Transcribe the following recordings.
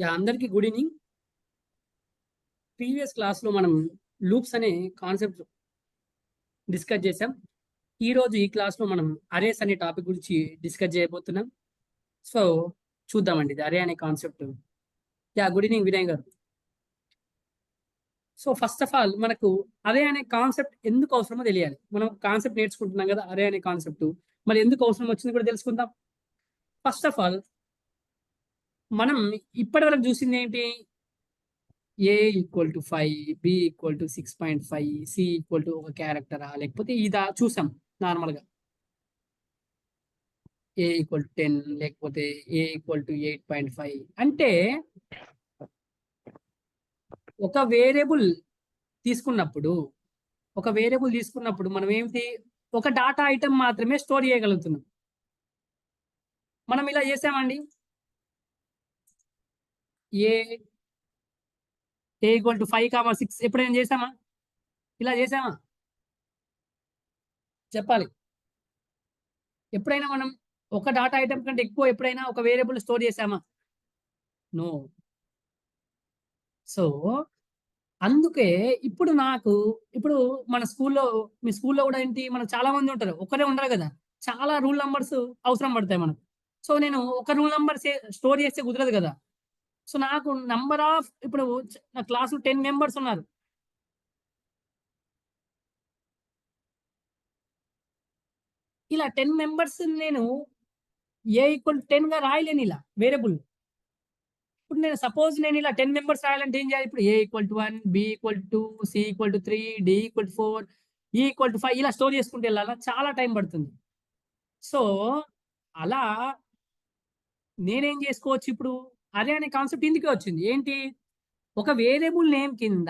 అందరికీ good evening. Previous క్లాస్లో మనం లూప్స్ అనే కాన్సెప్ట్ డిస్కస్ చేసాం. ఈరోజు ఈ క్లాస్లో మనం అరేస్ అనే టాపిక్ గురించి డిస్కస్ చేయబోతున్నాం. సో చూద్దామండి ఇది అరే అనే కాన్సెప్ట్. గుడ్ ఈవినింగ్ వినయ్ గారు. సో ఫస్ట్ ఆఫ్ ఆల్ మనకు అరే అనే కాన్సెప్ట్ ఎందుకు అవసరమో తెలియాలి. మనం కాన్సెప్ట్ నేర్చుకుంటున్నాం కదా, అరే అనే కాన్సెప్ట్ మరి ఎందుకు అవసరం వచ్చింది కూడా తెలుసుకుందాం. ఫస్ట్ ఆఫ్ ఆల్ మనం ఇప్పటి వరకు చూసింది ఏంటి? A equal to 5, B equal to 6.5, C equal to ఒక క్యారెక్టరా లేకపోతే ఇదా చూసాం నార్మల్గా. A ఈక్వల్ టు 10 లేకపోతే A ఈక్వల్ టు 8.5. అంటే ఒక వేరియబుల్ తీసుకున్నప్పుడు మనం ఏమిటి, ఒక డాటా ఐటమ్ మాత్రమే స్టోర్ చేయగలుగుతున్నాం. మనం ఇలా చేసామండి. ఏ ఈక్వల్ టు 5, 6 ఎప్పుడైనా చేసామా? ఇలా చేసామా? చెప్పాలి. ఎప్పుడైనా మనం ఒక డాటా ఐటమ్ కంటే ఎక్కువ ఎప్పుడైనా ఒక వేరియబుల్ స్టోర్ చేసామా? నో. సో అందుకే ఇప్పుడు మన స్కూల్లో, మీ స్కూల్లో కూడా ఏంటి, మనం చాలా మంది ఉంటారు, ఒక్కరే ఉండరు కదా, చాలా రూల్ నంబర్స్ అవసరం పడతాయి మనకు. సో నేను ఒక రూల్ నంబర్ స్టోర్ చేస్తే కుదరదు కదా. సో నాకు నంబర్ ఆఫ్, ఇప్పుడు నా క్లాసు 10 మెంబర్స్ ఉన్నారు. ఇలా 10 మెంబర్స్ నేను ఏ ఈక్వల్ 10 గా రాయలేను ఇలా వేరియబుల్. ఇప్పుడు నేను సపోజ్ నేను ఇలా 10 మెంబర్స్ రాయాలంటే ఏం చేయాలి? ఇప్పుడు A equal to 1, B equal to 2, C equal to 3, D equal to 4, E equal to 5 ఇలా స్టోర్ చేసుకుంటూ వెళ్ళాలా, చాలా టైం పడుతుంది. సో అలా నేనేం చేసుకోవచ్చు? ఇప్పుడు అరే అనే కాన్సెప్ట్ ఇందుకే వచ్చింది. ఏంటి, ఒక వేరియబుల్ నేమ్ కింద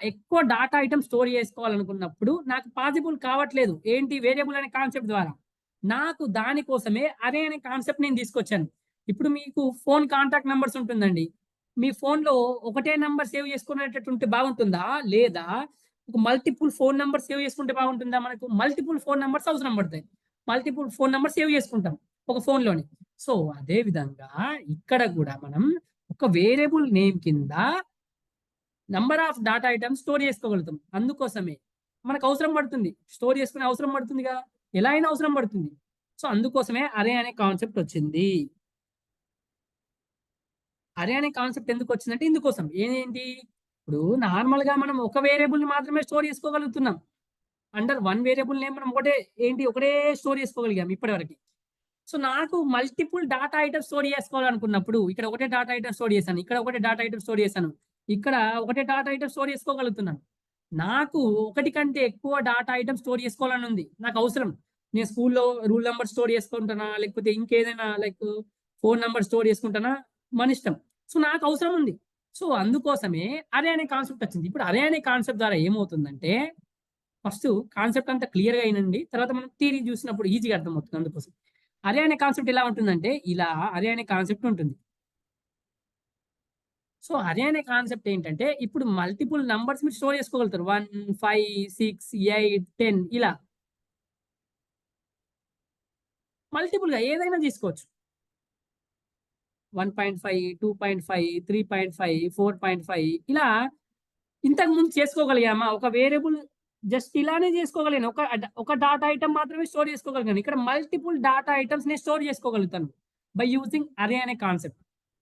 ఎక్కువ డాటా ఐటమ్ స్టోర్ చేసుకోవాలనుకున్నప్పుడు నాకు పాసిబుల్ కావట్లేదు. ఏంటి, వేరియబుల్ అనే కాన్సెప్ట్ ద్వారా. నాకు దానికోసమే అరే అనే కాన్సెప్ట్ నేను తీసుకొచ్చాను. ఇప్పుడు మీకు ఫోన్ కాంటాక్ట్ నెంబర్స్ ఉంటుందండి. మీ ఫోన్లో ఒకటే నెంబర్ సేవ్ చేసుకునేటట్టు ఉంటే బాగుంటుందా, లేదా ఒక మల్టిపుల్ ఫోన్ నెంబర్ సేవ్ చేసుకుంటే బాగుంటుందా? మనకు మల్టిపుల్ ఫోన్ నెంబర్స్ అవసరం పడతాయి. మల్టిపుల్ ఫోన్ నెంబర్ సేవ్ చేసుకుంటాం ఒక ఫోన్లోని. సో అదే విధంగా ఇక్కడ కూడా మనం ఒక వేరియబుల్ నేమ్ కింద number of data items store చేసుకోగలుగుతాం. అందుకోసమే మనకు అవసరం పడుతుంది, స్టోర్ చేసుకునే అవసరం పడుతుందిగా, ఎలా అయినా అవసరం పడుతుంది. సో అందుకోసమే అరే అనే కాన్సెప్ట్ వచ్చింది. అరే అనే కాన్సెప్ట్ ఎందుకు వచ్చిందంటే ఇందుకోసం. ఏంటి, ఇప్పుడు నార్మల్గా మనం ఒక వేరియబుల్ని మాత్రమే స్టోర్ చేసుకోగలుగుతున్నాం. అండర్ వన్ వేరియబుల్ నేమ్ మనం ఒకటే స్టోర్ చేసుకోగలిగాం ఇప్పటివరకు. సో నాకు మల్టిపుల్ డాటా ఐటమ్ స్టోర్ చేసుకోవాలనుకున్నప్పుడు ఇక్కడ ఒకటే డాటా ఐటమ్ స్టోర్ చేశాను, ఇక్కడ ఒకటే డాటా ఐటమ్ స్టోర్ చేశాను, ఇక్కడ ఒకటే డాటా ఐటమ్ స్టోర్ చేసుకోగలుగుతున్నాను. నాకు ఒకటి కంటే ఎక్కువ డాటా ఐటమ్ స్టోర్ చేసుకోవాలని ఉంది, నాకు అవసరం. నేను స్కూల్లో రూల్ నెంబర్ స్టోర్ చేసుకుంటానా, లేకపోతే ఇంకేదైనా లైక్ ఫోన్ నెంబర్ స్టోర్ చేసుకుంటానా, మన ఇష్టం. సో నాకు అవసరం ఉంది. సో అందుకోసమే అరే అనే కాన్సెప్ట్ వచ్చింది. ఇప్పుడు అరే అనే కాన్సెప్ట్ ద్వారా ఏమవుతుందంటే, ఫస్ట్ కాన్సెప్ట్ అంతా క్లియర్గా అయినండి, తర్వాత మనం థియరీ చూసినప్పుడు ఈజీగా అర్థమవుతుంది. అందుకోసం అరే అనే కాన్సెప్ట్ ఎలా ఉంటుందంటే, ఇలా అరే అనే కాన్సెప్ట్ ఉంటుంది. సో అరే అనే కాన్సెప్ట్ ఏంటంటే, ఇప్పుడు మల్టిపుల్ నంబర్స్ మీరు స్టోర్ చేసుకోగలుగుతారు. 1, 5, 6, 8, 10 ఇలా మల్టిపుల్గా ఏదైనా తీసుకోవచ్చు. 1.5, 2.5, 3.5, 4.5 ఇలా ఇంతకు ముందు చేసుకోగలిగామా? ఒక వేరియబుల్ జస్ట్ ఇలానే చేసుకోగలిగాను. ఒక డాటా ఐటమ్ మాత్రమే స్టోర్ చేసుకోగలిగాను. ఇక్కడ మల్టిపుల్ డాటా ఐటమ్స్ నేను స్టోర్ చేసుకోగలుగుతాను బై యూజింగ్ అరే అనే కాన్సెప్ట్.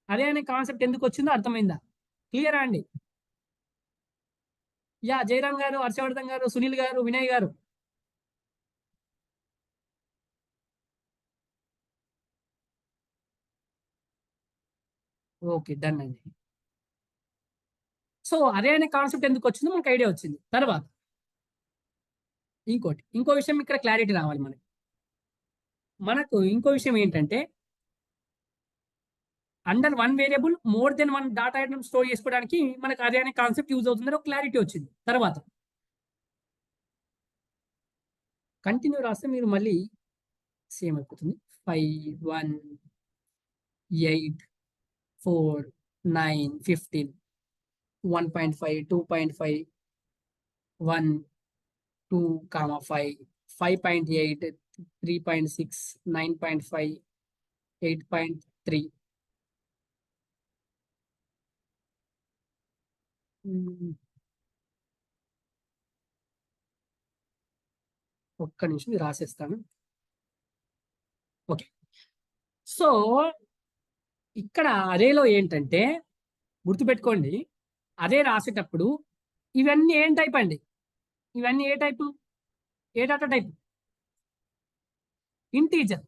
అరే అనే కాన్సెప్ట్ ఎందుకు వచ్చిందో అర్థమైందా? క్లియరా అండి? జయరామ్ గారు, హర్షవర్ధన్ గారు, సునీల్ గారు, వినయ్ గారు. ఓకే, డన్ అండి. సో అరే అనే కాన్సెప్ట్ ఎందుకు వచ్చిందో మనకు ఐడియా వచ్చింది. తర్వాత ఇంకో విషయం ఇక్కడ క్లారిటీ రావాలి మనకు ఇంకో విషయం ఏంటంటే, under one variable more than one data item store చేసుకోవడానికి మనకు అరే అనే కాన్సెప్ట్ యూజ్ అవుతుందని ఒక క్లారిటీ వచ్చింది. తర్వాత కంటిన్యూ రాస్తే మీరు మళ్ళీ సేమ్ అయిపోతుంది. 5, 1, 8, 4, 9, 15, 1.5, 2.5, 1, 2, 5, 5.8, 3.6, 9.5, 8.3, ఒక్క నిమిషం ఇది రాసేస్తాను. ఓకే. సో ఇక్కడ అరేలో ఏంటంటే గుర్తుపెట్టుకోండి, అరే రాసేటప్పుడు ఇవన్నీ ఏం టైప్ అండి? ఇవన్నీ ఏ టైపు? ఏ డేటా టైప్? ఇంటీజర్.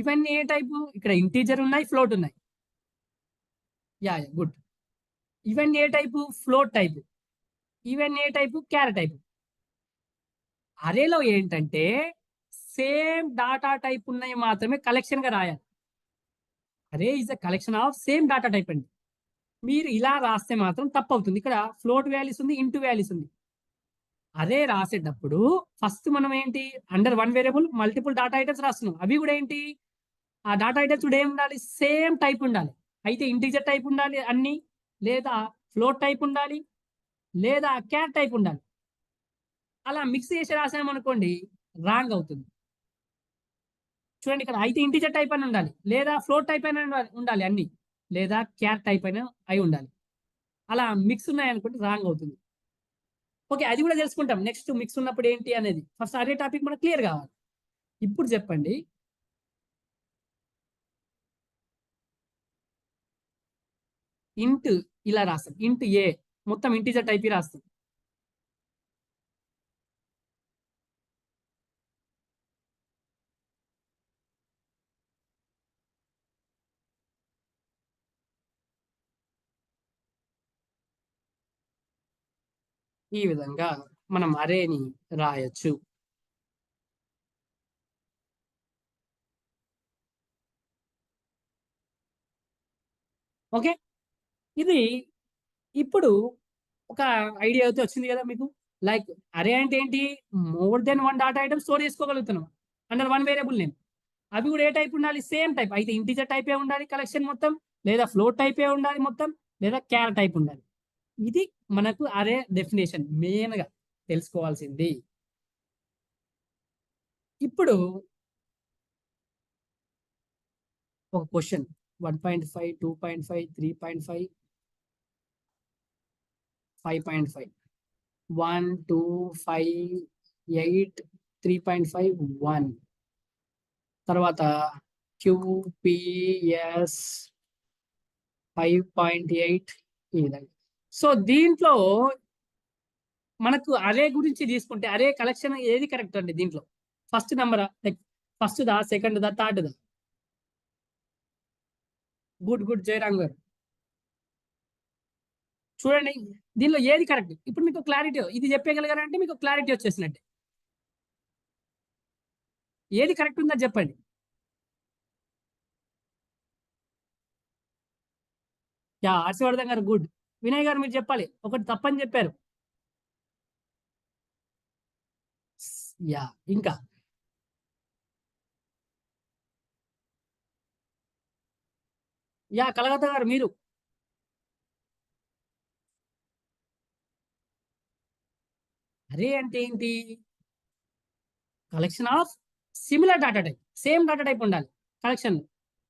ఇవన్నీ ఏ టైపు? ఇక్కడ ఇంటీజర్ ఉన్నాయి, ఫ్లోట్ ఉన్నాయి. Yeah yeah good. ఇవన్నీ ఏ టైపు? Float type. ఇవన్నీ ఏ టైపు? క్యార్ టైపు. అరేలో ఏంటంటే సేమ్ డాటా టైప్ ఉన్నాయి మాత్రమే కలెక్షన్ గా రాయాలి. Array is a collection of same data type అండి. మీరు ఇలా రాస్తే మాత్రం తప్పు అవుతుంది. ఇక్కడ ఫ్లోట్ వాల్యూస్ ఉంది, ఇంటూ వాల్యూస్ ఉంది. అదే రాసేటప్పుడు ఫస్ట్ మనం ఏంటి, under one variable multiple data items రాస్తున్నాం. అవి కూడా ఏంటి, ఆ డాటా ఐటమ్స్ కూడా ఏం ఉండాలి? సేమ్ టైప్ ఉండాలి. అయితే ఇంటీజర్ టైప్ ఉండాలి అన్ని, లేదా ఫ్లోట్ టైప్ ఉండాలి, లేదా క్యార్ టైప్ ఉండాలి. అలా మిక్స్ చేసి రాసామనుకోండి రాంగ్ అవుతుంది. చూడండి ఇక్కడ అయితే ఇంటీజర్ టైప్ అని ఉండాలి, లేదా ఫ్లోట్ టైప్ అయినా ఉండాలి అన్ని, లేదా క్యార్ టైప్ అయినా అయి ఉండాలి. అలా మిక్స్ ఉన్నాయనుకోండి రాంగ్ అవుతుంది. ఓకే, అది కూడా తెలుసుకుంటాం నెక్స్ట్ మిక్స్ ఉన్నప్పుడు ఏంటి అనేది. ఫస్ట్ అదే టాపిక్ మనకు క్లియర్ కావాలి. ఇప్పుడు చెప్పండి, ఇంట్ ఇలా రాస్తాం, ఇంట్ ఏ మొత్తం ఇంటీజర్ టైప్ రాస్తాం. ఈ విధంగా మనం అరేని రాయొచ్చు. ఓకే, ఇది ఇప్పుడు ఒక ఐడియా అయితే వచ్చింది కదా మీకు. లైక్ అరే అంటే ఏంటి, more than one data item store చేసుకోగలుగుతున్నాం అండర్ వన్ వేరియబుల్ నేమ్. అవి కూడా ఏ టైప్ ఉండాలి? Same type. అయితే ఇంటీజర్ టైపే ఉండాలి కలెక్షన్ మొత్తం, లేదా ఫ్లోట్ టైపే ఉండాలి మొత్తం, లేదా క్యార్ టైప్ ఉండాలి. ఇది మనకు అరే డెఫినేషన్ మెయిన్ గా తెలుసుకోవాల్సింది. ఇప్పుడు ఒక క్వశ్చన్ 1.5, 2.5, 3.5, 5.5, 1, 2, 5, 8, 3.5, 1, తర్వాత QPS 5.8 ఈ విధంగా. సో దీంట్లో మనకు అరే గురించి తీసుకుంటే అరే కలెక్షన్ ఏది కరెక్ట్ అండి దీంట్లో? ఫస్ట్ నెంబర్, లైక్ ఫస్ట్ దా, సెకండ్ దా, థర్డ్ దా? గుడ్ గుడ్ జయరామ్ గారు. చూడండి దీనిలో ఏది కరెక్ట్. ఇప్పుడు మీకు క్లారిటీ, ఇది చెప్పగలిగారంటే మీకు క్లారిటీ వచ్చేసినట్టే. ఏది కరెక్ట్ ఉందో చెప్పండి. యా హర్షవర్ధన్ గారు గుడ్. వినయ్ గారు మీరు చెప్పాలి, ఒకటి తప్పని చెప్పారు. యా ఇంకా యా కలగత్త గారు మీరు. అరే అంటే ఏంటి? Collection of similar data type, same data type ఉండాలి కలెక్షన్.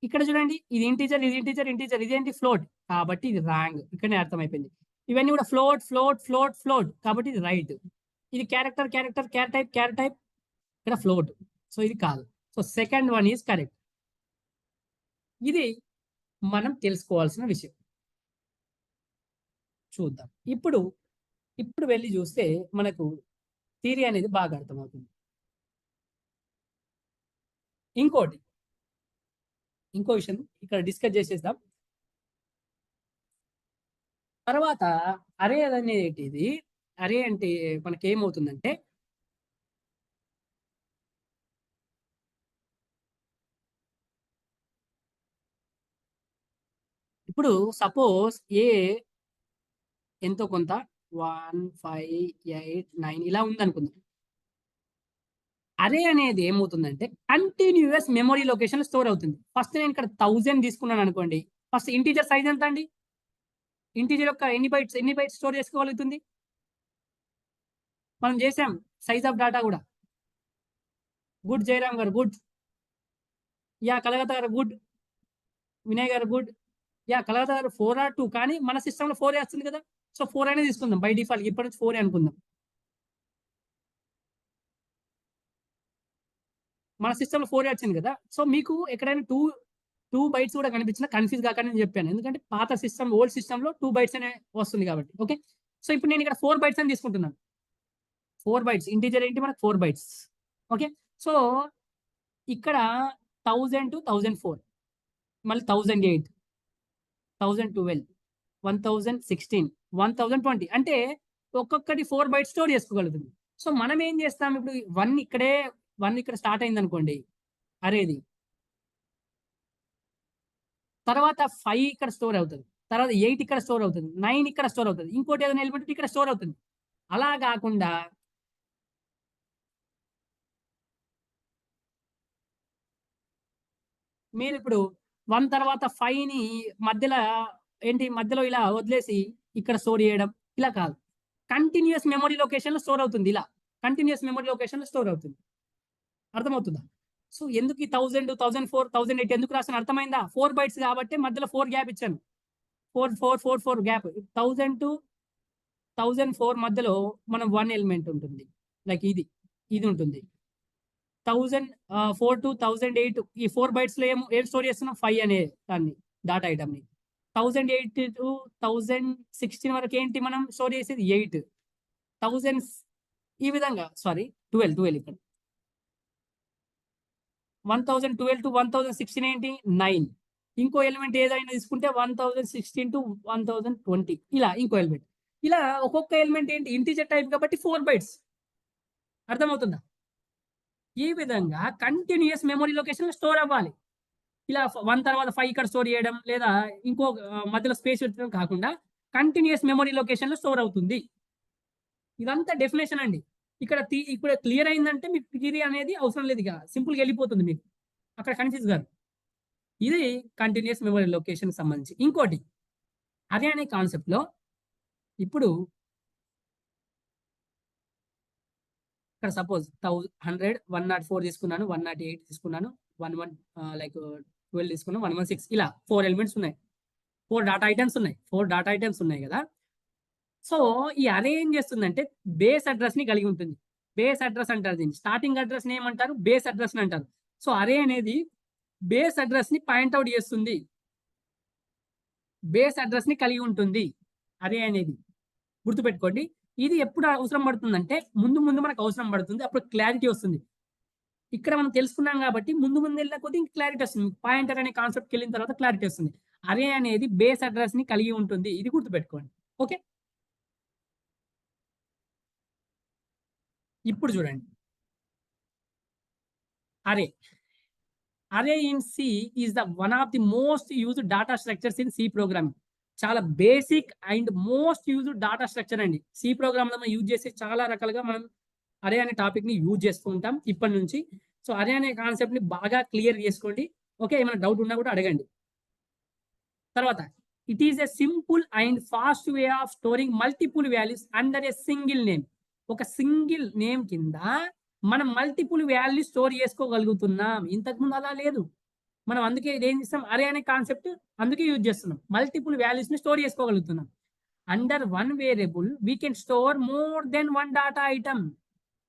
ఇక్కడ చూడండి ఇది ఇంటీజర్, ఇది ఇంటీజర్, ఇంటీజర్, ఇదేంటి ఫ్లోట్, కాబట్టి ఇది రాంగ్. ఇక్కడనే అర్థమైపోయింది. ఇవన్నీ కూడా ఫ్లోట్ ఫ్లోట్ ఫ్లోట్ ఫ్లోట్, కాబట్టి ఇది రైట్. ఇది క్యారెక్టర్ క్యారెక్టర్ క్యార్ టైప్ క్యార్ టైప్, ఇక్కడ ఫ్లోట్, సో ఇది కాదు. So second one is correct. ఇది మనం తెలుసుకోవాల్సిన విషయం. చూద్దాం ఇప్పుడు. ఇప్పుడు వెళ్ళి చూస్తే మనకు థియరీ అనేది బాగా అర్థమవుతుంది. ఇంకోటి, ఇంకో విషయం ఇక్కడ డిస్కస్ చేసేద్దాం. తర్వాత అరే అనేది ఇది, అరే అంటే మనకి ఏమవుతుందంటే, ఇప్పుడు సపోజ్ ఏ ఎంతో కొంత 1, 5, 8, 9 ఇలా ఉందనుకుందాం. అరే అనేది ఏమవుతుందంటే కంటిన్యూస్ మెమరీ లొకేషన్ స్టోర్ అవుతుంది. ఫస్ట్ నేను ఇక్కడ 1000 తీసుకున్నాను అనుకోండి, ఫస్ట్ ఇంటీజర్ సైజ్ ఎంత అండి? ఇంటీజర్ యొక్క ఎన్ని బైట్స్ స్టోర్ చేసుకోగలుగుతుంది? మనం చేసాం సైజ్ ఆఫ్ డేటా కూడా. గుడ్ జయరామ్ గారు గుడ్. యా కలగత గారు గుడ్. వినయ్ గారు గుడ్. కలర్ 4 ఆర్ 2 కానీ మన సిస్టమ్‌లో 4 వస్తుంది కదా! సో 4 అనే తీసుకుందాం బై డిఫాల్ట్ ఇప్పటి నుంచి 4 అనుకుందాం. మన సిస్టమ్‌లో 4 వచ్చింది కదా! సో మీకు ఎక్కడైనా 2 బైట్స్ కూడా కనిపించినా కన్‌ఫ్యూజ్ కాకండి అని చెప్పాను. ఎందుకంటే పాత సిస్టమ్ ఓల్డ్ సిస్టమ్‌లో 2 బైట్స్ అనే వస్తుంది కాబట్టి. ఓకే. సో ఇప్పుడు నేను ఇక్కడ 4 బైట్స్ అని తీసుకుంటున్నాను. 4 బైట్స్ ఇంటిజర్ ఏంటి మనకు 4 బైట్స్. ఓకే. సో ఇక్కడ 1000 టు 1004 మళ్ళీ 1008, 1012, 1016, 1020 అంటే ఒక్కొక్కటి 4 బైట్స్ స్టోర్ చేసుకోగలుగుతుంది. సో మనం ఏం చేస్తాం ఇప్పుడు 1 ఇక్కడ స్టార్ట్ అయిందనుకోండి అరేది. తర్వాత 5 ఇక్కడ స్టోర్ అవుతది. తర్వాత 8 ఇక్కడ స్టోర్ అవుతది. 9 ఇక్కడ స్టోర్ అవుతది. ఇంకోటి ఏదైనా ఎలిమెంట్ ఇక్కడ స్టోర్ అవుతుంది. అలా గాకుండా మీరిప్పుడు 1 తర్వాత 5ని మధ్యలో మధ్యలో ఇలా వదిలేసి ఇక్కడ స్టోర్ చేయడం ఇలా కాదు. కంటిన్యూయస్ మెమరీ లొకేషన్‌లో స్టోర్ అవుతుంది ఇలా. కంటిన్యూయస్ మెమరీ లొకేషన్‌లో స్టోర్ అవుతుంది. అర్థమవుతుందా? సో ఎందుకు ఈ 1000, 1004, 1008 ఎందుకు రాసానో అర్థమైందా? 4 బైట్స్ కాబట్టి మధ్యలో 4 గ్యాప్ ఇచ్చాను. 4, 4, 4, 4 గ్యాప్. 1000-1004 మధ్యలో మనం 1 ఎలిమెంట్ ఉంటుంది. లైక్ ఇది ఉంటుంది. 1004-1008 ఈ 4 బైట్స్‌లో ఏం స్టోర్ చేస్తున్నాం 5 అనే దాన్ని డాటా ఐటెమ్‌ని. 1008-1016 వరకు ఏంటి మనం స్టోర్ చేసేది 8. 1000 ఈ విధంగా సారీ 12 ఇక్కడ. 1012-1016 ఏంటి 9. ఇంకో ఎలిమెంట్ ఏదైనా తీసుకుంటే 1016-1020 ఇలా ఇంకో ఎలిమెంట్. ఇలా ఒక్కొక్క ఎలిమెంట్ ఏంటి ఇంటిజర్ టైప్ కాబట్టి 4 బైట్స్. అర్థమవుతుందా? ఈ విధంగా కంటిన్యూయస్ మెమరీ లొకేషన్‌లో స్టోర్ అవ్వాలి. ఇలా 1 తర్వాత 5 ఇక్కడ స్టోర్ చేయడం లేదా ఇంకో మధ్యలో స్పేస్ పెట్టడం కాకుండా కంటిన్యూయస్ మెమరీ లొకేషన్‌లో స్టోర్ అవుతుంది. ఇదంతా డెఫినిషన్ అండి. ఇప్పుడు క్లియర్ అయిందంటే మీకు థియరీ అనేది అవసరం లేదు ఇక. సింపుల్‌గా వెళ్ళిపోతుంది మీకు. అక్కడ కన్‌ఫ్యూజ్ గారు. ఇది కంటిన్యూయస్ మెమరీ లొకేషన్‌కి సంబంధించి. ఇంకోటి అరే అనే కాన్సెప్ట్‌లో ఇప్పుడు ఇక్కడ సపోజ్ 100, 104 తీసుకున్నాను, 108 తీసుకున్నాను, 12 తీసుకున్నాను, 116 ఇలా 4 ఎలిమెంట్స్ ఉన్నాయి. 4 డాటా ఐటెమ్స్ ఉన్నాయి. 4 డాటా ఐటెమ్స్ ఉన్నాయి గదా! సో, ఈ అరే ఏం చేస్తుందంటే బేస్ అడ్రెస్‌ని కలిగి ఉంటుంది. బేస్ అడ్రెస్ అంటారు దీన్ని. స్టార్టింగ్ అడ్రెస్‌ని ఏమంటారు? బేస్ అడ్రెస్ అని అంటారు. సో, అరే అనేది బేస్ అడ్రెస్‌ని పాయింట్ ఔట్ చేస్తుంది. బేస్ అడ్రెస్‌ని కలిగి ఉంటుంది. అరే అనేది. గుర్తుపెట్టుకోండి. ఇది ఎప్పుడు అవసరం పడుతుందంటే ముందు మనకు అవసరం పడుతుంది. అప్పుడు క్లారిటీ వస్తుంది. ఇక్కడ మనం తెలుసుకున్నాం కాబట్టి ముందు వెళ్ళే కొద్దీ ఇంక క్లారిటీ వస్తుంది. పాయింటర్ అనే కాన్సెప్ట్‌కెళ్ళిన తర్వాత క్లారిటీ వస్తుంది. అరే అనేది బేస్ అడ్రెస్‌ని కలిగి ఉంటుంది. ఇది గుర్తుపెట్టుకోండి. ఓకే. ఇప్పుడు చూడండి. Array. Array in C is one of the most used data structures in C programming. చాలా basic and most used data structure అండి. సి ప్రోగ్రామ్‌లో మనం యూజ్ చేసే చాలా రకాలుగా మనం అరే అనే టాపిక్‌ని యూజ్ చేస్తూ ఉంటాం ఇప్పటి నుంచి. సో, అరే అనే కాన్సెప్ట్‌ని బాగా క్లియర్ చేసుకోండి. ఓకే. ఏమైనా డౌట్ ఉన్నా కూడా అడగండి. తర్వాత it is a simple and fast way of storing multiple values under a single name. ఒక సింగిల్ నేమ్ కింద మనం మల్టిపుల్ వాల్యూస్ స్టోర్ చేసుకోగలుగుతున్నాం. ఇంతకుముందు అలా లేదు. మనం అందుకే ఇదేం చేస్తాం అరే అనే కాన్సెప్ట్ అందుకే యూజ్ చేస్తున్నాం. మల్టిపుల్ వాల్యూస్‌ని స్టోర్ చేసుకోగలుగుతున్నాం. Under one variable we can store more than one data item.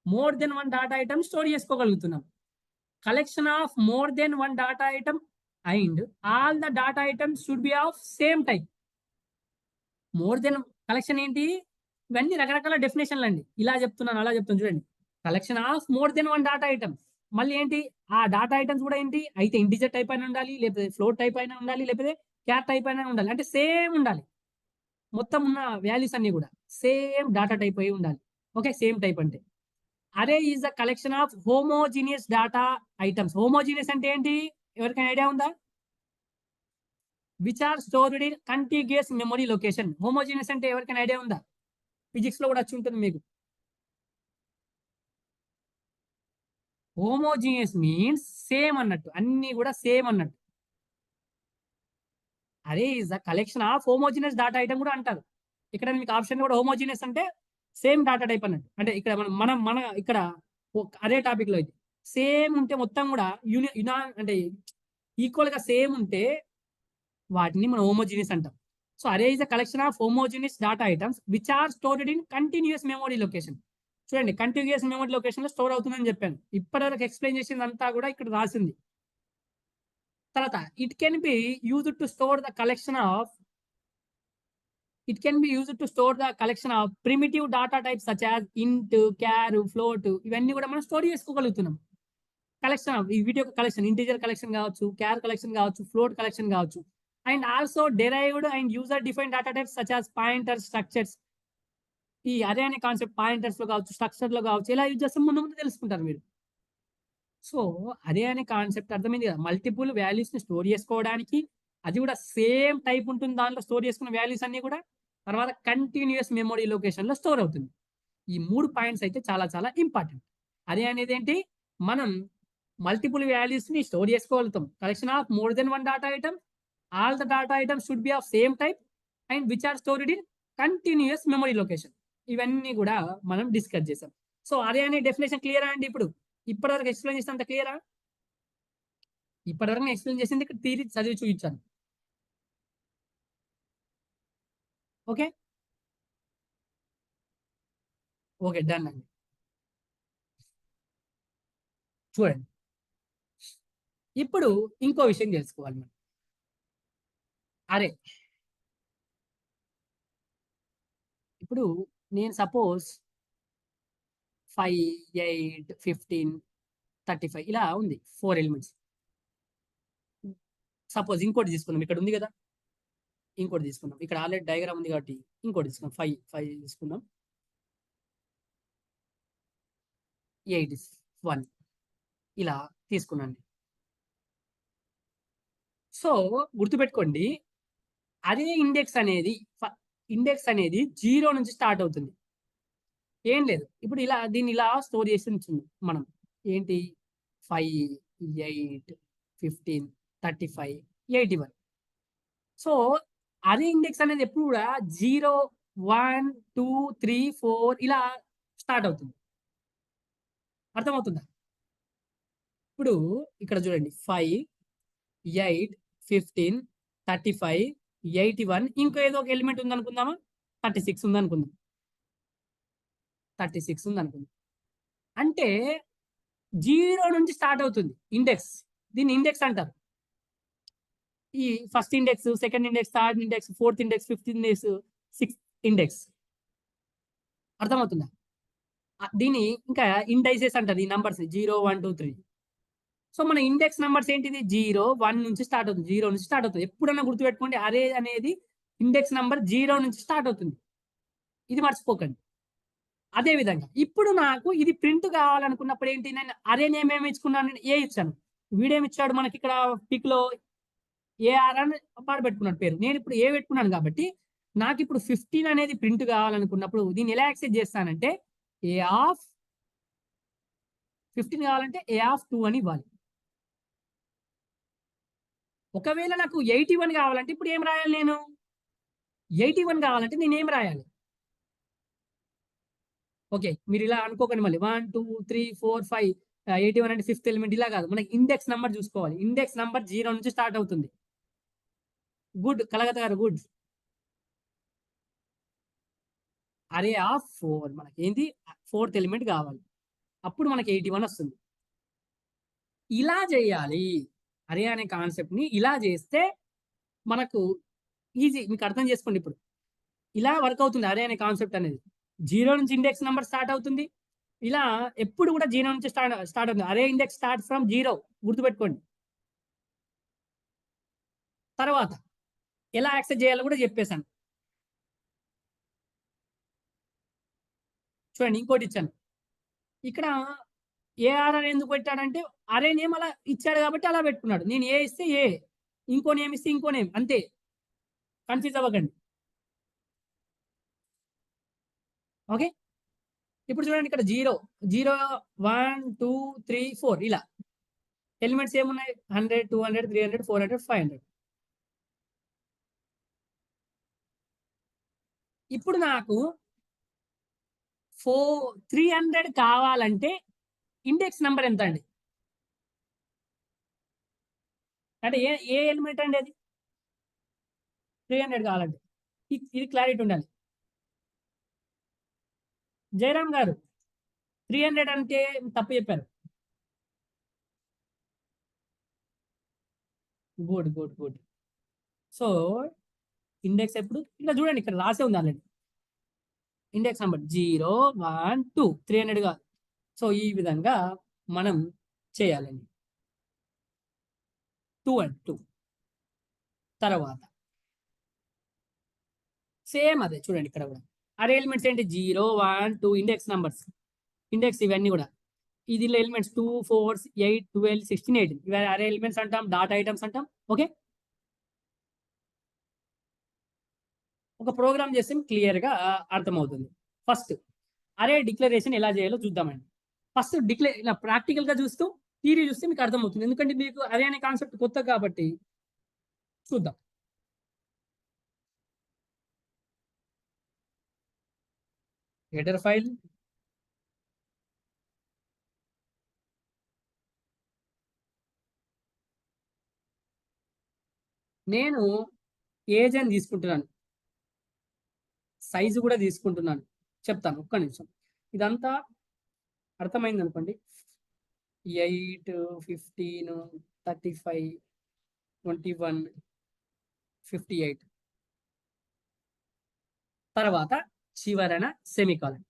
More than one data item store చేసుకోగలుగుతున్నాం. Collection of more than one data item and all the data items should be of same type. More than collection ఏంటి? ఇవన్నీ రకరకాల డెఫినిషన్‌లు అండి. ఇలా చెప్తున్నాను, అలా చెప్తాను చూడండి. Collection of more than one data item. మళ్ళీ ఏంటి? ఆ డాటా ఐటెమ్స్ కూడా ఏంటి? అయితే ఇంటిజర్ టైప్ అయినా ఉండాలి, లేకపోతే ఫ్లోట్ టైప్ అయినా ఉండాలి, లేకపోతే క్యార్ టైప్ అయినా ఉండాలి. అంటే సేమ్ ఉండాలి. మొత్తం ఉన్న వాల్యూస్ అన్నీ కూడా సేమ్ డాటా టైప్ అయి ఉండాలి. ఓకే. సేమ్ టైప్ అంటే. Array is the collection of homogeneous data items. Homogeneous అంటే ఏంటి? ఎవరికైనా ఐడియా ఉందా? Which are stored in contiguous memory location. Homogeneous అంటే ఎవరికైనా ఐడియా ఉందా? ఫిజిక్స్‌లో కూడా వచ్చి ఉంటుంది మీకు. హోమోజీనియస్ మీన్స్ సేమ్ అన్నట్టు. అన్నీ కూడా సేమ్ అన్నట్టు. అరే is the collection of homogeneous data item కూడా అంటారు. ఇక్కడ మీకు ఆప్షన్ కూడా హోమోజీనియస్ అంటే సేమ్ డాటా టైప్ అన్నట్టు. అంటే ఇక్కడ మన ఇక్కడ అదే టాపిక్‌లో ఇది. సేమ్ ఉంటే మొత్తం కూడా అంటే ఈక్వల్‌గా సేమ్ ఉంటే వాటిని మనం హోమోజీనియస్ అంటాం. So array is a collection of homogeneous data items which are stored in continuous memory location. చూడండి, కంటిన్యూస్ మెమరీ లొకేషన్ లో స్టోర్ అవుతుందని చెప్పాను. ఇప్పటివరకు ఎక్స్ప్లెయిన్ చేసిందంతా కూడా ఇక్కడ రాసింది. తర్వాత it can be used to store the collection of it can be used to store the collection of primitive data types such as int, char, float. ఇవన్నీ కూడా మనం స్టోర్ చేసుకోగలుగుతున్నాం. కలెక్షన్ ఆఫ్ వీటి యొక్క కలెక్షన్, ఇంటీజర్ కలెక్షన్ కావచ్చు, క్యార్ collection కావచ్చు, float collection కావచ్చు. And also derived and user define data types such as pointers, structures. ఈ అరే అనే కాన్సెప్ట్ పాయింటర్స్ లో కావచ్చు, స్ట్రక్చర్ లో కావచ్చు, ఎలా యూజ్ చేస్తాం ముందు ముందు తెలుసుకుంటారు మీరు. సో అరే అనే కాన్సెప్ట్ అర్థమైంది కదా. మల్టిపుల్ వాల్యూస్ ని స్టోర్ చేసుకోవడానికి, అది కూడా సేమ్ టైప్ ఉంటుంది దాంట్లో స్టోర్ చేసుకున్న వాల్యూస్ అన్ని కూడా. తర్వాత కంటిన్యూస్ మెమరీ లొకేషన్ లో స్టోర్ అవుతుంది. ఈ 3 పాయింట్స్ అయితే చాలా చాలా ఇంపార్టెంట్. అరే అనేది ఏంటి, మనం మల్టిపుల్ వాల్యూస్ ని స్టోర్ చేసుకోగలుగుతాం. Collection of more than one data item, all the data items should be of same type and which are stored in continuous memory location. ఇవన్నీ కూడా మనం డిస్కస్ చేసాం. సో అరే అనే డెఫినేషన్ క్లియరా అండి? ఇప్పుడు ఇప్పటివరకు ఎక్స్ప్లెయిన్ చేస్తే అంత క్లియరా? ఇప్పటివరకు నేను ఎక్స్ప్లెయిన్ చేసింది ఇక్కడ థియరీ చదివి చూపించాను. ఓకే ఓకే, డన్ అండి. చూడండి, ఇప్పుడు ఇంకో విషయం తెలుసుకోవాలి మనం. అరే ఇప్పుడు నేను సపోజ్ 5, 8, 15, 35 ఇలా ఉంది 4 ఎలిమెంట్స్. సపోజ్ ఇంకోటి తీసుకుందాం, ఇక్కడ ఉంది కదా, ఇంకోటి తీసుకుందాం. ఇక్కడ ఆల్రెడీ డయాగ్రామ్ ఉంది కాబట్టి ఇంకోటి తీసుకుందాం. 5 తీసుకుందాం. 8 is 1 ఇలా తీసుకున్నాను. సో గుర్తుపెట్టుకోండి, అదే ఇండెక్స్ అనేది 0 నుంచి స్టార్ట్ అవుతుంది. ఏం లేదు, ఇప్పుడు ఇలా దీన్ని ఇలా స్టోర్ చేసి ఉంచుంది మనం. ఏంటి, 5, 8, 15, 35, 81. సో అదే ఇండెక్స్ అనేది ఎప్పుడు కూడా 0, 1, 2, 3, 4 ఇలా స్టార్ట్ అవుతుంది. అర్థమవుతుందా? ఇప్పుడు ఇక్కడ చూడండి, 5, 8, 15, 35, 81. ఇంకో ఏదో ఒక ఎలిమెంట్ ఉంది అనుకుందామా, 36 ఉంది అనుకుందాం. 36 ఉంది అనుకుందాం. అంటే 0 నుంచి స్టార్ట్ అవుతుంది ఇండెక్స్. దీన్ని ఇండెక్స్ అంటారు. ఈ first index, second index, third index, fourth index, fifth index, sixth index. అర్థమవుతుందా? దీన్ని ఇంకా ఇండైసెస్ అంటారు ఈ నంబర్స్ 0, 1, 2, 3. సో మన ఇండెక్స్ నంబర్స్ ఏంటిది, 0, 1 నుంచి స్టార్ట్ అవుతుంది. 0 నుంచి స్టార్ట్ అవుతుంది. ఎప్పుడన్నా గుర్తుపెట్టుకోండి, అరే అనేది ఇండెక్స్ నంబర్ 0 నుంచి స్టార్ట్ అవుతుంది. ఇది మర్చిపోకండి. అదే విధంగా ఇప్పుడు నాకు ఇది ప్రింట్ కావాలనుకున్నప్పుడు ఏంటి, నేను అరే నేమ్ ఏమి ఇచ్చుకున్నాను, నేను ఏ ఇచ్చాను. వీడేమి ఇచ్చాడు మనకి ఇక్కడ పిక్ లో, ఏఆర్ అని పెట్టుకున్నాడు పేరు. నేను ఇప్పుడు ఏ పెట్టుకున్నాను కాబట్టి నాకు ఇప్పుడు 15 అనేది ప్రింట్ కావాలనుకున్నప్పుడు దీన్ని ఎలా యాక్సెస్ చేస్తానంటే, ఏ ఆఫ్ 15 కావాలంటే ఏ ఆఫ్ 2 అని ఇవ్వాలి. ఒకవేళ నాకు 81 కావాలంటే ఇప్పుడు ఏం రాయాలి, నేను 81 కావాలంటే నేను ఏం రాయాలి? ఓకే, మీరు ఇలా అనుకోకండి మళ్ళీ 1, 2, 3, 4, 5, 81 అంటే ఫిఫ్త్ ఎలిమెంట్ ఇలా కాదు. మనకి ఇండెక్స్ నెంబర్ చూసుకోవాలి. ఇండెక్స్ నెంబర్ 0 నుంచి స్టార్ట్ అవుతుంది. గుడ్ కలగత గారు, గుడ్. అరే ఆఫ్ 4 మనకి ఏంటి, ఫోర్త్ ఎలిమెంట్ కావాలి. అప్పుడు మనకి 81 వస్తుంది. ఇలా చేయాలి. అరే అనే కాన్సెప్ట్ ని ఇలా చేస్తే మనకు ఈజీ. మీకు అర్థం చేసుకోండి, ఇప్పుడు ఇలా వర్క్ అవుతుంది అరే అనే కాన్సెప్ట్ అనేది. 0 నుంచి ఇండెక్స్ నెంబర్ స్టార్ట్ అవుతుంది. ఇలా ఎప్పుడు కూడా 0 నుంచి స్టార్ట్ అవుతుంది. అరే ఇండెక్స్ స్టార్ట్ ఫ్రమ్ 0 గుర్తుపెట్టుకోండి. తర్వాత ఎలా యాక్సెస్ చేయాలో కూడా చెప్పేశాను. చూడండి, ఇంకోటి ఇచ్చాను ఇక్కడ. ఏఆర్ అని ఎందుకు పెట్టాడంటే అరే నేమ్ అలా ఇచ్చాడు కాబట్టి అలా పెట్టుకున్నాడు. నేను ఏ ఇస్తే ఏ, ఇంకో నేమ్ ఇస్తే ఇంకో నేమ్, అంతే. కన్ఫ్యూజ్ అవ్వకండి. ఓకే, ఇప్పుడు చూడండి ఇక్కడ 0, 0, 1, 2, 3, 4 ఇలా ఎలిమెంట్స్ ఏమున్నాయి, 100, 200, 300, 400, 500. ఇప్పుడు నాకు 300 కావాలంటే ఇండెక్స్ నెంబర్ ఎంత అండి? అంటే ఏ ఏ ఎలిమెంట్ అండి అది? 300 కావాలంటే ఇది క్లారిటీ ఉండాలి. జయరామ్ గారు 300 అంటే తప్పు చెప్పారు. Good good good. So index ఎప్పుడు ఇక్కడ చూడండి, ఇక్కడ రాసే ఉంది ఆల్రెడీ. ఇండెక్స్ నెంబర్ 0 1 2 300 కాదు. సో ఈ విధంగా మనం చేయాలండి. 2 అండ్ 2 తర్వాత సేమ్ అదే చూడండి ఇక్కడ కూడా అరే ఎలిమెంట్స్ ఏంటి 0 1 2 ఇండెక్స్ నంబర్స్, ఇండెక్స్ ఇవన్నీ కూడా దీనిలో ఎలిమెంట్స్ 2 4 8 12 16 18 ఇవి అరే ఎలిమెంట్స్ అంటాం, డాటా ఐటమ్స్ అంటాం. ఓకే, ఒక ప్రోగ్రామ్ చేస్తే క్లియర్గా అర్థమవుతుంది. ఫస్ట్ అరే డిక్లరేషన్ ఎలా చేయాలో చూద్దామండి. ఫస్ట్ ఇలా ప్రాక్టికల్గా చూస్తూ థియరీ చూస్తే మీకు అర్థమవుతుంది, ఎందుకంటే మీకు అరే అనే కాన్సెప్ట్ కొత్త కాబట్టి. చూద్దాం. హెడర్ ఫైల్, నేను ఏజ్ అని తీసుకుంటున్నాను, సైజు కూడా తీసుకుంటున్నాను, చెప్తాను ఒక్క నిమిషం. ఇదంతా అర్థమైంది అనుకోండి. 8 15 35 21 58 తర్వాత చివరన సెమికాలన్.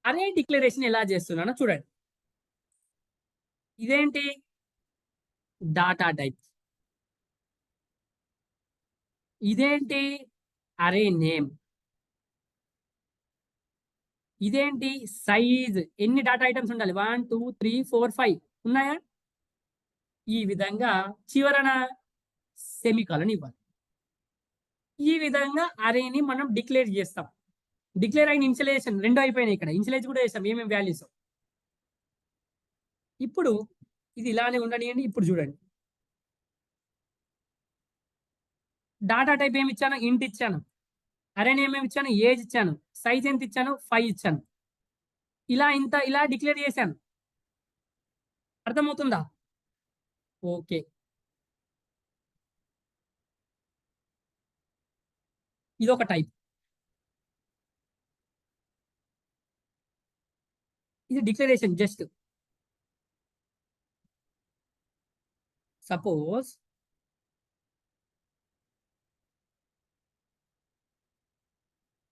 అరే డిక్లరేషన్ ఎలా చేస్తున్నానో చూడండి. ఇదేంటి డాటా టైప్, ఇదేంటి అరే నేమ్, ఇదేంటి సైజ్, ఎన్ని డాటా ఐటమ్స్ ఉండాలి 1 2 3 4 5 ఉన్నాయా. ఈ విధంగా చివరన సెమికాలన్ ఇవ్వాలి. ఈ విధంగా అరేని మనం డిక్లేర్ చేస్తాం. డిక్లేర్ అయిన ఇన్స్టలేషన్ రెండు అయిపోయినాయి, ఇక్కడ ఇన్స్టలేషన్ కూడా చేస్తాం ఏమేమి వాల్యూస్. ఇప్పుడు ఇది ఇలానే ఉండనియండి. ఇప్పుడు చూడండి, డాటా టైప్ ఏమి ఇచ్చాను, ఇంట్ ఇచ్చాను. అరే నేమ్ ఏమి ఇచ్చాను, ఏజ్ ఇచ్చాను. సైజ్ ఎంత ఇచ్చాను, 5 ఇచ్చాను. ఇలా డిక్లేర్ చేశాను. అర్థమవుతుందా? ఓకే, ఇది ఒక టైప్. ఇది డిక్లరేషన్. జస్ట్ సపోజ్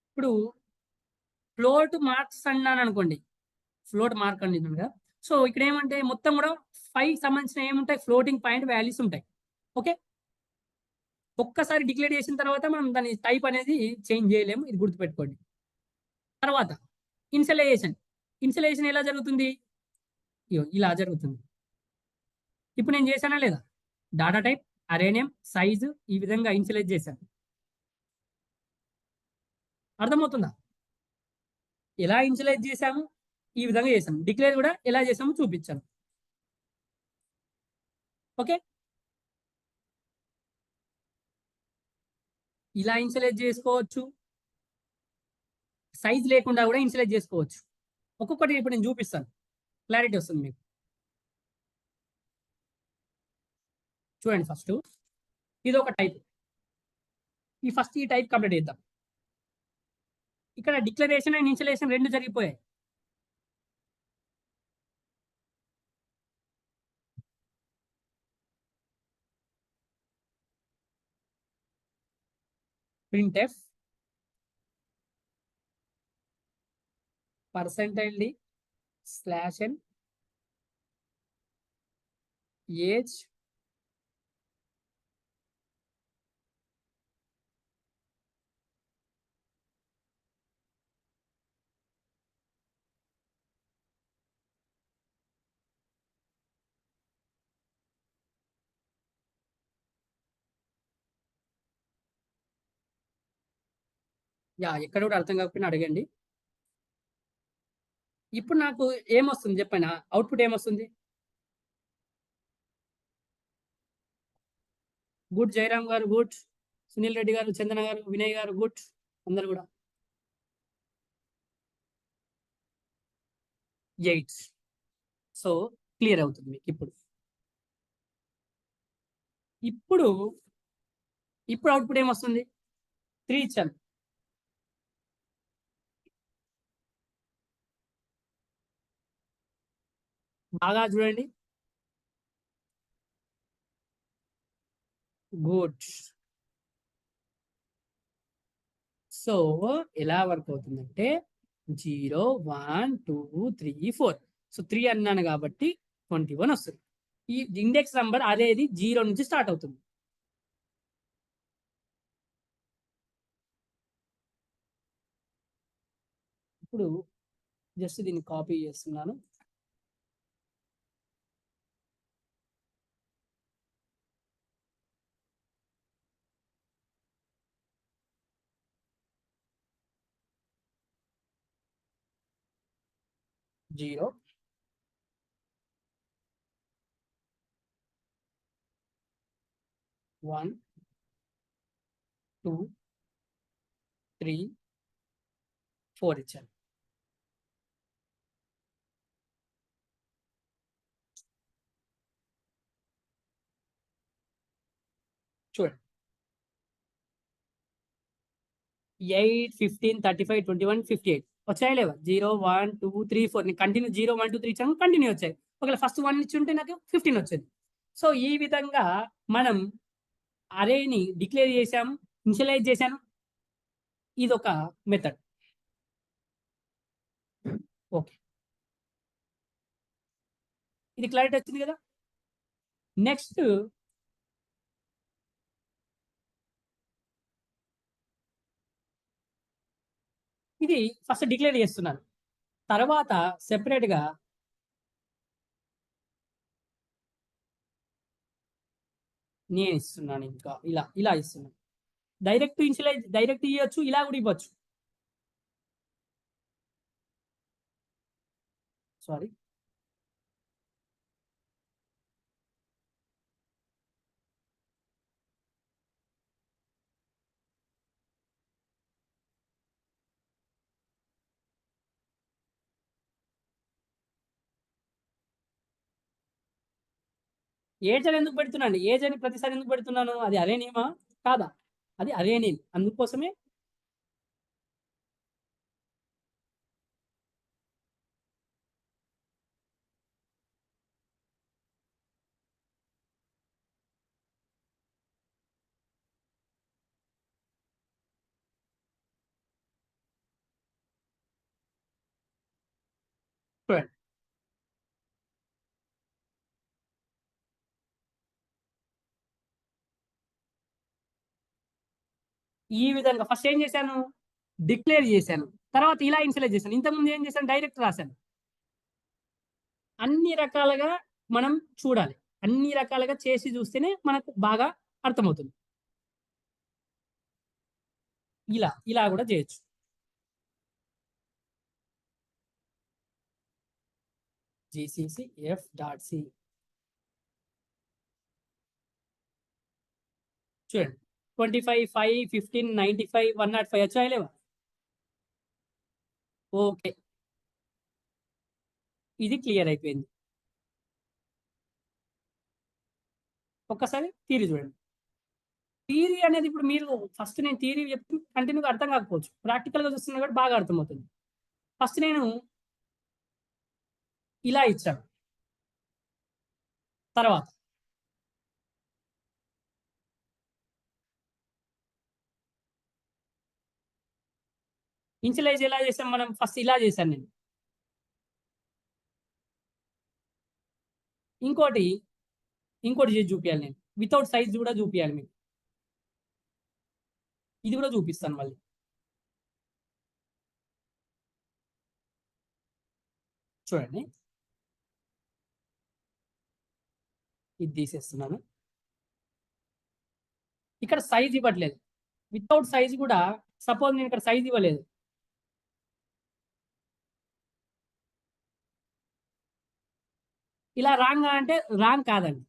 ఇప్పుడు ఫ్లోట్ మార్క్స్ అన్నాను అనుకోండి, ఫ్లోట్ మార్క్ అనేది ఉంది కదా. సో ఇక్కడ ఏమంటే మొత్తం కూడా 5 సంబంధించిన ఏముంటాయి, ఫ్లోటింగ్ పాయింట్ వాల్యూస్ ఉంటాయి. ఓకే, ఒక్కసారి డిక్లేర్ చేసిన తర్వాత మనం దాని టైప్ అనేది చేంజ్ చేయలేము, ఇది గుర్తుపెట్టుకోండి. తర్వాత ఇన్సలేషన్. ఇన్సలేషన్ ఎలా జరుగుతుంది, ఇలా జరుగుతుంది. ఇప్పుడు నేను చేశానా లేదా, డాటా టైప్, అరే నేమ్, సైజు, ఈ విధంగా ఇన్సలేట్ చేశాను. అర్థమవుతుందా? ఎలా ఇన్సలేట్ చేశాము, ఈ విధంగా చేశాము. డిక్లేర్ కూడా ఎలా చేసామో చూపించాను. ఓకే, ఇలా ఇన్సలేట్ చేసుకోవచ్చు, సైజ్ లేకుండా కూడా ఇన్సలేట్ చేసుకోవచ్చు. ఒక్కొక్కటి ఇప్పుడు నేను చూపిస్తాను, క్లారిటీ వస్తుంది మీకు. చూడండి, ఫస్ట్ ఇది ఒక టైప్. ఈ టైప్ కంప్లీట్ చేద్దాం. ఇక్కడ డిక్లరేషన్ అండ్ ఇన్స్టలేషన్ రెండు జరిగిపోయాయి. printf %d /n age ఎక్కడ కూడా అర్థం కాకపోయినా అడగండి. ఇప్పుడు నాకు ఏమొస్తుంది చెప్పండి, అవుట్పుట్ ఏమొస్తుంది. గుడ్ జయరామ్ గారు, గుడ్ సునీల్ రెడ్డి గారు, చందన గారు, వినయ్ గారు, గుడ్ అందరు కూడా 8. సో క్లియర్ అవుతుంది మీకు. ఇప్పుడు ఇప్పుడు అవుట్పుట్ ఏమొస్తుంది 3 ఇచ్చాను. బాగా చూడండి. గుడ్. సో ఎలా వర్క్ అవుతుందంటే 0, 1, 2, 3, 4. సో 3 అన్నాను కాబట్టి 21 వస్తుంది. ఈ ఇండెక్స్ నంబర్ అదేది 0 నుంచి స్టార్ట్ అవుతుంది. ఇప్పుడు జస్ట్ దీన్ని కాపీ చేస్తున్నాను. జీరో, 1, 2, 3, 4 ఇచ్చాను. చూడండి 8, 15, 35, 21, 58 వచ్చాయా లేవా? 0, 1, 2, 3, 4 నేను కంటిన్యూ 0, 1, 2, 3 ఇచ్చాను, కంటిన్యూ వచ్చాయి. ఒకవేళ ఫస్ట్ 1 ఇచ్చి ఉంటే నాకు 15 వచ్చేది. సో ఈ విధంగా మనం అరేని డిక్లేర్ చేసాము, ఇనిషియలైజ్ చేశాను. ఇది ఒక మెథడ్. ఓకే, ఇది క్లారిటీ వచ్చింది కదా. నెక్స్ట్ ఇది ఫస్ట్ డిక్లేర్ చేస్తున్నాను, తర్వాత సెపరేట్ గా నేను ఇస్తున్నాను. ఇంకా ఇలా ఇలా ఇస్తున్నాను. డైరెక్ట్ ఇనిషియలైజ్ డైరెక్ట్ ఇవ్వచ్చు, ఇలా కూడా ఇవ్వచ్చు. సారీ, ఏజ్ అని ఎందుకు పెడుతున్నాను? ఏజ్ అని ప్రతిసారి ఎందుకు పెడుతున్నాను? అది అరే నేమా కాదా? అది అరే నేమ్. అందుకోసమే చూడండి. ఈ విధంగా ఫస్ట్ ఏం చేశాను? డిక్లేర్ చేశాను. తర్వాత ఇలా ఇనిషియలైజ్ చేశాను. ఇంతకుముందు ఏం చేశాను? డైరెక్ట్ రాశాను. అన్ని రకాలుగా మనం చూడాలి. అన్ని రకాలుగా చేసి చూస్తేనే మనకు బాగా అర్థమవుతుంది. ఇలా ఇలా కూడా చేయొచ్చు. జీసీసీ ఎఫ్ డాట్ సి చూడండి 25, 5, 15, 95, 105 వచ్చాయా లేవా? ఓకే, ఇది క్లియర్ అయిపోయింది. ఒక్కసారి థియరీ చూడండి. థియరీ అనేది ఇప్పుడు మీరు ఫస్ట్ నేను థియరీ చెప్తే కంటిన్యూగా అర్థం కాకపోవచ్చు. ప్రాక్టికల్‌గా చూస్తున్నా కూడా బాగా అర్థమవుతుంది. ఫస్ట్ నేను ఇలా ఇచ్చాను. తర్వాత ఇనిషియలైజ్ ఎలా చేసాం మనం? ఫస్ట్ ఇలా చేశాను నేను. ఇంకోటి, ఇంకోటి చేసి చూపియాలి నేను. వితౌట్ సైజ్ కూడా చూపియాలి మీకు. ఇది కూడా చూపిస్తాను మళ్ళీ. చూడండి, ఇది తీసేస్తున్నాను. ఇక్కడ సైజ్ ఇవ్వట్లేదు. వితౌట్ సైజ్ కూడా సపోజ్ నేను ఇక్కడ సైజ్ ఇవ్వలేదు. ఇలా రాంగ్ అంటే రాంగ్ కాదండి.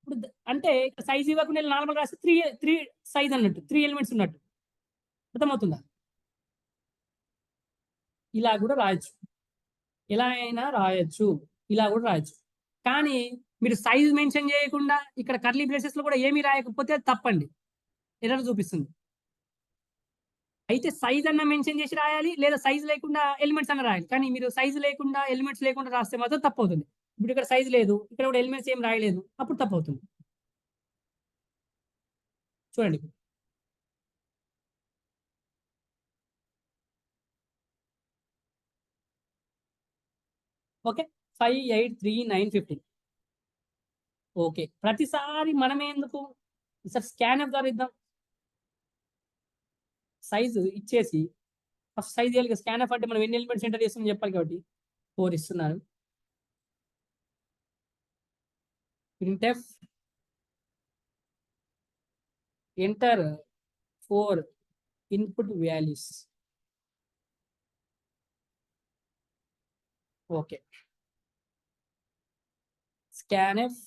ఇప్పుడు అంటే సైజ్ ఇవ్వకుండా నార్మల్ రాస్తే 3 సైజ్ అన్నట్టు, 3 ఎలిమెంట్స్ ఉన్నట్టు. అర్థమవుతుందా? ఇలా కూడా రాయొచ్చు. ఇలా అయినా రాయొచ్చు. ఇలా కూడా రాయొచ్చు. కానీ మీరు సైజ్ మెన్షన్ చేయకుండా ఇక్కడ కర్లీ బ్రేసెస్ లో కూడా ఏమీ రాయకపోతే అది తప్పండి. ఎర్రర్ చూపిస్తుంది. అయితే సైజ్ అన్న మెన్షన్ చేసి రాయాలి. లేదా సైజ్ లేకుండా ఎలిమెంట్స్ అన్న రాయాలి. కానీ మీరు సైజ్ లేకుండా, ఎలిమెంట్స్ లేకుండా రాస్తే మాత్రం తప్పవుతుంది. ఇప్పుడు ఇక్కడ సైజ్ లేదు. ఇక్కడ కూడా ఎలిమెంట్స్ ఏం రాయలేదు. అప్పుడు తప్పవుతుంది. చూడండి. ఓకే. 5, 8, 3, 9, 15. ఓకే. ప్రతిసారి మనమే ఎందుకు? ఈసారి స్కాన్‌ఎఫ్ ద్వారా ఇద్దాం. సైజ్ ఇచ్చేసి ఫస్ట్ సైజ్ ఇయ్యాలి కదా! స్కాన్‌ఎఫ్ అంటే మనం ఎన్ని ఎలిమెంట్స్ ఎంటర్ చేస్తామో చెప్పాలి కాబట్టి 4 ఇస్తున్నాను. Printf enter 4 input values. Okay. Scanf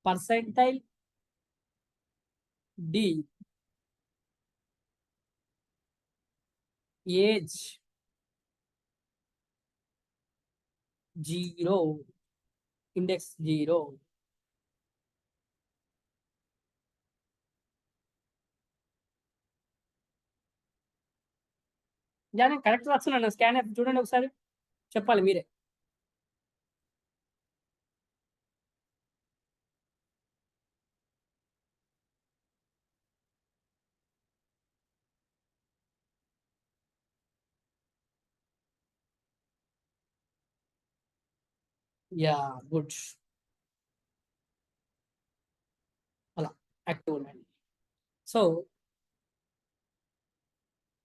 percentile d age 0 index 0. నేను కరెక్ట్ రాస్తున్నాను. స్కాన్‌ఎఫ్ చూడండి ఒకసారి. చెప్పాలి మీరే. యాహ్! గుడ్. అలా యాక్టివ్ ఉండండి. సో,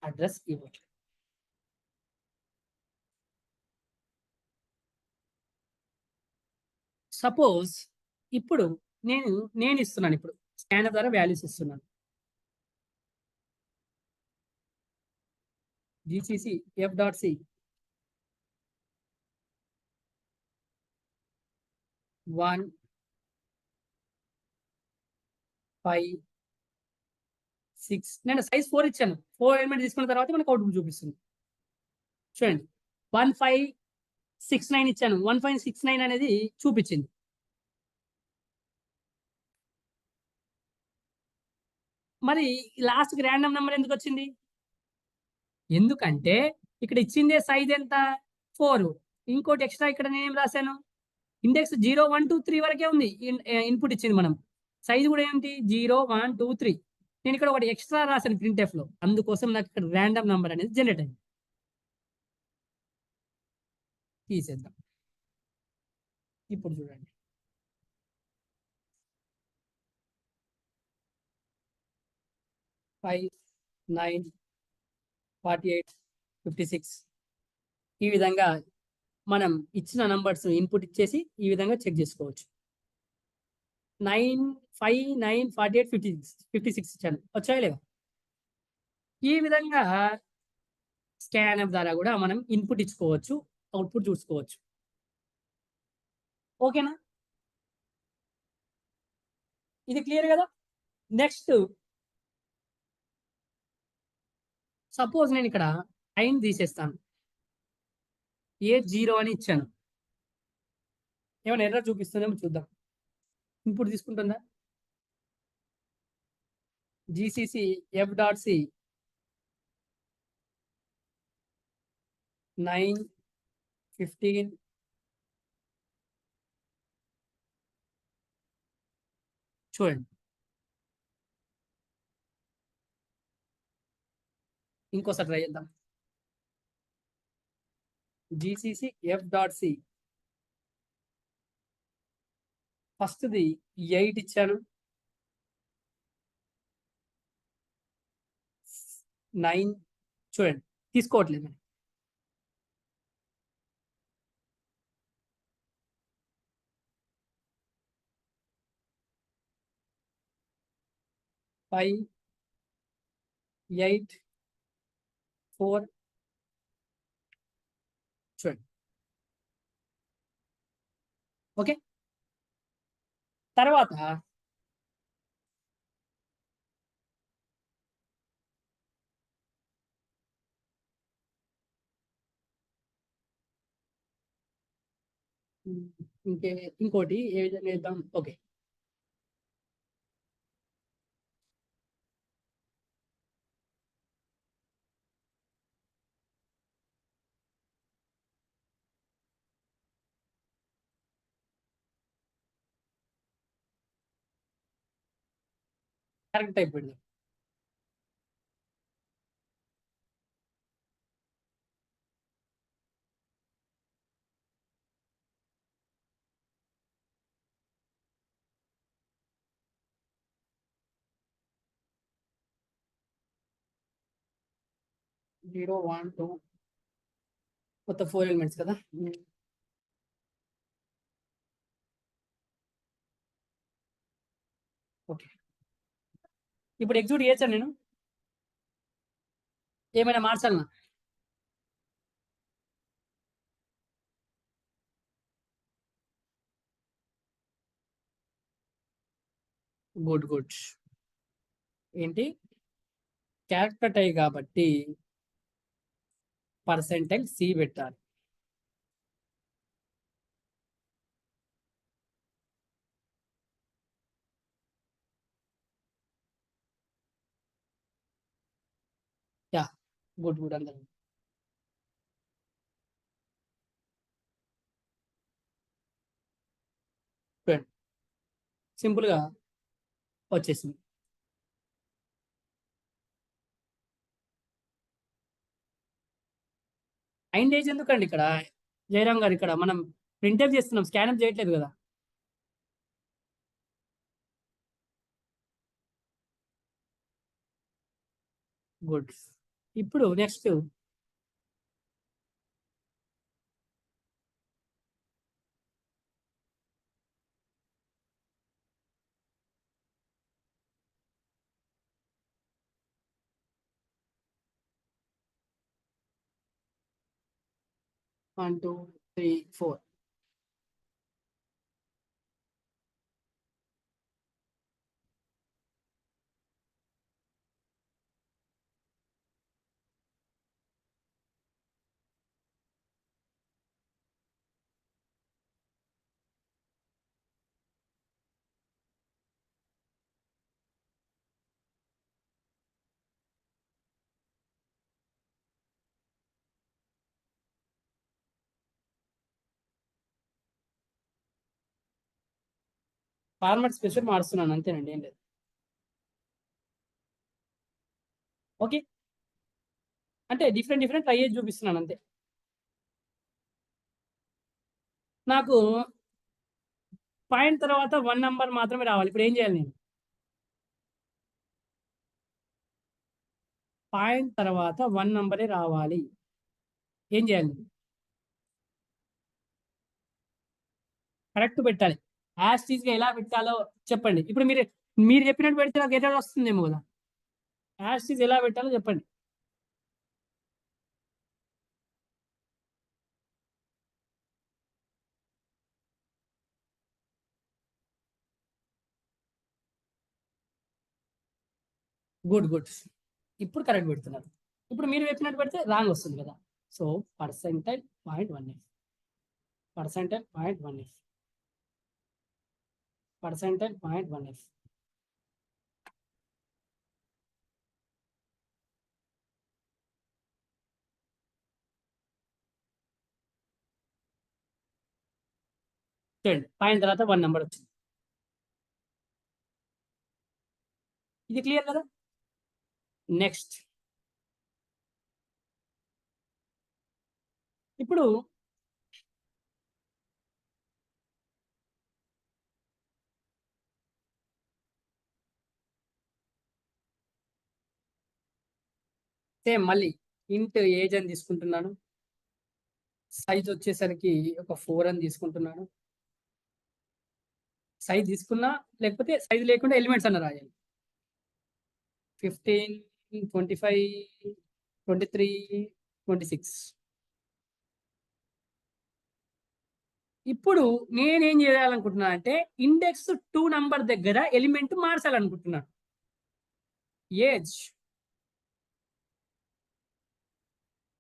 అడ్రెస్ ఇవ్వట్లేదు. సపోజ్ ఇప్పుడు నేను ఇస్తున్నాను ఇప్పుడు. స్కానర్ ద్వారా వాల్యూస్ ఇస్తున్నాను. జీసీసీ ఎఫ్.సి 1, 5, 6 నేను సైజ్ 4 ఇచ్చాను. 4 ఎలిమెంట్ తీసుకున్న తర్వాత మనకు అవుట్‌పుట్ చూపిస్తుంది. చూడండి. 1569 ఇచ్చాను. 1569 అనేది చూపించింది. మరి లాస్ట్‌కి రాండమ్ నంబర్ ఎందుకొచ్చింది? ఎందుకంటే ఇక్కడ ఇచ్చిందే సైజ్ ఎంత? 4. ఇంకోటి ఎక్స్‌ట్రా ఇక్కడ నేనేం రాసాను? ఇండెక్స్ 0, 1, 2, 3 వరకే ఉంది. ఇన్‌పుట్ ఇచ్చింది మనం. సైజ్ కూడా ఏంటి? 0, 1, 2, 3. నేను ఇక్కడ ఒకటి ఎక్స్‌ట్రా రాసాను ప్రింట్ఎఫ్‌లో. అందుకోసం నాకు ఇక్కడ రాండమ్ నంబర్ అనేది జనరేట్ అయింది. తీసేద్దాం. ఇప్పుడు చూడండి. 5, 9, 48, 56 ఈ విధంగా మనం ఇచ్చిన నంబర్స్ ఇన్‌పుట్ ఇచ్చేసి ఈ విధంగా చెక్ చేసుకోవచ్చు. 9, 5, 9, 48, 56 ఇచ్చాను. వచ్చాయా లేవా? ఈ విధంగా స్కాన్‌ఎఫ్ ద్వారా కూడా మనం ఇన్‌పుట్ ఇచ్చుకోవచ్చు. అవుట్‌పుట్ చూసుకోవచ్చు. ఓకేనా? ఇది క్లియర్ కదా? నెక్స్ట్ సపోజ్ నేనిక్కడ 9 తీసేస్తాను. ఏజ్ 0 అని ఇచ్చాను. ఏమైనా ఎర్రర్ చూపిస్తుందేమో చూద్దాం. ఇన్‌పుట్ తీసుకుంటుందా? జీసీసీ ఎఫ్.సి 9, 15 చూడండి. ఇంకోసారి ట్రై చేద్దాం. జీసీసీ ఎఫ్.సి ఫస్ట్‌ది 8 ఇచ్చాను. 9 చూడండి. తీసుకోవట్లేదు. 5, 8, 4 చూడండి. ఓకే. తర్వాత ఇంకే ఇంకోటి ఏ విధంగా చేద్దాం? ఓకే. కరెక్ట్ అయిపోయింది. జీరో 1 2 మొత్తం 4 ఎలిమెంట్స్ కదా. ఓకే, ఇప్పుడు ఎగ్జిక్యూట్ చేయొచ్చా నేను? ఏమైనా మార్చాలనా? Good good. ఏంటి క్యారెక్టర్ టై కాబట్టి పర్సెంటైల్ సి పెట్టాలి. యా, గుడ్ గుడ్ అందరం. సింపుల్ గా వచ్చేసింది. అయిన ఏజ్ ఎందుకండి ఇక్కడ జయరామ్ గారు? ఇక్కడ మనం ప్రింట్అప్ చేస్తున్నాం, స్కాన్అప్ చేయట్లేదు కదా. గుడ్. ఇప్పుడు next one two three four. Format specific మారుస్తున్నాను అంతేనండి, ఏం లేదు. ఓకే, అంటే డిఫరెంట్ ట్రై చేసి చూపిస్తున్నాను అంతే. నాకు పాయింట్ తర్వాత 1 నంబర్ మాత్రమే రావాలి. ఇప్పుడు ఏం చేయాలి నేను? పాయింట్ తర్వాత 1 నంబరే రావాలి. ఏం చేయాలి? కరెక్ట్ పెట్టాలి. యాస్టీస్ గా ఎలా పెట్టాలో చెప్పండి. ఇప్పుడు మీరు చెప్పినట్టు పెడితే నాకు ఎర్రర్ వస్తుందేమో కదా. యాస్టీస్ ఎలా పెట్టాలో చెప్పండి. Good good. ఇప్పుడు కరెక్ట్ పెడుతున్నారు. ఇప్పుడు మీరు చెప్పినట్టు పెడితే రాంగ్ వస్తుంది కదా. So percentile 0.1f, percentile 0.1f, percentile 0.1f. చూడండి, పాయింట్ తర్వాత 1 నంబర్ వచ్చింది. ఇది క్లియర్ కదా. నెక్స్ట్ ఇప్పుడు సేమ్ మళ్ళీ ఇంట్ ఏజ్ అని తీసుకుంటున్నాను. సైజ్ వచ్చేసరికి ఒక 4 అని తీసుకుంటున్నాను. సైజ్ తీసుకున్నా లేకపోతే సైజ్ లేకుండా ఎలిమెంట్స్ అన్న రాయాలి. 15, 25, 23, 26. ఇప్పుడు నేనేం చేయాలనుకుంటున్నా అంటే ఇండెక్స్ 2 నంబర్ దగ్గర ఎలిమెంట్ మార్చాలనుకుంటున్నాను. ఏజ్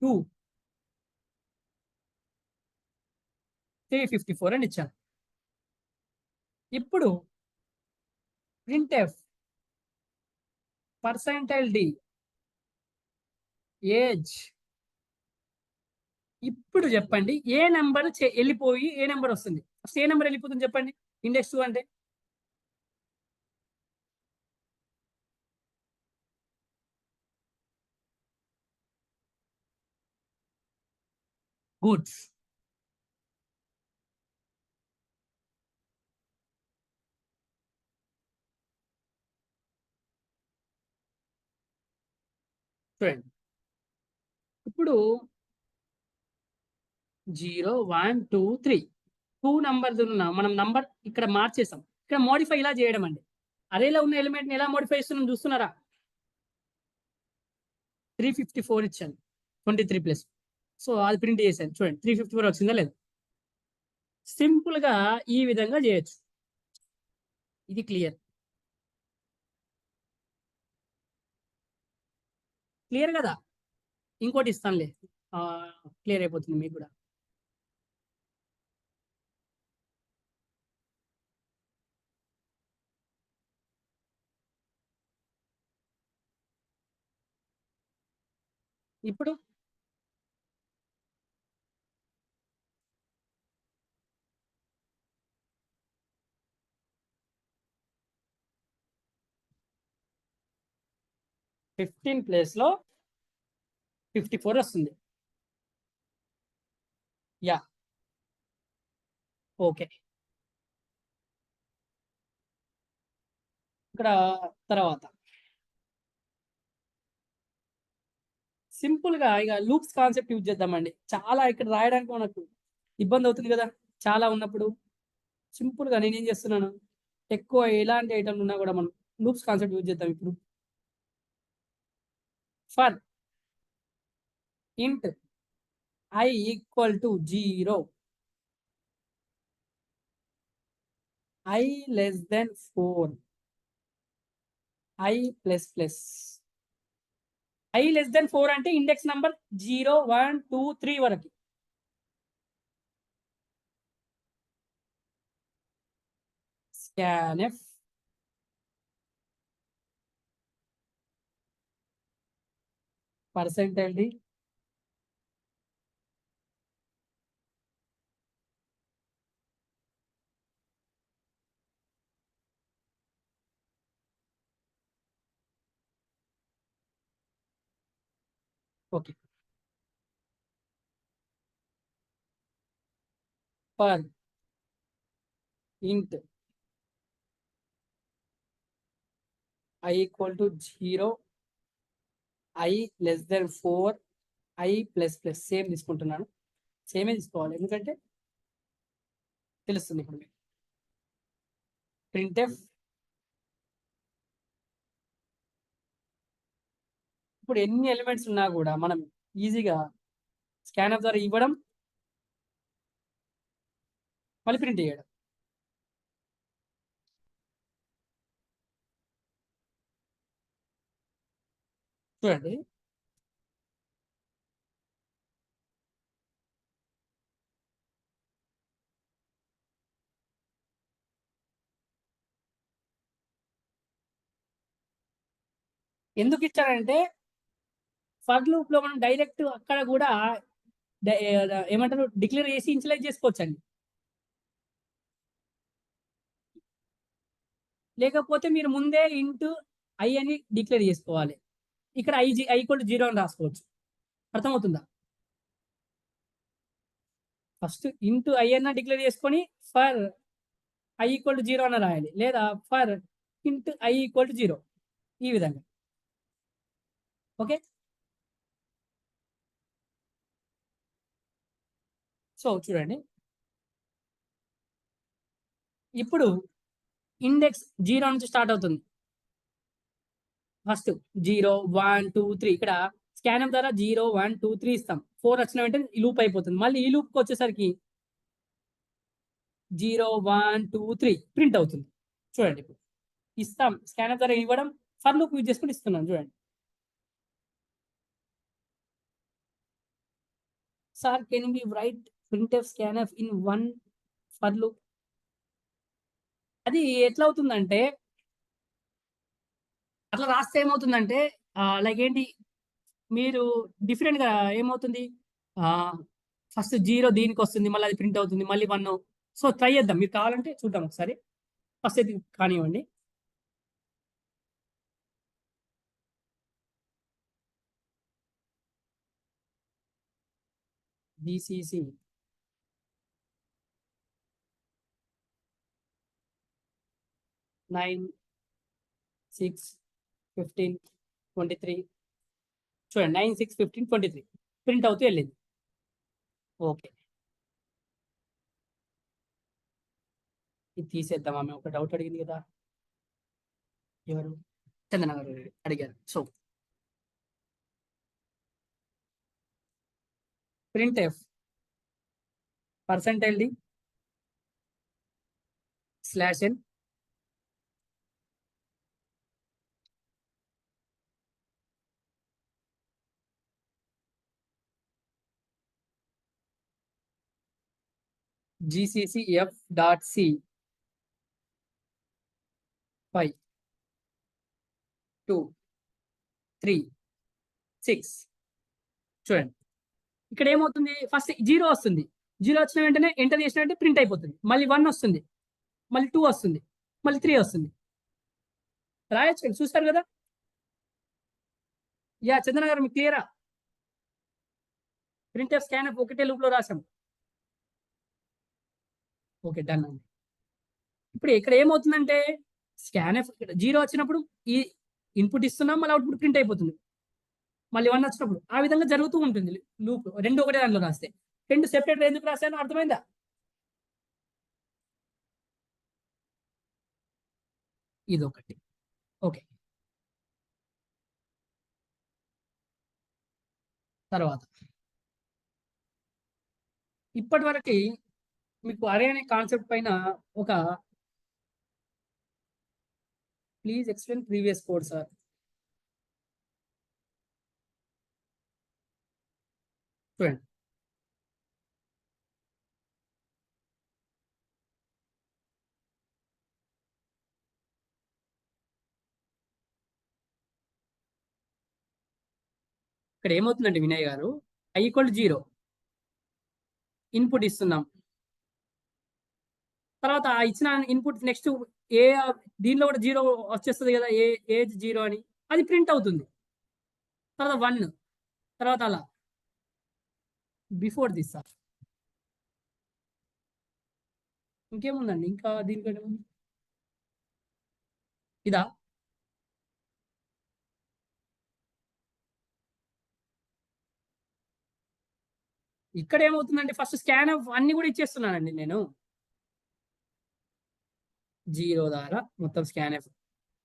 2 354 అని ఇచ్చాను. ఇప్పుడు printf పర్సెంటైల్ డి ఏజ్. ఇప్పుడు చెప్పండి ఏ నెంబర్ వెళ్ళిపోయి ఏ నెంబర్ వస్తుంది? ఫస్ట్ ఏ నెంబర్ వెళ్ళిపోతుంది చెప్పండి ఇండెక్స్ 2 అంటే? గూడ్స్. చూడండి ఇప్పుడు 0, 1, 2, 3 2 నంబర్స్ మనం నంబర్ ఇక్కడ మార్చేసాం. ఇక్కడ మోడిఫై ఇలా చేయడం అండి. అరేలో ఉన్న ఎలిమెంట్‌ని ఎలా మోడిఫై చేస్తున్నాం చూస్తున్నారా? 354 ఇచ్చాను. 23 ప్లస్. సో, అది ప్రింట్ చేశాను. చూడండి 354 వచ్చిందా లేదా? సింపుల్‌గా ఈ విధంగా చేయొచ్చు. ఇది క్లియర్. క్లియర్ కదా! ఇంకోటి ఇస్తానులే. క్లియర్ అయిపోతుంది మీకు కూడా. ఇప్పుడు 15 ప్లేస్‌లో 54 వస్తుంది. యాహ్! ఓకే. ఇక్కడ తర్వాత సింపుల్‌గా ఇక లూప్స్ కాన్సెప్ట్ యూజ్ చేద్దామండి. చాలా ఇక్కడ రాయడానికి మనకు ఇబ్బంది అవుతుంది కదా! చాలా ఉన్నప్పుడు. సింపుల్‌గా నేనేం చేస్తున్నాను, ఎక్కువ ఎలాంటి ఐటెమ్‌లు ఉన్నా కూడా మనం లూప్స్ కాన్సెప్ట్ యూజ్ చేద్దాం ఇప్పుడు. ఫర్ ఇంట్ i equal to 0, i less then 4, i plus plus. i less then 4 అంటే ఇండెక్స్ నంబర్ 0, 1, 2, 3 వరకి. scanf %d okay. ఫర్ ఇంట్ i equal to 0, i less then 4, i plus plus. Same తీసుకుంటున్నాను. సేమే తీసుకోవాలి ఎందుకంటే తెలుస్తుంది ఇప్పుడు మీకు. ప్రింట్ఎఫ్ ఇప్పుడు ఎన్ని ఎలిమెంట్స్ ఉన్నా కూడా మనం ఈజీగా స్కానర్ ద్వారా ఇవ్వడం, మళ్ళీ ప్రింట్ చేయడం. చూడండి ఎందుకు ఇచ్చారంటే ఫర్ లూప్ లో మనం డైరెక్ట్ అక్కడ కూడా ఏమంటారు డిక్లేర్ చేసి ఇన్షియలైజ్ చేసుకోవచ్చండి. లేకపోతే మీరు ముందే ఇంటూ ఐ అని డిక్లేర్ చేసుకోవాలి. ఇక్కడ ఐ ఈక్వల్ టు 0 అని రాసుకోవచ్చు. అర్థమవుతుందా? ఫస్ట్ ఇంటూ ఐ అన్న డిక్లేర్ చేసుకొని ఫర్ ఐ ఈక్వల్ టు 0 అన్న రాయాలి. లేదా for into I equal to 0 ఈ విధంగా. ఓకే. సో చూడండి ఇప్పుడు ఇండెక్స్ 0 నుంచి స్టార్ట్ అవుతుంది. ఫస్ట్ 0, 1, 2, 3 ఇక్కడ స్కానర్ ద్వారా 0, 1, 2, 3 ఇస్తాం. 4 వచ్చిన వెంటనే ఈ లూప్ అయిపోతుంది. మళ్ళీ ఈ లూప్కి వచ్చేసరికి 0, 1, 2, 3 ప్రింట్ అవుతుంది. చూడండి ఇప్పుడు ఇస్తాం. స్కానర్ ద్వారా ఇవ్వడం, ఫర్ లూప్ యూజ్ చేసుకొని ఇస్తున్నాం. చూడండి sir can we write printf scanner in one for loop. అది ఎట్లా అవుతుందంటే అట్లా రాస్తే ఏమవుతుందంటే లైక్ ఏంటి మీరు డిఫరెంట్‌గా ఏమవుతుంది? ఫస్ట్ 0 దీనికి వస్తుంది. మళ్ళీ అది ప్రింట్ అవుతుంది. మళ్ళీ 1. సో, ట్రై చేద్దాం. మీరు కావాలంటే చూద్దాం ఒకసారి. ఫస్ట్ అయితే కానివ్వండి. జీసీసీ 9, 6, 15, 23 చూడండి 9, 6, 15, 23 ప్రింట్ అవుతూ వెళ్ళింది. ఓకే, ఇది తీసేద్దాం. ఆమె ఒక డౌట్ అడిగింది కదా, ఎవరు, చందన గారు అడిగారు. So print F %d /n GCC f.c 5, 2, 3, 6 చూడండి. ఇక్కడ ఏమవుతుంది, ఫస్ట్ 0 వస్తుంది. 0 వచ్చిన వెంటనే ఎంటర్ చేసిన వెంటనే ప్రింట్ అయిపోతుంది. మళ్ళీ 1 వస్తుంది, మళ్ళీ 2 వస్తుంది, మళ్ళీ 3 వస్తుంది. రాయొచ్చు, చూస్తారు కదా. యా చందన గారు, మీకు క్లియరా? ప్రింట్ ఎఫ్ స్కాన్ ఎఫ్ ఒకటే లూప్ లో రాసాం. ఓకే, డన్ అండి. ఇప్పుడు ఇక్కడ ఏమవుతుందంటే స్కాన్ ఎఫ్ 0 వచ్చినప్పుడు ఈ ఇన్పుట్ ఇస్తున్నాం, మళ్ళీ అవుట్పుట్ ప్రింట్ అయిపోతుంది. మళ్ళీ 1 వచ్చినప్పుడు ఆ విధంగా జరుగుతూ ఉంటుంది లూప్. రెండు ఒకటే దాంట్లో రాస్తే, రెండు సెపరేట్ ఎందుకు రాశాను అర్థమైందా? ఇది ఒకటి. ఓకే, తర్వాత ఇప్పటి వరకు మీకు అరే అనే కాన్సెప్ట్ పైన ఒక please explain previous code sir. చూడండి, ఇక్కడ ఏమవుతుందండి వినయ్ గారు, i = 0 ఇన్పుట్ ఇస్తున్నాం. తర్వాత ఆ ఇచ్చిన ఇన్పుట్ నెక్స్ట్ ఏ దీనిలో కూడా 0 వచ్చేస్తుంది కదా, ఏజ్ 0 అని, అది ప్రింట్ అవుతుంది. తర్వాత 1, తర్వాత అలా బిఫోర్ దిస్ సార్. ఇంకేముందండి, ఇంకా దీనికంటే ఇదా? ఇక్కడ ఏమవుతుందంటే ఫస్ట్ స్కాన్ ఆఫ్ అన్ని కూడా ఇచ్చేస్తున్నానండి నేను. 0 ద్వారా మొత్తం scan F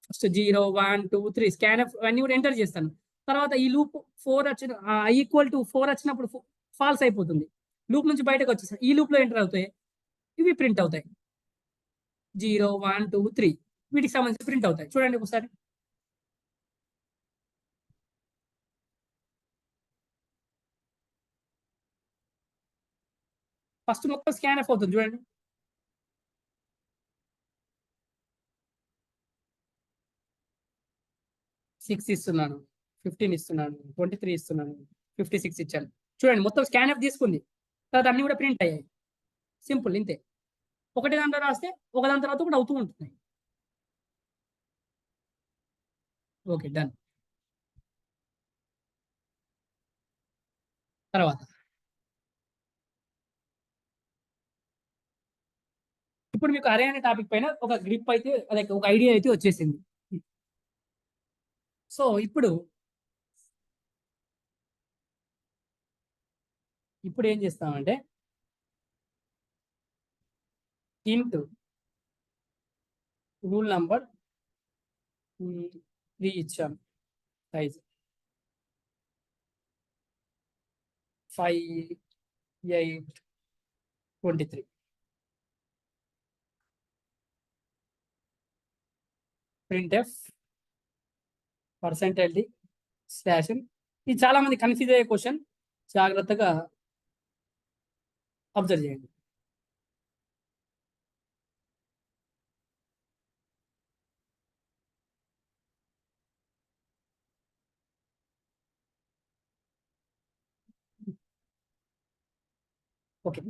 first 0, 1, 2, 3 scan F అన్ని కూడా ఎంటర్ చేస్తాను. తర్వాత ఈ లూప్ 4 వచ్చిన =4 వచ్చినప్పుడు ఫాల్స్ అయిపోతుంది. లూప్ నుంచి బయటకు వచ్చేస్తాయి. ఈ లూప్ లో ఎంటర్ అవుతాయి, ఇవి ప్రింట్ అవుతాయి. 0, 1, 2, 3 వీటికి సంబంధించి ప్రింట్ అవుతాయి. చూడండి ఒకసారి. ఫస్ట్ మొత్తం స్కాన్ ఆఫ్ అవుతుంది చూడండి. సిక్స్ ఇస్తున్నాను, 15 ఇస్తున్నాను, 23 ఇస్తున్నాను, 56 ఇచ్చాను. చూడండి మొత్తం స్కాన్ ఆఫ్ తీసుకుంది, తర్వాత అన్ని కూడా ప్రింట్ అయ్యాయి. సింపుల్, ఇంతే. ఒకటి దాంట్లో రాస్తే ఒకదాని తర్వాత కూడా అవుతూ ఉంటున్నాయి. Okay, done. తర్వాత ఇప్పుడు మీకు అరే అనే టాపిక్ పైన ఒక గ్రిప్ అయితే, అదే ఒక ఐడియా అయితే వచ్చేసింది. సో ఇప్పుడు ఏం చేస్తామంటే ఇంట్ రూల్ నంబర్ 3 ఇచ్చాం, size 5, 8, 23 print F %d /n. ఇది చాలా మంది కన్ఫ్యూజ్ అయ్యే క్వశ్చన్, జాగ్రత్తగా అబ్జర్వ్ చేయండి. ఓకే,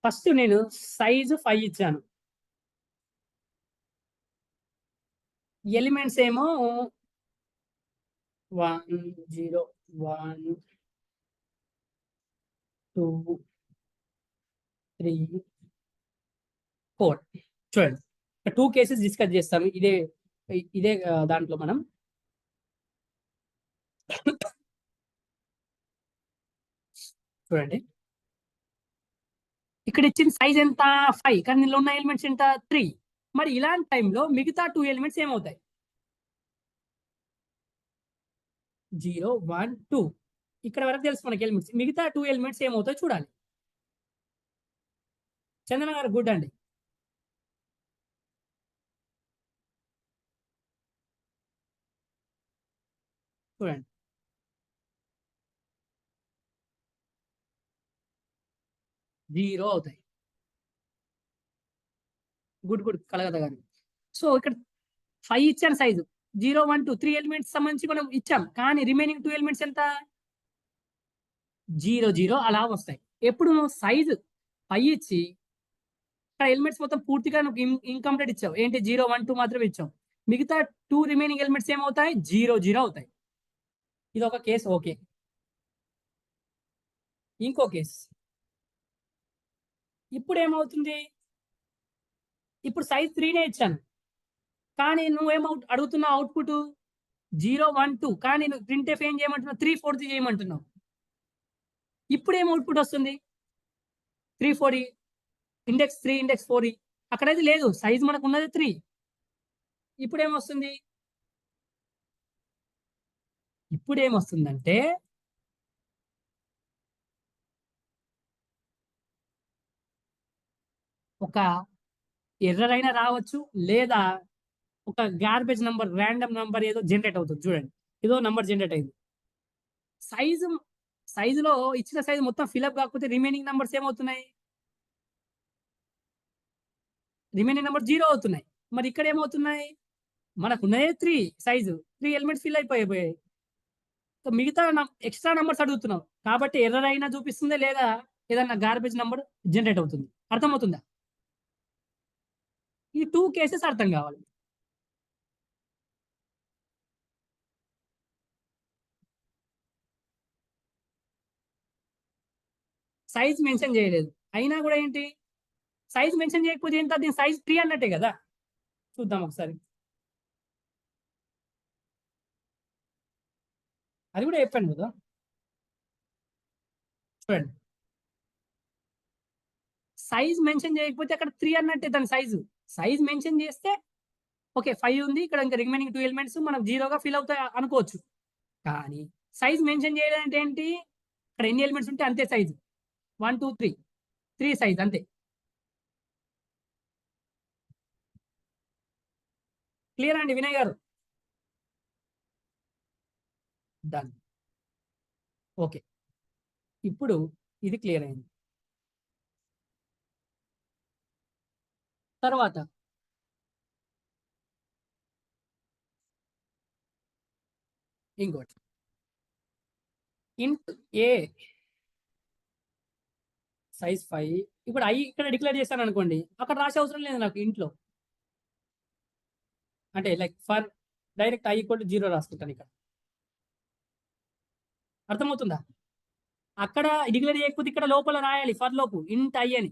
ఫస్ట్ నేను సైజ్ 5 ఇచ్చాను. ఎలిమెంట్స్ ఏమో 1 0 1 2 3 4 చూడండి. 2 కేసెస్ డిస్కస్ చేస్తాము. ఇదే దాంట్లో మనం చూడండి. ఇక్కడ ఇచ్చిన సైజ్ ఎంత 5 కానీ దీనిలో ఉన్న ఎలిమెంట్స్ ఎంత 3. మరి ఇలాంటి టైంలో మిగతా 2 ఎలిమెంట్స్ ఏమవుతాయి? 0 1 2 ఇక్కడ వరకు తెలుసు మనకి ఎలిమెంట్స్. మిగతా 2 ఎలిమెంట్స్ ఏమవుతాయో చూడాలి. చందన గారు గుడ్ అండి. చూడండి. 0 అవుతాయి. గుడ్ గుడ్ కలగద గారు. సో ఇక్కడ 5 ఇచ్చాను సైజు. 0 1 2 3 ఎలిమెంట్స్ సంబంధించి మనం ఇచ్చాం. కానీ రిమైనింగ్ 2 ఎలిమెంట్స్ ఎంత? 0 0 అలా వస్తాయి. ఎప్పుడు నువ్వు సైజు 5 ఇచ్చి ఇక్కడ ఎలిమెంట్స్ మొత్తం పూర్తిగా నువ్వు ఇన్‌కంప్లీట్ ఇచ్చావు. ఏంటి 0 1 2 మాత్రమే ఇచ్చావు. మిగతా 2 రిమైనింగ్ ఎలిమెంట్స్ ఏమవుతాయి? 0 0 అవుతాయి. ఇదొక కేస్ ఓకే. ఇంకో కేస్. ఇప్పుడేమవుతుంది? ఇప్పుడు సైజ్ 3నే ఇచ్చాను. కానీ అడుగుతున్నావు అవుట్‌పుట్ 0 1 2 కానీ నువ్వు ప్రింట్‌ఎఫ్ ఏం చేయమంటున్నావు? 3 4 చేయమంటున్నావు. ఇప్పుడేం అవుట్‌పుట్ వస్తుంది? 3 4 ఇండెక్స్ 3 ఇండెక్స్ 4 అక్కడైతే లేదు. సైజ్ మనకున్నది 3. ఇప్పుడేమొస్తుంది? ఇప్పుడేమొస్తుందంటే ఒక ఎర్రర్ అయినా రావచ్చు. లేదా ఒక గార్బేజ్ నంబర్, రాండమ్ నంబర్ ఏదో జనరేట్ అవుతుంది చూడండి. ఏదో నంబర్ జనరేట్ అయింది. సైజు సైజులో ఇచ్చిన సైజ్ మొత్తం ఫిలప్ కాకపోతే రిమైనింగ్ నంబర్స్ ఏమవుతున్నాయి? రిమైనింగ్ నంబర్ 0 అవుతున్నాయి. మరి ఇక్కడ ఏమవుతున్నాయి? మనకున్నదే 3 సైజు. 3 ఎలిమెంట్స్ ఫిల్ అయిపోయాయి. సో మిగతా ఎక్స్ట్రా నంబర్స్ అడుగుతున్నావు. కాబట్టి ఎర్రర్ అయినా చూపిస్తుంది లేదా ఏదన్నా గార్బేజ్ నంబర్ జనరేట్ అవుతుంది. అర్థమవుతుందా? ఈ 2 కేసెస్ అర్థం కావాలి. సైజ్ మెన్షన్ చేయలేదు. అయినా కూడా ఏంటి? సైజ్ మెన్షన్ చేయకపోతే ఏంటి? దీని సైజ్ 3 అన్నట్టే కదా! చూద్దాం ఒకసారి. అది కూడా చెప్పాను కదా! చూడండి. సైజ్ మెన్షన్ చేయకపోతే అక్కడ 3 అన్నట్టే దాని సైజు. సైజ్ మెన్షన్ చేస్తే ఓకే. 5 ఉంది. ఇక్కడ ఇంకా రిమైనింగ్ 2 ఎలిమెంట్స్ మనకు 0గా ఫిల్ అవుతాయి అనుకోవచ్చు. కానీ సైజ్ మెన్షన్ చేయడం అంటే ఏంటి? ఇక్కడ ఎన్ని ఎలిమెంట్స్ ఉంటే అంతే సైజు. 1 2 3. 3 సైజ్ అంతే. క్లియరా అండి వినయ్ గారు? డన్. ఓకే. ఇప్పుడు ఇది క్లియర్ అయింది. తర్వాత ఇంకోటి. ఇంట్ ఏ సైజ్ 5 ఇప్పుడు ఇక్కడ డిక్లేర్ చేశాననుకోండి. అక్కడ రాసే అవసరం లేదు నాకు ఇంట్‌లో. అంటే లైక్ ఫర్ డైరెక్ట్ i 0 రాసుకుంటాను ఇక్కడ. అర్థమవుతుందా? అక్కడ డిక్లేర్ చేయకపోతే ఇక్కడ లోపల రాయాలి ఫర్ లోపు ఇంట్ i అని.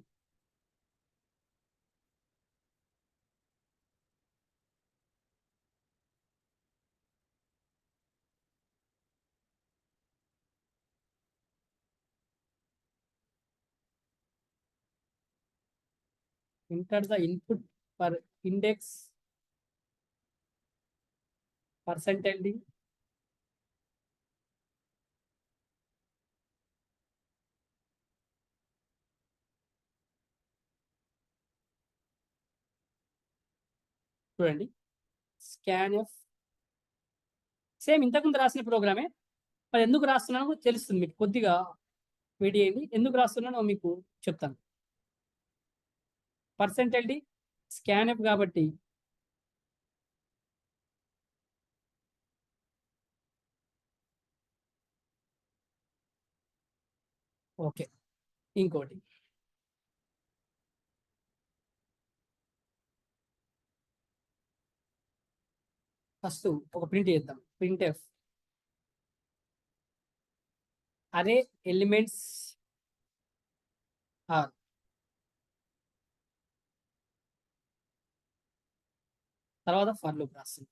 Enter the input for index percentage చూడండి. స్కాన్ఎఫ్ సేమ్ ఇంతకుముందు రాసిన ప్రోగ్రామే. మరి ఎందుకు రాస్తున్నానో తెలుస్తుంది మీకు. కొద్దిగా వెయిట్ చేయండి. ఎందుకు రాస్తున్నానో మీకు చెప్తాను. పర్సెంటేజ్ స్కాన్ఎఫ్ కాబట్టి ఓకే. ఇంకోటి ఫస్ట్ ఒక ప్రింట్ చేద్దాం. ప్రింట్ఎఫ్ అరే ఎలిమెంట్స్ ఆర్ తర్వాత ఫర్ లూప్ రాస్తుంది.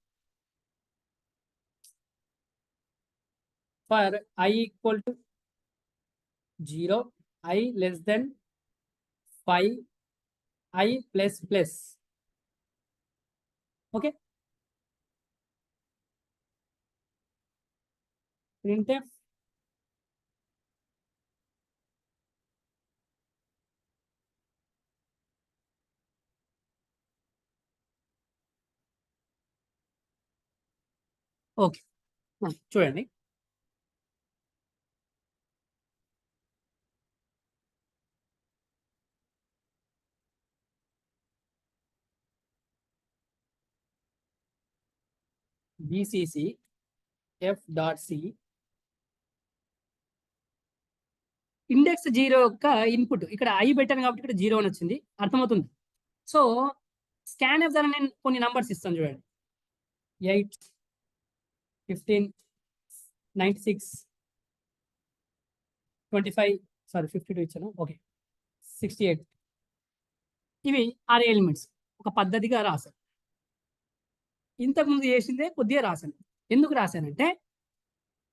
For I equal to 0, I less than 5, I plus plus. Okay, printf okay చూడండి. BCC F dot C index 0 యొక్క ఇన్పుట్ ఇక్కడ ఐ పెట్టాను కాబట్టి ఇక్కడ 0 అని వచ్చింది, అర్థమవుతుంది. సో స్కాన్ ఎఫ్ ద్వారా నేను కొన్ని నంబర్స్ ఇస్తాను చూడండి. 8, 15, 96, 25, సారీ 52 ఇచ్చాను. ఓకే, 68. ఇవి ఆర్ ఎలిమెంట్స్. ఒక పద్ధతిగా రాశాను. ఇంతకుముందు చేసిందే కొద్దిగా రాశాను. ఎందుకు రాశానంటే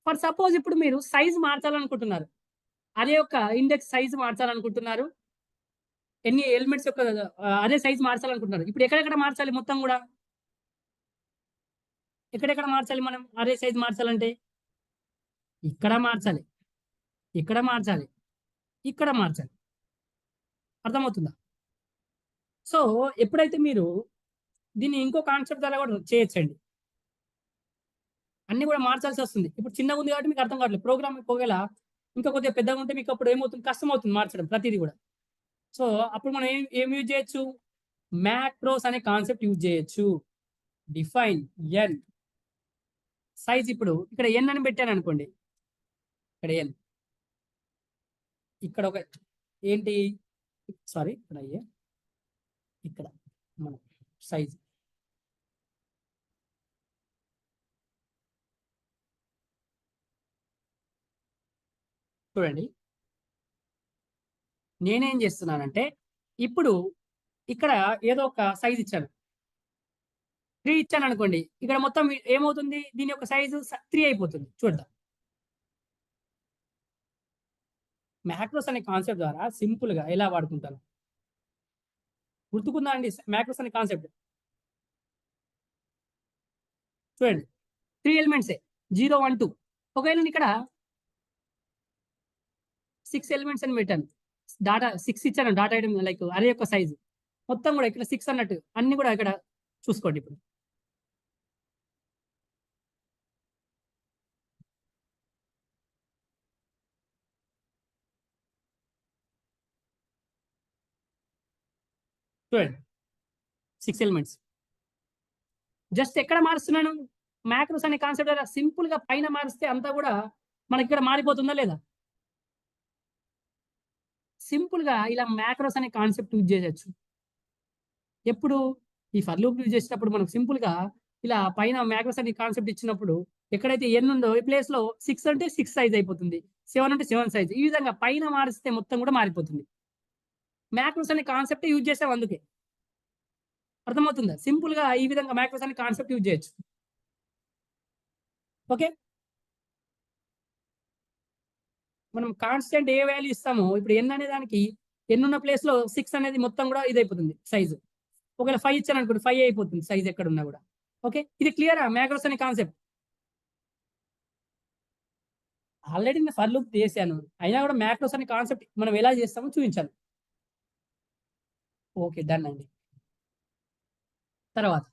ఫర్ సపోజ్ ఇప్పుడు మీరు సైజ్ మార్చాలనుకుంటున్నారు, అదే యొక్క ఇండెక్స్ సైజ్ మార్చాలనుకుంటున్నారు, ఎన్ని ఎలిమెంట్స్ యొక్క అదే సైజ్ మార్చాలనుకుంటున్నారు. ఇప్పుడు ఎక్కడెక్కడ మార్చాలి మొత్తం కూడా? ఎక్కడెక్కడ మార్చాలి మనం అరే సైజ్ మార్చాలంటే? ఇక్కడ మార్చాలి, ఇక్కడ మార్చాలి, ఇక్కడ మార్చాలి. అర్థమవుతుందా? సో ఎప్పుడైతే మీరు దీన్ని ఇంకో కాన్సెప్ట్ ద్వారా కూడా చేయొచ్చండి, అన్ని కూడా మార్చాల్సి వస్తుంది. ఇప్పుడు చిన్నగా ఉంది కాబట్టి మీకు అర్థం కావట్లేదు. ప్రోగ్రామ్ ఒకవేళ ఇంకా కొద్దిగా పెద్దగా ఉంటే మీకు అప్పుడు ఏమవుతుంది, కష్టం అవుతుంది మార్చడం ప్రతిదీ కూడా. సో అప్పుడు మనం ఏం యూజ్ చేయొచ్చు? మ్యాక్రోస్ అనే కాన్సెప్ట్ యూజ్ చేయొచ్చు. డిఫైన్ ఎన్ సైజ్. ఇప్పుడు ఇక్కడ ఎన్ అని పెట్టాను అనుకోండి, ఇక్కడ ఎన్, ఇక్కడ ఒక ఏంటి, సారీ ఇక్కడ అయ్యే, ఇక్కడ మనం సైజ్ చూడండి. నేనేం చేస్తున్నానంటే ఇప్పుడు ఇక్కడ ఏదో ఒక సైజ్ ఇచ్చాను, 3 ఇచ్చాను అనుకోండి, ఇక్కడ మొత్తం ఏమవుతుంది, దీని యొక్క సైజు 3 అయిపోతుంది. చూద్దాం. మ్యాక్రోస్ అనే కాన్సెప్ట్ ద్వారా సింపుల్ గా ఎలా వాడుకుంటాను గుర్తుకుందా అండి? మ్యాక్రోస్ అనే కాన్సెప్ట్ చూడండి, 3 ఎలిమెంట్సే 0, 1, 2. ఒకవేళ నేను ఇక్కడ 6 ఎలిమెంట్స్ అని పెట్టాను, డాటా 6 ఇచ్చాను, డాటా ఐటమ్ లైక్ అరే యొక్క సైజు మొత్తం కూడా ఇక్కడ 6 అన్నట్టు అన్ని కూడా ఇక్కడ చూసుకోండి. ఇప్పుడు చూడండి, 6 ఎలిమెంట్స్. జస్ట్ ఎక్కడ మారుస్తున్నాను? మ్యాక్రోస్ అనే కాన్సెప్ట్ ద్వారా సింపుల్ గా పైన మారిస్తే అంతా కూడా మనకి ఇక్కడ మారిపోతుందా లేదా? సింపుల్ గా ఇలా మ్యాక్రోస్ అనే కాన్సెప్ట్ యూజ్ చేయొచ్చు. ఎప్పుడు? ఈ ఫర్ లూప్ యూజ్ చేసేటప్పుడు మనం సింపుల్ గా ఇలా పైన మ్యాక్రోస్ అనే కాన్సెప్ట్ ఇచ్చినప్పుడు ఎక్కడైతే ఎన్ ఉందో ఈ ప్లేస్ లో 6 అంటే 6 సైజ్ అయిపోతుంది, 7 అంటే 7 సైజ్. ఈ విధంగా పైన మారిస్తే మొత్తం కూడా మారిపోతుంది. మ్యాక్రోస్ అనే కాన్సెప్ట్ యూజ్ చేసాం అందుకే. అర్థమవుతుందా? సింపుల్ గా ఈ విధంగా మ్యాక్రోస్ అనే కాన్సెప్ట్ యూజ్ చేయొచ్చు. ఓకే, మనం కాన్స్టెంట్ ఏ వాల్యూ ఇస్తామో ఇప్పుడు ఎన్ అనే దానికి ఎన్ ఉన్న ప్లేస్ లో 6 అనేది మొత్తం కూడా ఇది అయిపోతుంది సైజు. ఒకవేళ 5 ఇచ్చాను అనుకోండి, 5 అయిపోతుంది సైజ్ ఎక్కడ ఉన్నా కూడా. ఓకే, ఇది క్లియరా మ్యాక్రోస్ అనే కాన్సెప్ట్? ఆల్రెడీ నేను ఫర్ లూప్ చేశాను, అయినా కూడా మ్యాక్రోస్ అనే కాన్సెప్ట్ మనం ఎలా చేస్తామో చూపించాను. ఓకే, డన్ అండి. తర్వాత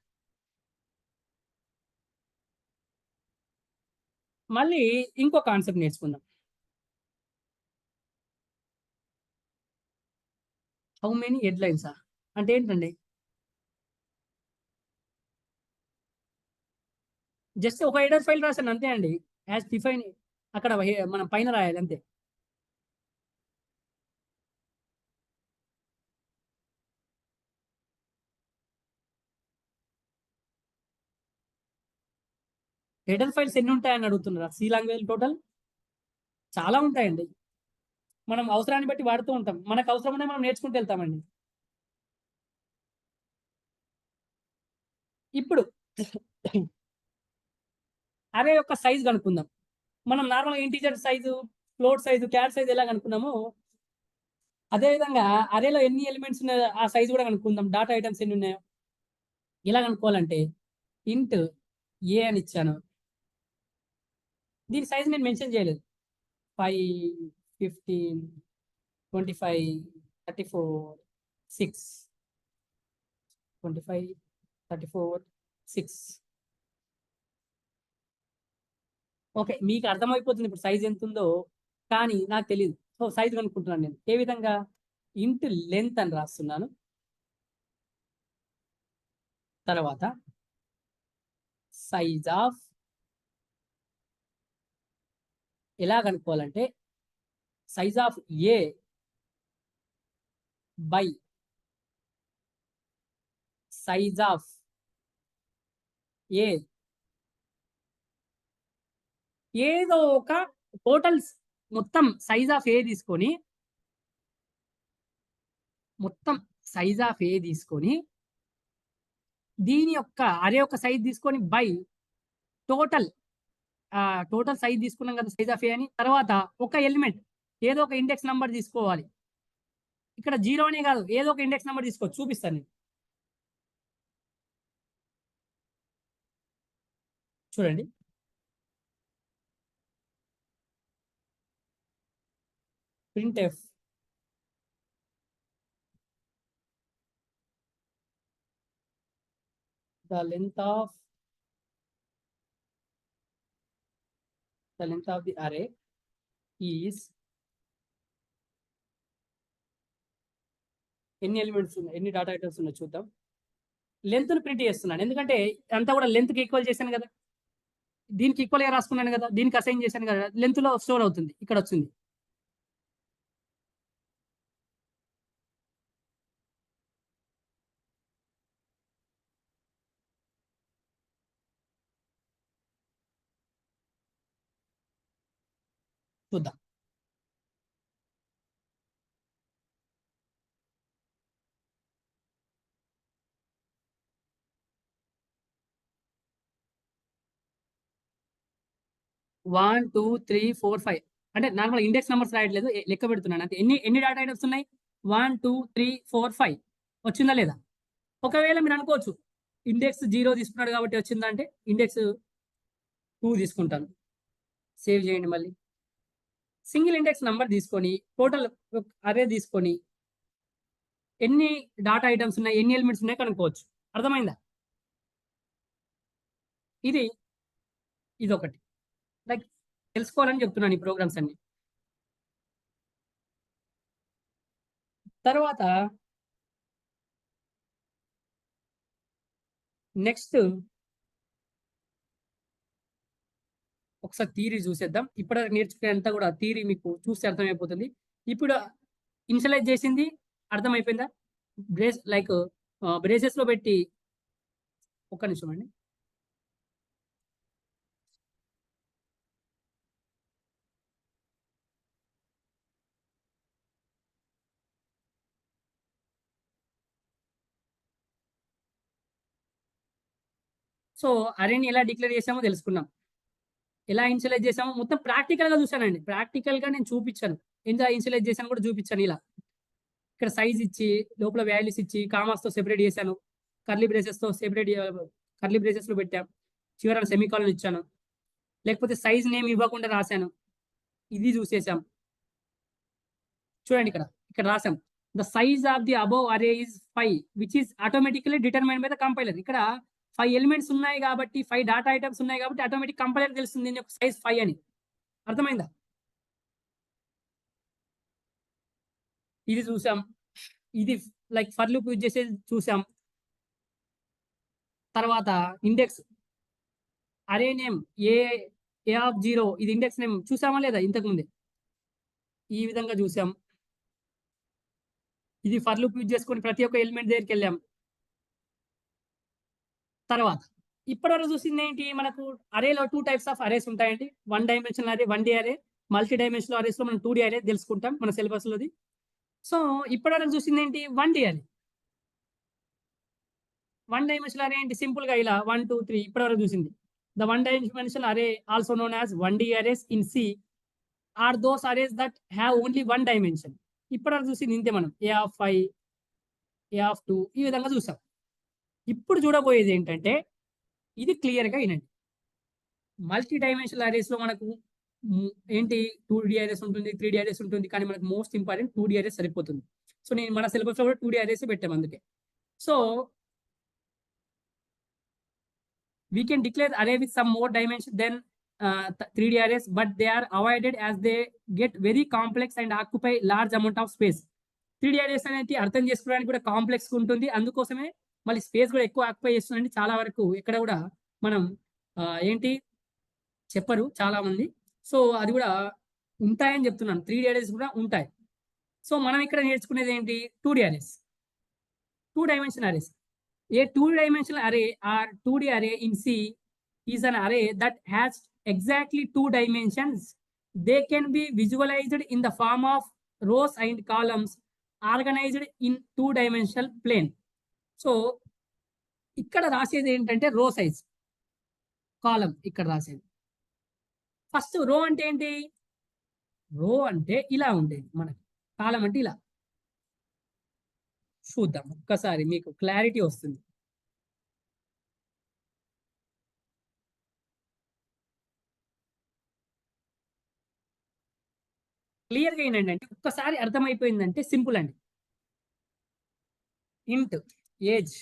మళ్ళీ ఇంకో కాన్సెప్ట్ నేర్చుకుందాం. హౌ మెనీ హెడ్లైన్సా అంటే ఏంటండి? జస్ట్ ఒక హెడర్ ఫైల్ రాశాను అంతే అండి. యాజ్ డిఫైన్ అక్కడ మనం పైన రాయాలి అంతే. హెడర్ ఫైల్స్ ఎన్ని ఉంటాయని అడుగుతున్నారు. సి లాంగ్వేజ్ టోటల్ చాలా ఉంటాయండి. మనం అవసరాన్ని బట్టి వాడుతూ ఉంటాం. మనకు అవసరమనే మనం నేర్చుకుంటూ వెళ్తామండి. ఇప్పుడు అరే యొక్క సైజ్ కనుక్కుందాం. మనం నార్మల్‌గా integer size, float size, char size ఎలా కనుక్కున్నామో అదే విధంగా అరేలో ఎన్ని ఎలిమెంట్స్ ఉన్నాయో ఆ సైజ్ కూడా కనుక్కుందాం. డాటా ఐటెమ్స్ ఎన్ని ఉన్నాయో. ఎలా కనుక్కోవాలంటే ఇంట్ ఏ అని ఇచ్చాను. దీని సైజ్ నేను మెన్షన్ చేయలేదు. 5, 15, 25, 34, 6, 25, 34, 6. ఓకే. మీకు అర్థమైపోతుంది ఇప్పుడు సైజ్ ఎంతుందో. కానీ నాకు తెలీదు. సో, సైజ్ కనుక్కుంటున్నాను నేను. ఏ విధంగా? ఇంట్ లెంత్ అని రాస్తున్నాను. తర్వాత సైజ్ ఆఫ్ ఎలా కనుక్కోవాలంటే size of A by size of A ఏదో ఒక టోటల్ మొత్తం సైజ్ ఆఫ్ ఏ తీసుకొని మొత్తం సైజ్ ఆఫ్ ఏ తీసుకొని దీని యొక్క అరే యొక్క సైజ్ తీసుకొని బై టోటల్ టోటల్ సైజ్ తీసుకున్నాం కదా సైజ్ ఆఫ్ ఏ అని. తర్వాత ఒక ఎలిమెంట్ ఏదో ఒక ఇండెక్స్ నంబర్ తీసుకోవాలి. ఇక్కడ 0 అనే కాదు ఏదో ఒక ఇండెక్స్ నంబర్ తీసుకోవచ్చు. చూపిస్తాను నేను. చూడండి. printf the length of the array is ఎన్ని ఎలిమెంట్స్ ఉన్నాయి, ఎన్ని డాటా ఐటమ్స్ ఉన్నాయో చూద్దాం. లెంత్‌ని ప్రింట్ చేస్తున్నాను. ఎందుకంటే అంతా కూడా లెంత్‌కి ఈక్వల్ చేశాను కదా. దీనికి ఈక్వల్‌గా రాసుకున్నాను కదా. దీనికి అసైన్ చేశాను కదా. లెంత్‌లో స్టోర్ అవుతుంది. ఇక్కడ వచ్చింది. చూద్దాం. వన్, 2, 3, 4, 5 అంటే నార్మల్ ఇండెక్స్ నంబర్స్ రాయట్లేదు. లెక్క పెడుతున్నాను అంతే. ఎన్ని డాటా ఐటమ్స్ ఉన్నాయి? 1, 2, 3, 4, 5 వచ్చిందా లేదా? ఒకవేళ మీరు అనుకోవచ్చు ఇండెక్స్ 0 తీసుకున్నాడు కాబట్టి వచ్చిందా అంటే ఇండెక్స్ 2 తీసుకుంటాను. సేవ్ చేయండి మళ్ళీ. సింగిల్ ఇండెక్స్ నంబర్ తీసుకొని టోటల్ అరే తీసుకొని ఎన్ని డాటా ఐటమ్స్ ఉన్నాయి, ఎన్ని ఎలిమెంట్స్ ఉన్నాయి కనుక్కోవచ్చు. అర్థమైందా? ఇది ఇదొకటి. లైక్ తెలుసుకోవాలని చెప్తున్నాను ఈ ప్రోగ్రామ్స్ అన్ని. తర్వాత నెక్స్ట్ ఒకసారి థియరీ చూసేద్దాం. ఇప్పటివరకు నేర్చుకునేంతా కూడా థియరీ మీకు చూస్తే అర్థమైపోతుంది. ఇప్పుడు ఇనిషియలైజ్ చేసింది అర్థమైపోయిందా? బ్రేసెస్‌లో పెట్టి ఒక్క నిమిషం అండి. సో, అరేని ఎలా డిక్లేర్ చేసామో తెలుసుకున్నాం. ఎలా ఇనిషియలైజ్ చేసామో మొత్తం ప్రాక్టికల్‌గా చూసానండి. ప్రాక్టికల్‌గా నేను చూపించాను. ఎంత ఇనిషియలైజ్ చేశానో కూడా చూపించాను ఇలా. ఇక్కడ సైజ్ ఇచ్చి, లోపల వాల్యూస్ ఇచ్చి, కామాస్‌తో సెపరేట్ చేశాను. కర్లీ బ్రేసెస్‌తో సెపరేట్ కర్లీ బ్రేసెస్‌లో పెట్టాం. చివరన సెమికోలన్ ఇచ్చాను. లేకపోతే సైజ్ నేమ్ ఇవ్వకుండా రాశాను. ఇది చూసేసాం. చూడండి ఇక్కడ. ఇక్కడ రాసాం. The size of the above array is 5 which is automatically determined by the compiler. ఇక్కడ 5 ఎలిమెంట్స్ ఉన్నాయి కాబట్టి 5 డాటా ఐటమ్స్ ఉన్నాయి కాబట్టి ఆటోమేటిక్ కంపైలర్ తెలుస్తుంది దీని యొక్క సైజ్ 5 అని. అర్థమైందా? ఇది చూసాం. ఇది లైక్ ఫర్ లూప్ యూజ్ చేసేది చూసాం. తర్వాత ఇండెక్స్ అరే నేమ్ ఏ ఆఫ్ 0 ఇది ఇండెక్స్ నేమ్ చూసామా లేదా ఇంతకు ముందే? ఈ విధంగా చూసాం. ఇది ఫర్ లూప్ యూజ్ చేసుకొని ప్రతి ఒక్క ఎలిమెంట్ దగ్గరికెళ్ళాం. తర్వాత ఇప్పటివరకు చూసింది ఏంటి మనకు అరేలో 2 టైప్స్ ఆఫ్ అరేస్ ఉంటాయండి. 1 డైమెన్షనల్ అరే, 1 డి అరే, మల్టీ డైమెన్షనల్ అరేస్‌లో మనం 2 డి అరే తెలుసుకుంటాం మన సిలబస్‌లోది. సో, ఇప్పటివరకు చూసింది ఏంటి 1 డి అరే. 1 డైమెన్షనల్ అరే ఏంటి సింపుల్‌గా ఇలా 1, 2, 3 ఇప్పటివరకు చూసింది. The 1 dimensional array also known as 1 D arrays in C or those arrays that have only 1 dimension. ఇప్పటివరకు చూసింది ఇంతే మనం. ఏ ఆఫ్ 5, ఏ ఆఫ్ 2 ఈ విధంగా చూసాం. ఇప్పుడు చూడబోయేది ఏంటంటే ఇది క్లియర్‌గా ఇనండి. మల్టీ డైమెన్షనల్ అరేస్‌లో మనకు ఏంటి 2 డి అరేస్ ఉంటుంది, 3 డి అరేస్ ఉంటుంది. కానీ మనకు మోస్ట్ ఇంపార్టెంట్ 2 డి అరేస్ సరిపోతుంది. సో, నేను మన సిలబస్‌లో కూడా 2 డి అరేసే పెట్టాము అందుకే. So, we can declare array with some more dimension than 3D arrays, but they are avoided as they get very complex and occupy large amount of space. 3D arrays అనేది అర్థం చేసుకోవడానికి కూడా కాంప్లెక్స్ ఉంటుంది. అందుకోసమే మళ్ళీ space కూడా ఎక్కువ occupy చేస్తుందండి. చాలా వరకు ఎక్కడ కూడా మనం ఏంటి చెప్పరు చాలామంది. సో, అది కూడా ఉంటాయని చెప్తున్నాను. 3D అరేస్ కూడా ఉంటాయి. సో, మనం ఇక్కడ నేర్చుకునేది ఏంటి 2D arrays. 2 dimension arrays. A two-dimensional array or 2D array in C is an array that has exactly 2 dimensions. They can be visualized in the form of rows and columns organized in 2-dimensional plane. So, ఇక్కడ రాసేది ఏంటంటే row size, column ఇక్కడ రాసేది. First row అంటే ఏంటి? రో అంటే ఇలా ఉండేది మనకి. కాలమ్ అంటే ఇలా. చూద్దాం ఒక్కసారి మీకు క్లారిటీ వస్తుంది. క్లియర్‌గా ఏంటంటే ఒక్కసారి అర్థమైపోయిందంటే సింపుల్ అండి. ఇంట్ ఏజ్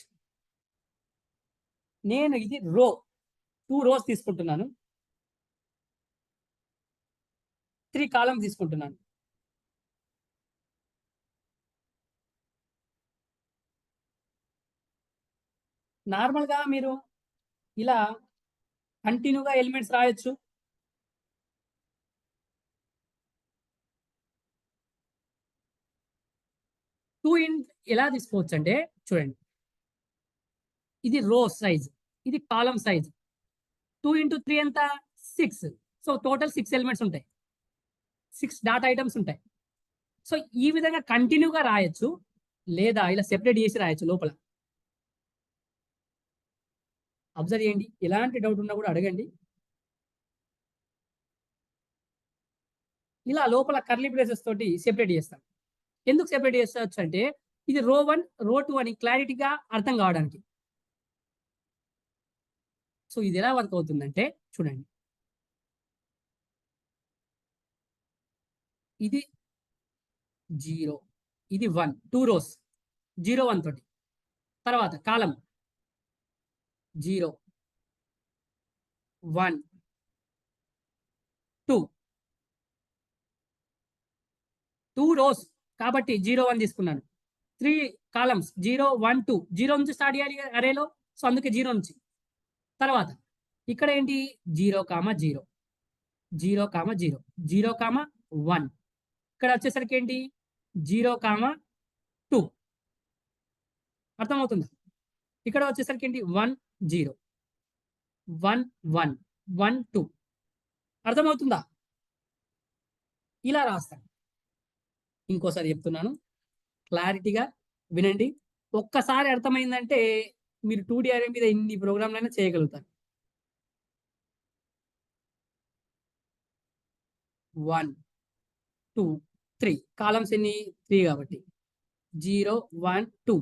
నేను ఇది రో 2 రోస్ తీసుకుంటున్నాను. 3 కాలమ్స్ తీసుకుంటున్నాను. నార్మల్‌గా మీరు ఇలా కంటిన్యూగా ఎలిమెంట్స్ రాయొచ్చు. టూ ఇన్ ఎలా తీసుకోవచ్చంటే చూడండి. ఇది రో సైజ్, ఇది కాలమ్ సైజ్. 2 ఇంటూ 3 ఎంత? 6. సో, టోటల్ 6 ఎలిమెంట్స్ ఉంటాయి. 6 డాటా ఐటెమ్స్ ఉంటాయి. సో, ఈ విధంగా కంటిన్యూగా రాయొచ్చు. లేదా ఇలా సెపరేట్ చేసి రాయొచ్చు లోపల. అబ్జర్వ్ చేయండి. ఎలాంటి డౌట్ ఉన్నా కూడా అడగండి. ఇలా లోపల కర్లీ బ్రేసెస్ తోటి సెపరేట్ చేస్తాం. ఎందుకు సెపరేట్ చేస్తవచ్చు అంటే ఇది రో 1, రో 2 అని క్లారిటీగా అర్థం కావడానికి. సో, ఇది ఎలా వర్క్ అవుతుందంటే చూడండి. ఇది 0, ఇది 1, 2 రోస్ 0, 1 తోటి. తర్వాత కాలమ్ 0, 1, 2 రోస్ కాబట్టి 0, 1 తీసుకున్నాను. 3 కాలమ్స్ 0, 1, 2 0 నుంచి స్టార్ట్ చేయాలి అరేలో. సో, అందుకే 0 నుంచి. తర్వాత ఇక్కడ ఏంటి 0, 0, 0, 0, 0, 1. ఇక్కడ వచ్చేసరికి ఏంటి 0, 2. అర్థమవుతుందా? ఇక్కడ వచ్చేసరికి ఏంటి 1, 0, 1, 1, 1, 2. అర్థమవుతుందా? ఇలా రాస్తాను. ఇంకోసారి చెప్తున్నాను. క్లారిటీగా వినండి. ఒక్కసారి అర్థమైందంటే మీరు 2D అరే మీద ఎన్ని ప్రోగ్రామ్‌లైనా చేయగలుగుతారు. 1, 2, 3 కాలమ్స్ ఎన్ని 3 కాబట్టి 0, 1, 2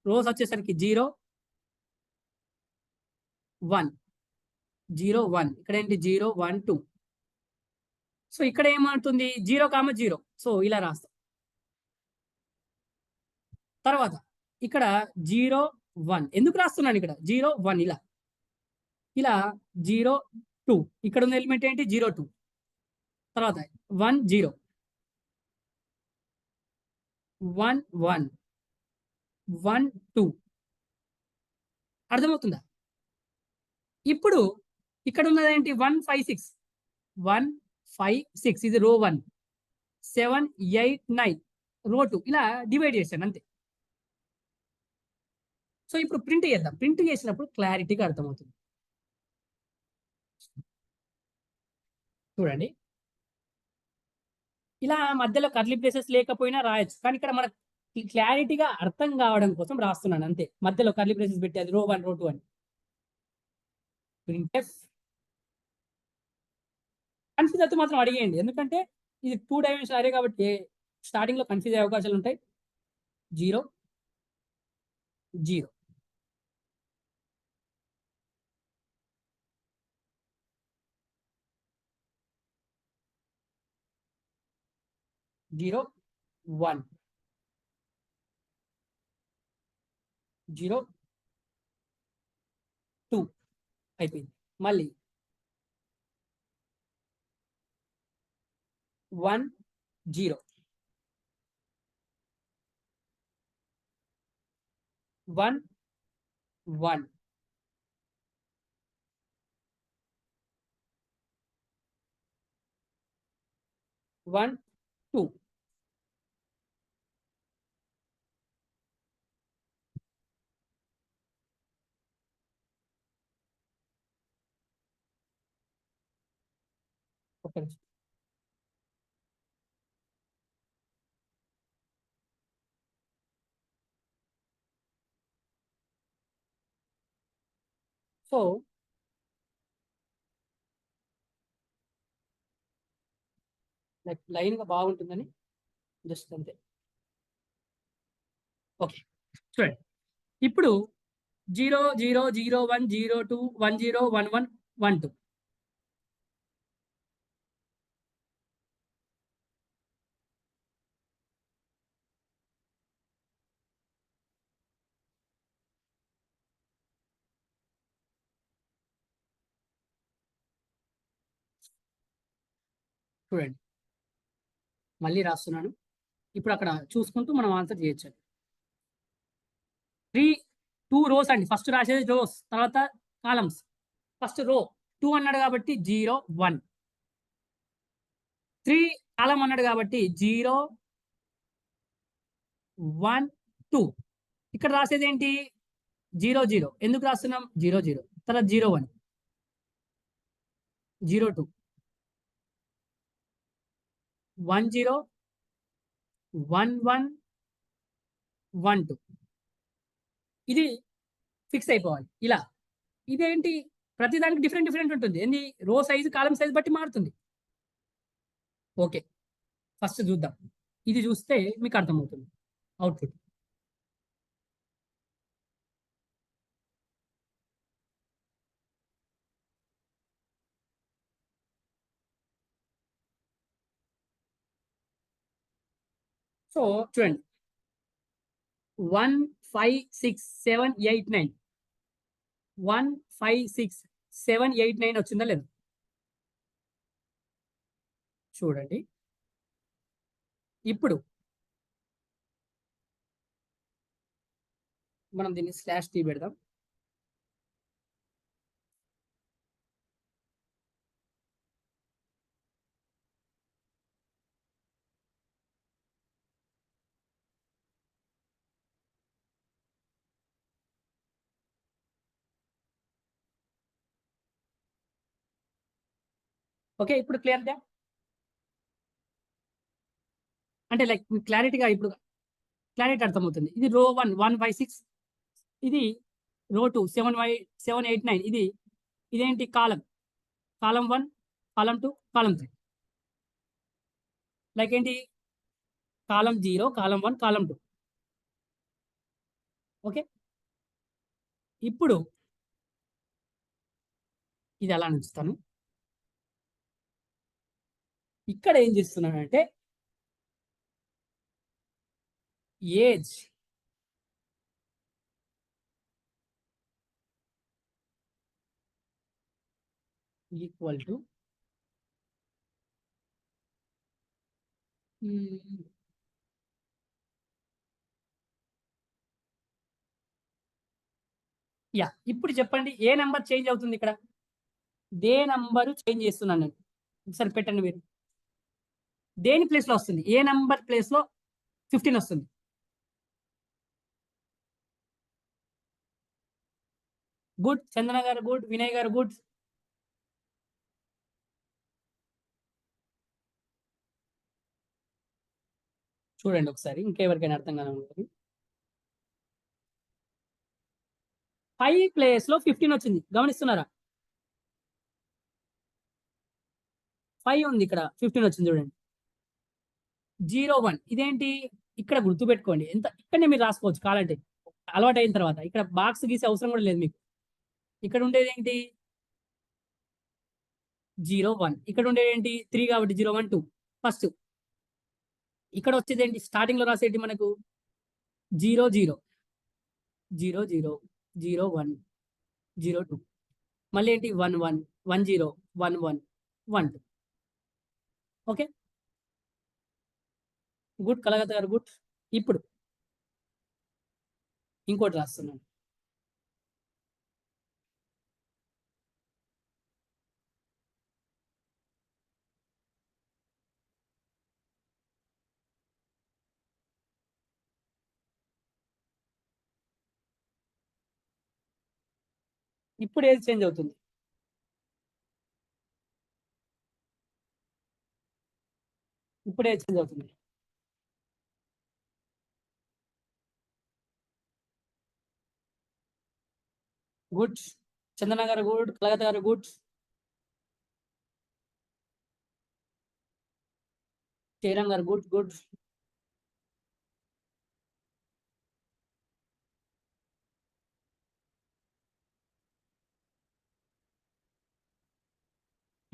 రోస్ వచ్చేసరికి 0, 1, 0, 1 ఇక్కడ ఏంటి 0, 1, 2. సో, ఇక్కడ ఏమవుతుంది 0, 0. సో, ఇలా రాస్తాం. తర్వాత ఇక్కడ 0, 1 ఎందుకు రాస్తున్నాను ఇక్కడ 0, 1 ఇలా. ఇలా 0, 2 ఇక్కడ ఉన్న ఎలిమెంట్ ఏంటి 0, 2. తర్వాత 1, 0, 1, 1, 1, 2. అర్థమవుతుందా? ఇప్పుడు ఇక్కడ ఉన్నదేంటి 1, 5, 6. 1, 5, 6 ఇది రో 1. 7, 8, 9 రో 2 ఇలా డివైడ్ చేశాను అంతే. సో ఇప్పుడు ప్రింట్ చేద్దాం. ప్రింట్ చేసినప్పుడు క్లారిటీగా అర్థమవుతుంది. చూడండి. ఇలా మధ్యలో కర్లీ ప్లేసెస్ లేకపోయినా రాయొచ్చు. కానీ ఇక్కడ మనకు క్లారిటీగా అర్థం కావడం కోసం రాస్తున్నాను అంతే. మధ్యలో కర్లీ ప్లేసెస్ పెట్టి అది రో 1, రో 2 అని. ప్రింట్ఎఫ్ కన్‌ఫ్యూజ్ అయితే మాత్రం అడిగేయండి. ఎందుకంటే ఇది 2 డైమెన్షనల్ అరే కాబట్టి స్టార్టింగ్‌లో కన్‌ఫ్యూజ్ అయ్యే అవకాశాలు ఉంటాయి. 0, 0. 0, 1. 0, 2 అయిపోయింది. మళ్ళీ 1, 0. 1, 1. 1, 2. ఒక్క నిమిషం. సో లైన్‌గా బాగుంటుందని జస్ట్ అంతే. ఓకే. చూడండి. ఇప్పుడు 0, 0, 0, 1, 0, 2, 1, 0, 1, 1, 1, 2. చూడండి. మళ్ళీ రాస్తున్నాను. ఇప్పుడు అక్కడ చూసుకుంటూ మనం ఆన్సర్ చేయొచ్చు. 2 రోస్ అండి. ఫస్ట్ రాసేది రోస్, తర్వాత కాలమ్స్. ఫస్ట్ రో 2 అన్నాడు కాబట్టి 0, 1. 3 కాలమ్ అన్నాడు కాబట్టి 0, 1, 2. ఇక్కడ రాసేది ఏంటి? 0, 0. ఎందుకు రాస్తున్నాం? 0, 0. తర్వాత 0, 1. 0, 2. 1, 0. 1, 1. 1, 2. ఇది ఫిక్స్ అయిపోవాలి. ఇలా. ఇదేంటి? ప్రతి దానికి డిఫరెంట్ డిఫరెంట్ ఉంటుంది. ఏంది? రో సైజ్, కాలమ్ సైజ్ బట్టి మారుతుంది. ఓకే. ఫస్ట్ చూద్దాం. ఇది చూస్తే మీకు అర్థమవుతుంది అవుట్‌పుట్. సో చూడండి. 1, 5, 6, 7, 8, 9. 1, 5, 6, 7, 8, 9 వచ్చిందా లేదా? చూడండి. ఇప్పుడు మనం దీన్ని స్లాష్ టీ పెడదాం. ఓకే. ఇప్పుడు క్లియర్‌గా? అంటే లైక్ క్లారిటీగా ఇప్పుడు క్లారిటీ అర్థమవుతుంది. ఇది రో 1, 1, 5, 6. ఇది రో 2, 7, 7, 8, 9. ఇదేంటి column. Column 1, column 2, column 3. Like ఏంటి? Column 0, column 1, column 2. ఓకే. ఇప్పుడు ఇది అలా ఉంచుతాను. ఇక్కడ ఏం చేస్తున్నానంటే ఏజ్ ఈక్వల్ టు ఇప్పుడు చెప్పండి ఏ నంబర్ చేంజ్ అవుతుంది ఇక్కడ? దే నంబర్ చేంజ్ చేస్తున్నాను నేను. ఒకసారి పెట్టండి మీరు. దేని ప్లేస్‌లో వస్తుంది? ఏ నంబర్ ప్లేస్‌లో 15 వస్తుంది? గుడ్. చందన గారు గుడ్. వినయ్ గారు గుడ్. చూడండి ఒకసారి ఇంకెవరికైనా అర్థం కాని ఉంటుంది. 5 ప్లేస్ లో 15 వచ్చింది, గమనిస్తున్నారా? 5 ఉంది ఇక్కడ, 15 వచ్చింది చూడండి. 01 ఇదేంటి? ఇక్కడ గుర్తు పెట్టుకోండి, ఎంత ఇక్కడనే మీరు రాసుకోవచ్చు కావాలంటే, అలవాటు అయిన తర్వాత. ఇక్కడ బాక్స్ గీసే అవసరం కూడా లేదు మీకు. ఇక్కడ ఉండేది ఏంటి? 01. ఇక్కడ ఉండేది ఏంటి? 3 కాబట్టి 01 2 ఫస్ట్. ఇక్కడ వచ్చేది ఏంటి? స్టార్టింగ్ లో రాసేటి మనకు 0 0 0 0 0 1 0 2. మళ్ళీ ఏంటి? 1 1 1 0 1 1 1 2. Okay, good. కలగత గారు గుడ్. ఇప్పుడు ఇంకోటి రాస్తున్నాను. ఇప్పుడు ఏది చేంజ్ అవుతుంది? ఇప్పుడు ఏది చేంజ్ అవుతుంది? గుడ్. చందన గారు గుడ్. కలగత గారు గుడ్. శ్రీరామ్ గారు గుడ్ గుడ్.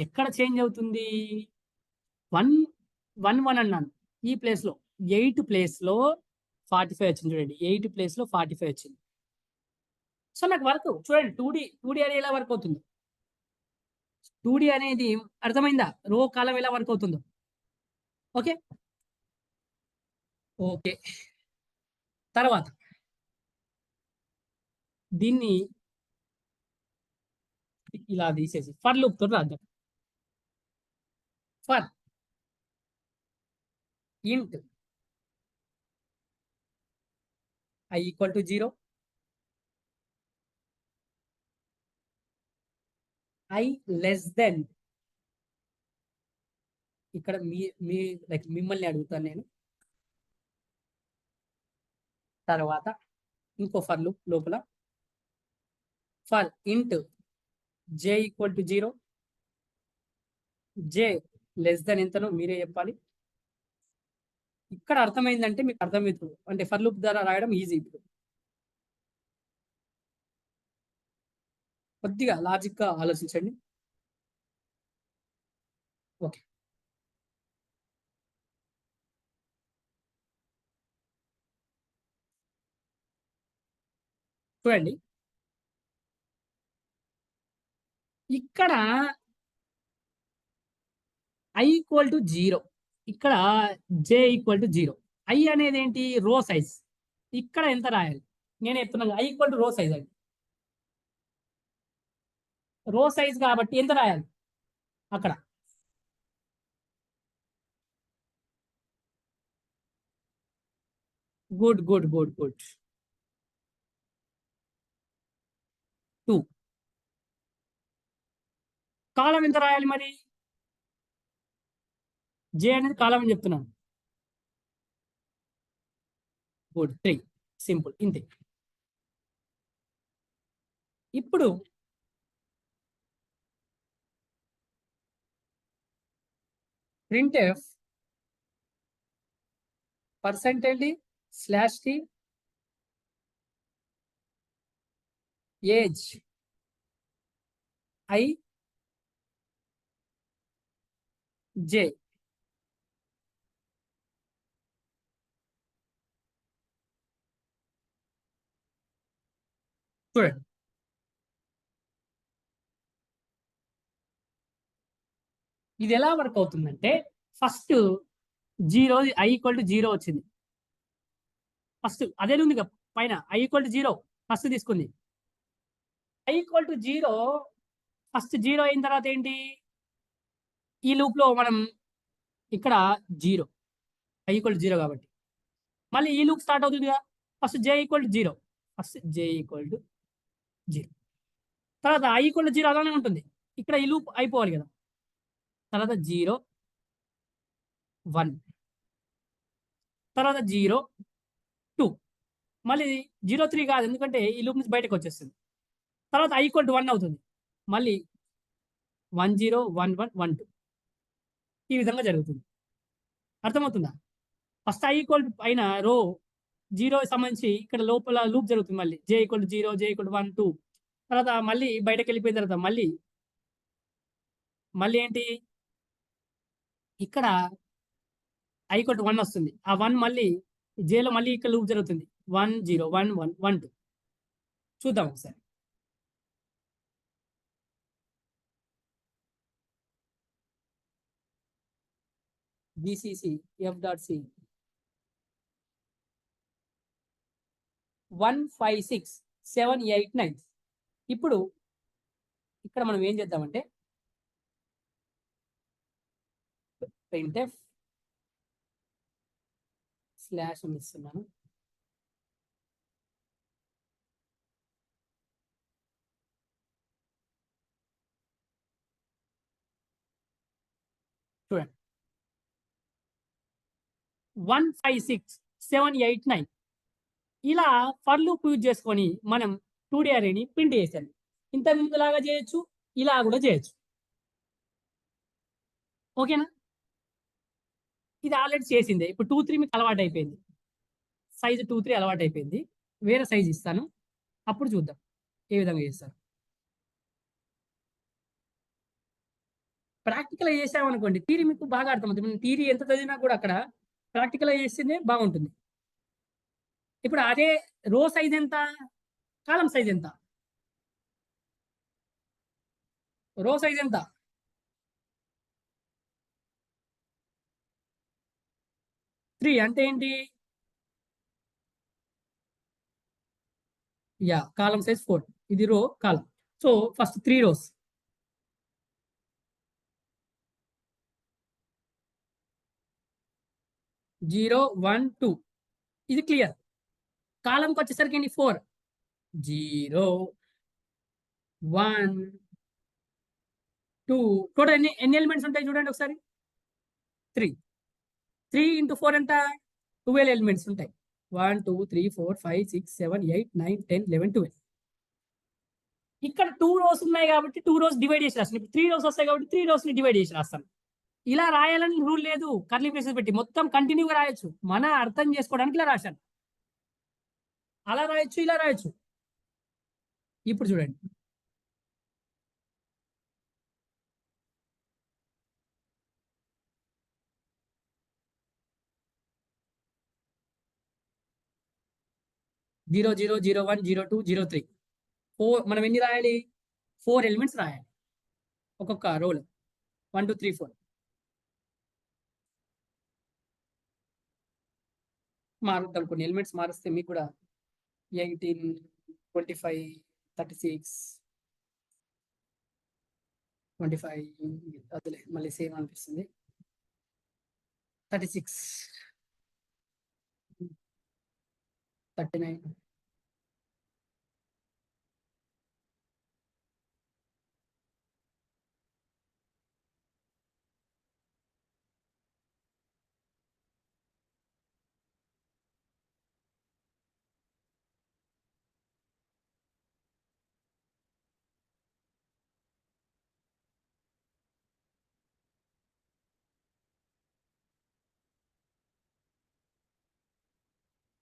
ఎక్కడ చేంజ్ అవుతుంది? 1 1 1 అన్నాను. ఈ ప్లేస్ లో 8 ప్లేస్ లో 45 వచ్చింది చూడండి. 8 ప్లేస్ లో 45 వచ్చింది. సో నాకు వర్క్ చూడండి, 2D అనేది ఎలా వర్క్ అవుతుంది? 2D అనేది అర్థమైందా? రో కాలం ఎలా వర్క్ అవుతుందో. Okay okay. తర్వాత దీన్ని ఇలా తీసేసి ఫర్ లూప్ తో రాద్దాం. ఫర్ ఇంట్ i equal to 0, i less then, ఇక్కడ మీ లైక్ మిమ్మల్ని అడుగుతాను నేను. తర్వాత ఇంకో ఫర్ లూప్ లోపల ఫర్ ఇంట్ j equal to 0, j less than ఎంతనో మీరే చెప్పాలి. ఇక్కడ అర్థమైందంటే మీకు అర్థమవుతుంది, అంటే ఫర్ లూప్ ద్వారా రాయడం ఈజీ. ఇప్పుడు కొద్దిగా లాజిక్ గా ఆలోచించండి. ఓకే, చూడండి ఇక్కడ i ఈక్వల్ టు 0, ఇక్కడ j ఈక్వల్ టు 0. i అనేది ఏంటి? Row size. ఇక్కడ ఎంత రాయాలి? నేను చెప్తున్నాను i equal to row size అండి. రో సైజ్ కాబట్టి ఎంత రాయాలి అక్కడ? Good good good good. 2. కాలం ఎంత రాయాలి మరి? j అనేది కాలం అని చెప్తున్నాను. గుడ్. 3. సింపుల్, ఇంతే. ఇప్పుడు printf %d /t age i j. చూడండి ఇది ఎలా వర్క్ అవుతుందంటే, ఫస్ట్ 0, i ఈక్వల్ టు 0 వచ్చింది. ఫస్ట్ అదే ఉంది పైన i ఈక్వల్ టు 0 ఫస్ట్ తీసుకుంది. i ఈక్వల్ టు 0 ఫస్ట్ 0 అయిన తర్వాత ఏంటి? ఈ లూప్ లో మనం ఇక్కడ 0, i ఈక్వల్ టు 0 కాబట్టి మళ్ళీ ఈ లూప్ స్టార్ట్ అవుతుందిగా. First j equal to 0, first j equal to 0. తర్వాత I = 0 అలానే ఉంటుంది. ఇక్కడ ఈ లూప్ అయిపోవాలి కదా. తర్వాత 0, 1, తర్వాత 0, 2, మళ్ళీ 0, 3 కాదు, ఎందుకంటే ఈ లూప్ నుంచి బయటకు వచ్చేస్తుంది. తర్వాత I = 1 అవుతుంది. మళ్ళీ 1, 0, 1, 1, 1, 2 ఈ విధంగా జరుగుతుంది. అర్థమవుతుందా? ఫస్ట్ I పైన రో 0 సంబంధించి ఇక్కడ లోపల లూప్ జరుగుతుంది. మళ్ళీ J = 0, J = 1, 2 తర్వాత మళ్ళీ బయటకు వెళ్ళిపోయిన తర్వాత మళ్ళీ ఏంటి ఇక్కడ I = 1 వస్తుంది. ఆ 1 మళ్ళీ Jలో మళ్ళీ ఇక్కడ లూప్ జరుగుతుంది. 1, 0, 1, 1, 1, 2 చూద్దాం ఒకసారి. BCC F.C 1, 5, 6, 7, 8, 9. ఇప్పుడు ఇక్కడ మనం ఏం చేద్దామంటే printf స్లాష్ ఇస్తున్నాను. చూడండి 1, 5, 6, 7, 8, 9 ఇలా ఫర్ లూప్ యూజ్ చేసుకొని మనం 2D అరేని ప్రింట్ చేసాను. ఇంతకు ముందులాగా చేయొచ్చు, ఇలా కూడా చేయొచ్చు. ఓకేనా? ఇది ఆల్రెడీ చేసిందే. ఇప్పుడు 2, 3 మీకు అలవాటు అయిపోయింది. సైజు 2, 3 అలవాటు అయిపోయింది. వేరే సైజ్ ఇస్తాను, అప్పుడు చూద్దాం ఏ విధంగా చేస్తారు. ప్రాక్టికల్ చేసామనుకోండి థియరీ మీకు బాగా అర్థమవుతుంది. థియరీ ఎంత చదివినా కూడా అక్కడ ప్రాక్టికల్ చేస్తేనే బాగుంటుంది. ఇప్పుడు అదే రో సైజ్ ఎంత, కాలం సైజ్ ఎంత? రో సైజ్ ఎంత? 3 అంటే ఏంటి? యా, కాలం సైజ్ 4, ఇది row, column. So first 3 rows. Zero, 1, 2 ఇది క్లియర్. కాలంకి వచ్చేసరికి ఏంటి? 4, 0, 1, 2 టోటల్ ఎన్ని ఎలిమెంట్స్ ఉంటాయి చూడండి ఒకసారి. 3 × 4 ఎంత? 12 ఎలిమెంట్స్ ఉంటాయి. 1, 2, 3, 4, 5, 6, 7, 8, 9, 10, 11, 12. ఇక్కడ 2 రోస్ ఉన్నాయి కాబట్టి 2 రోస్ డివైడ్ చేసి రాస్తాను. ఇప్పుడు 3 రోస్ వస్తాయి కాబట్టి 3 రోస్ ని డివైడ్ చేసి రాస్తాను. ఇలా రాయాలని రూల్ లేదు. కర్లీ బ్రేసెస్ పెట్టి మొత్తం కంటిన్యూగా రాయొచ్చు. మన అర్థం చేసుకోవడానికి ఇలా రాశాను. అలా రాయొచ్చు, ఇలా రాయొచ్చు. ఇప్పుడు చూడండి, జీరో, 0, 0, 1, 0, 2, 0, 3 4 మనం ఎన్ని రాయాలి? 4 ఎలిమెంట్స్ రాయాలి ఒక్కొక్క రోల్. 1, 2, 3, 4 మారుద్దాం. కొన్ని ఎలిమెంట్స్ మారుస్తే మీకు కూడా 18, 25, 36, 25 అదిలే మళ్ళీ సేమ్ అనిపిస్తుంది. 36, 39,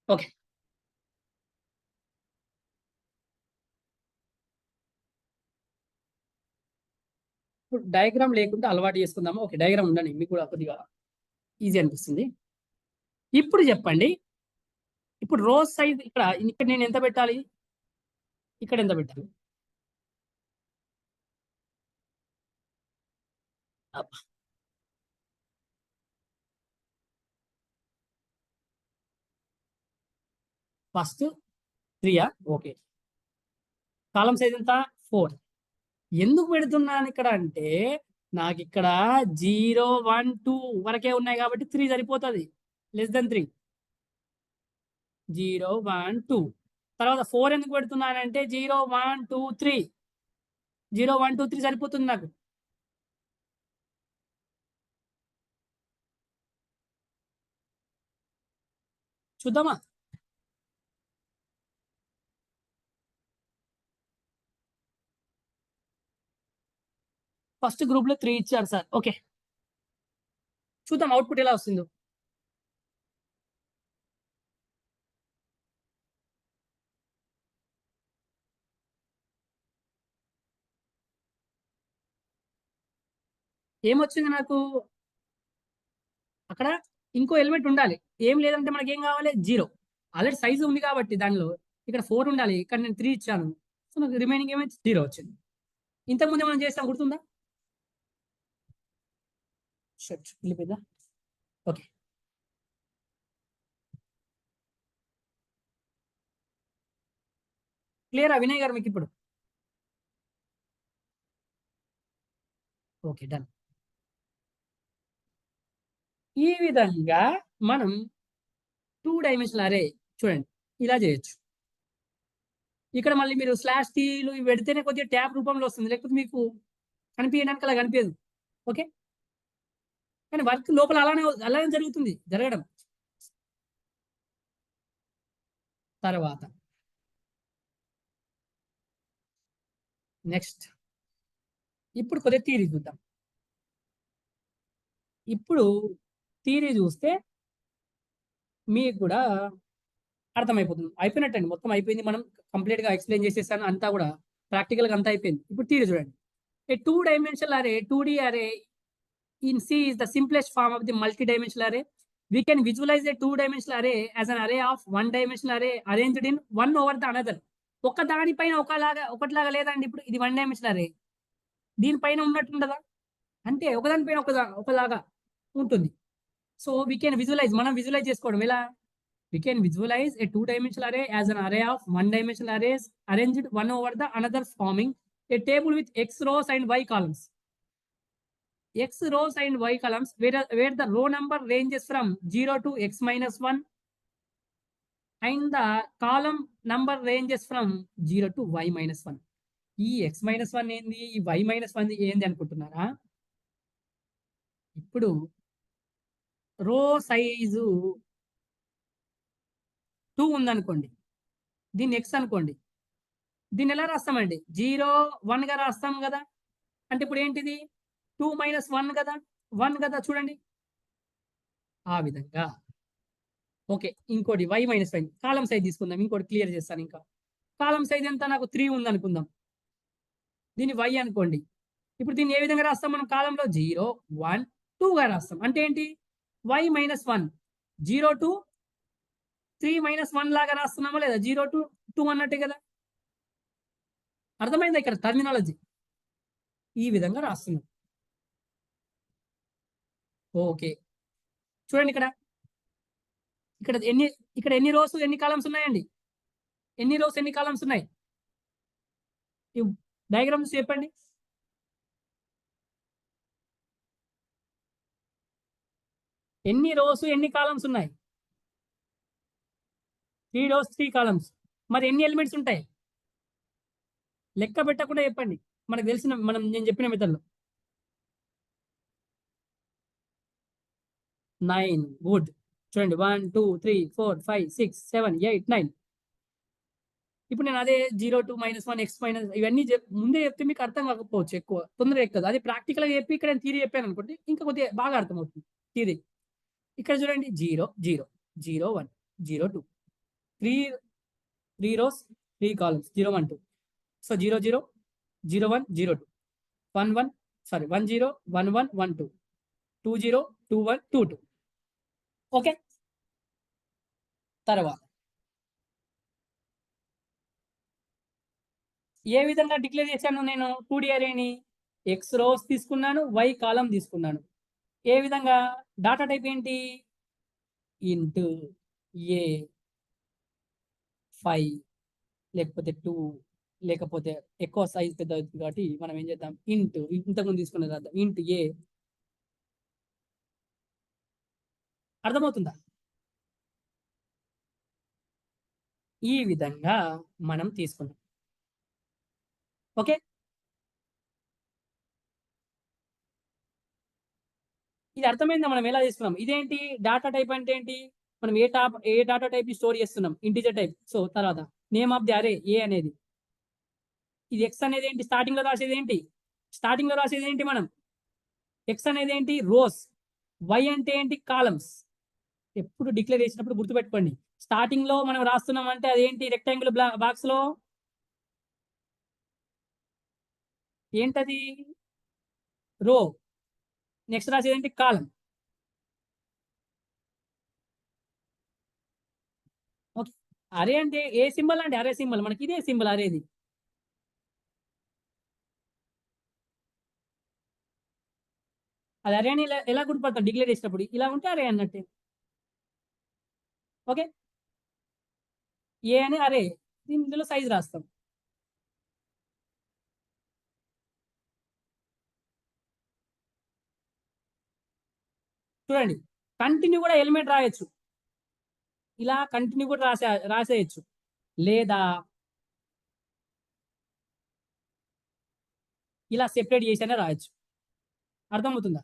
ఓకే. ఇప్పుడు డయాగ్రామ్ లేకుండా అలవాటు చేసుకుందాము. ఓకే, డయాగ్రామ్ ఉండండి, మీకు కూడా కొద్దిగా ఈజీ అనిపిస్తుంది. ఇప్పుడు చెప్పండి, ఇప్పుడు రోజ్ సైజ్ ఇక్కడ నేను ఎంత పెట్టాలి? ఇక్కడ ఎంత పెట్టాలి? First 3, okay. కాలం సైజ్ ఎంత? 4. ఎందుకు పెడుతున్నాను ఇక్కడ అంటే నాకు ఇక్కడ 0, 1, 2 వరకే ఉన్నాయి కాబట్టి 3 సరిపోతుంది. Less than 3, 0, 1, 2. తర్వాత 4 ఎందుకు పెడుతున్నానంటే 0, 1, 2, 3 0 1 2 3 సరిపోతుంది నాకు. చూద్దామా? ఫస్ట్ గ్రూప్‌లో 3 ఇచ్చారు సార్. ఓకే. చూద్దాం అవుట్‌పుట్ ఎలా వస్తుందో. ఏమొచ్చింది నాకు? అక్కడ ఇంకో ఎలిమెంట్ ఉండాలి. ఏం లేదంటే మనకేం కావాలి? 0. ఆల్రెడీ సైజ్ ఉంది కాబట్టి దానిలో ఇక్కడ 4 ఉండాలి. ఇక్కడ నేను 3 ఇచ్చాను. సో, నాకు రిమైనింగ్ ఏమైంది? 0 వచ్చింది. ఇంతకుముందే మనం చేసాం గుర్తుందా? షిట్ వెళ్ళిపోయిందా? ఓకే. క్లియరా వినయ్ గారు మీకిప్పుడు? ఓకే. డన్. ఈ విధంగా మనం 2 డైమెన్షనల్ అరే చూడండి ఇలా చేయొచ్చు. ఇక్కడ మళ్ళీ మీరు స్లాష్ టీలు ఇవి పెడితేనే కొద్దిగా ట్యాబ్ రూపంలో వస్తుంది. లేకపోతే మీకు కనిపియడానికి అలా కనిపియదు. ఓకే. కానీ వర్క్ లోపల అలానే జరుగుతుంది. జరగడం. తర్వాత నెక్స్ట్ ఇప్పుడు కొద్దిగా థియరీ చూద్దాం. ఇప్పుడు థియరీ చూస్తే మీకు కూడా అర్థమైపోతుంది. అయిపోయినట్టండి. మొత్తం అయిపోయింది. మనం కంప్లీట్‌గా ఎక్స్‌ప్లెయిన్ చేసేసాను. అంతా కూడా ప్రాక్టికల్‌గా అంతా అయిపోయింది. ఇప్పుడు థియరీ చూడండి. ఏ 2 డైమెన్షనల్ అరే 2D అరే in C is the simplest form of the multi-dimensional array. We can visualize a two-dimensional array as an array of one-dimensional array arranged in one over the another. ఒక దానిపైన ఒకటిలాగా లేదండి. ఇప్పుడు ఇది one dimensional అరే. దీనిపైన ఉన్నట్టుండదా? అంటే ఒకదానిపైన ఒకలాగా ఉంటుంది. సో, వి కెన్ విజువలైజ్ మనం విజువలైజ్ చేసుకోవడం ఎలా? We can visualize a two dimensional array as an array of one dimensional arrays arranged one over the another forming a table with X rows and Y columns. X rows and Y columns where the row number ranges from 0 to x minus 1 and the column number ranges from 0 to y minus 1. ఈ x minus 1 ఏంది? ఈ y minus 1 ఏంది అనుకుంటున్నారా? ఇప్పుడు రో size 2 ఉందనుకోండి. దీన్ని x అనుకోండి. దీన్ని ఎలా రాస్తామండి? 0, 1గా రాస్తాం కదా! అంటే ఇప్పుడు ఏంటిది? 2 మైనస్ 1 కదా! 1 కదా! చూడండి. ఆ విధంగా ఓకే. ఇంకోటి y మైనస్ 5 కాలమ్ సైజ్ తీసుకుందాం. ఇంకోటి క్లియర్ చేస్తాను ఇంకా. కాలమ్ సైజ్ ఎంత? నాకు 3 ఉందనుకుందాం. దీన్ని y అనుకోండి. ఇప్పుడు దీన్ని ఏ విధంగా రాస్తాం మనం కాలమ్‌లో 0, 1, 2గా రాస్తాం. అంటే ఏంటి? y మైనస్ 1 0 టు 3 మైనస్ 1 లాగా రాస్తున్నామా లేదా? 0 టు 2 అన్నట్టే కదా! అర్థమైందా ఇక్కడ టర్మినాలజీ? ఈ విధంగా రాస్తున్నాం. ఓకే. చూడండి ఇక్కడ. ఇక్కడ ఎన్ని ఇక్కడ ఎన్ని రోస్, ఎన్ని కాలమ్స్ ఉన్నాయండి? ఎన్ని రోస్, ఎన్ని కాలమ్స్ ఉన్నాయి? ఈ డయాగ్రామ్స్ చెప్పండి. ఎన్ని రోస్, ఎన్ని కాలమ్స్ ఉన్నాయి? 3 రోస్, 3 కాలమ్స్. మరి ఎన్ని ఎలిమెంట్స్ ఉంటాయి? లెక్క పెట్టకుండా చెప్పండి. మనకు తెలిసిన నేను చెప్పిన మెథడ్‌లో. 9 గుడ్. చూడండి 1, 2, 3, 4, 5, 6, 7, 8, 9. ఇప్పుడు నేను అదే 0, 2, -1, x మైనస్ ఇవన్నీ ముందే చెప్తే మీకు అర్థం కాకపోవచ్చు ఎక్కువ. తొందరగా ఎక్కదు. అదే ప్రాక్టికల్‌గా చెప్పి ఇక్కడ నేను థియరీ చెప్పాననుకోండి ఇంకా కొద్దిగా బాగా అర్థమవుతుంది థియరీ. ఇక్కడ చూడండి 0, 0, 0, 1, 0, 2. 3 rose, 3 columns 0, 1, 2. So 0, 0, 0, 1, 0, 2. 1, 1 sorry 1, 0, 1, 1, 1, 2. 2, 0, 2, 1, 2, 2. Okay. తర్వాత ఏ విధంగా డిక్లేర్ చేశాను నేను 2D అరేని? x రోస్ తీసుకున్నాను, y కాలమ్ తీసుకున్నాను. ఏ విధంగా? డాటా టైప్ ఏంటి? ఇంట్ ఏ 5 లేకపోతే 2 లేకపోతే ఎక్కువ సైజ్ పెద్ద అవుతుంది కాబట్టి మనం ఏం చేద్దాం? ఇంతకుముందు తీసుకున్న తర్వాత ఇంట్ ఏ. అర్థమవుతుందా? ఈ విధంగా మనం తీసుకున్నాం. ఓకే. ఇది అర్థమైందా మనం ఎలా తీసుకున్నాం? ఇదేంటి డాటా టైప్ అంటే ఏంటి? మనం ఏ డాటా టైప్ స్టోర్ చేస్తున్నాం? Integer type. సో తర్వాత నేమ్ ఆఫ్ ది అరే ఏ అనేది. ఇది ఎక్స్ అనేది ఏంటి? స్టార్టింగ్ లో రాసేది ఏంటి? స్టార్టింగ్ లో రాసేది ఏంటి మనం? ఎక్స్ అనేది ఏంటి? రోస్. వై అంటే ఏంటి? కాలమ్స్. ఎప్పుడు డిక్లేర్ చేసినప్పుడు గుర్తుపెట్టుకోండి. స్టార్టింగ్ లో మనం రాస్తున్నాం అంటే అదేంటి? రెక్టాంగిల్ బాక్స్ లో ఏంటది? రో. నెక్స్ట్ రాసేది ఏంటి? కాలం. ఓకే. అరే అంటే ఏ సింబల్ అంటే అరే సింబల్. మనకి ఇదే సింబల్ అరేది. అది అరే అని ఎలా గుర్తుపడతాం డిక్లేర్ చేసినప్పుడు? ఇలా ఉంటే అరే అన్నట్టే. ఓకే. ఏ అని అరే. ఇందులో సైజ్ రాస్తాం. చూడండి. కంటిన్యూ కూడా ఎలిమెంట్ రాయొచ్చు. ఇలా కంటిన్యూ కూడా రాసేయచ్చు. లేదా ఇలా సెపరేట్ చేసైనా రాయొచ్చు. అర్థమవుతుందా?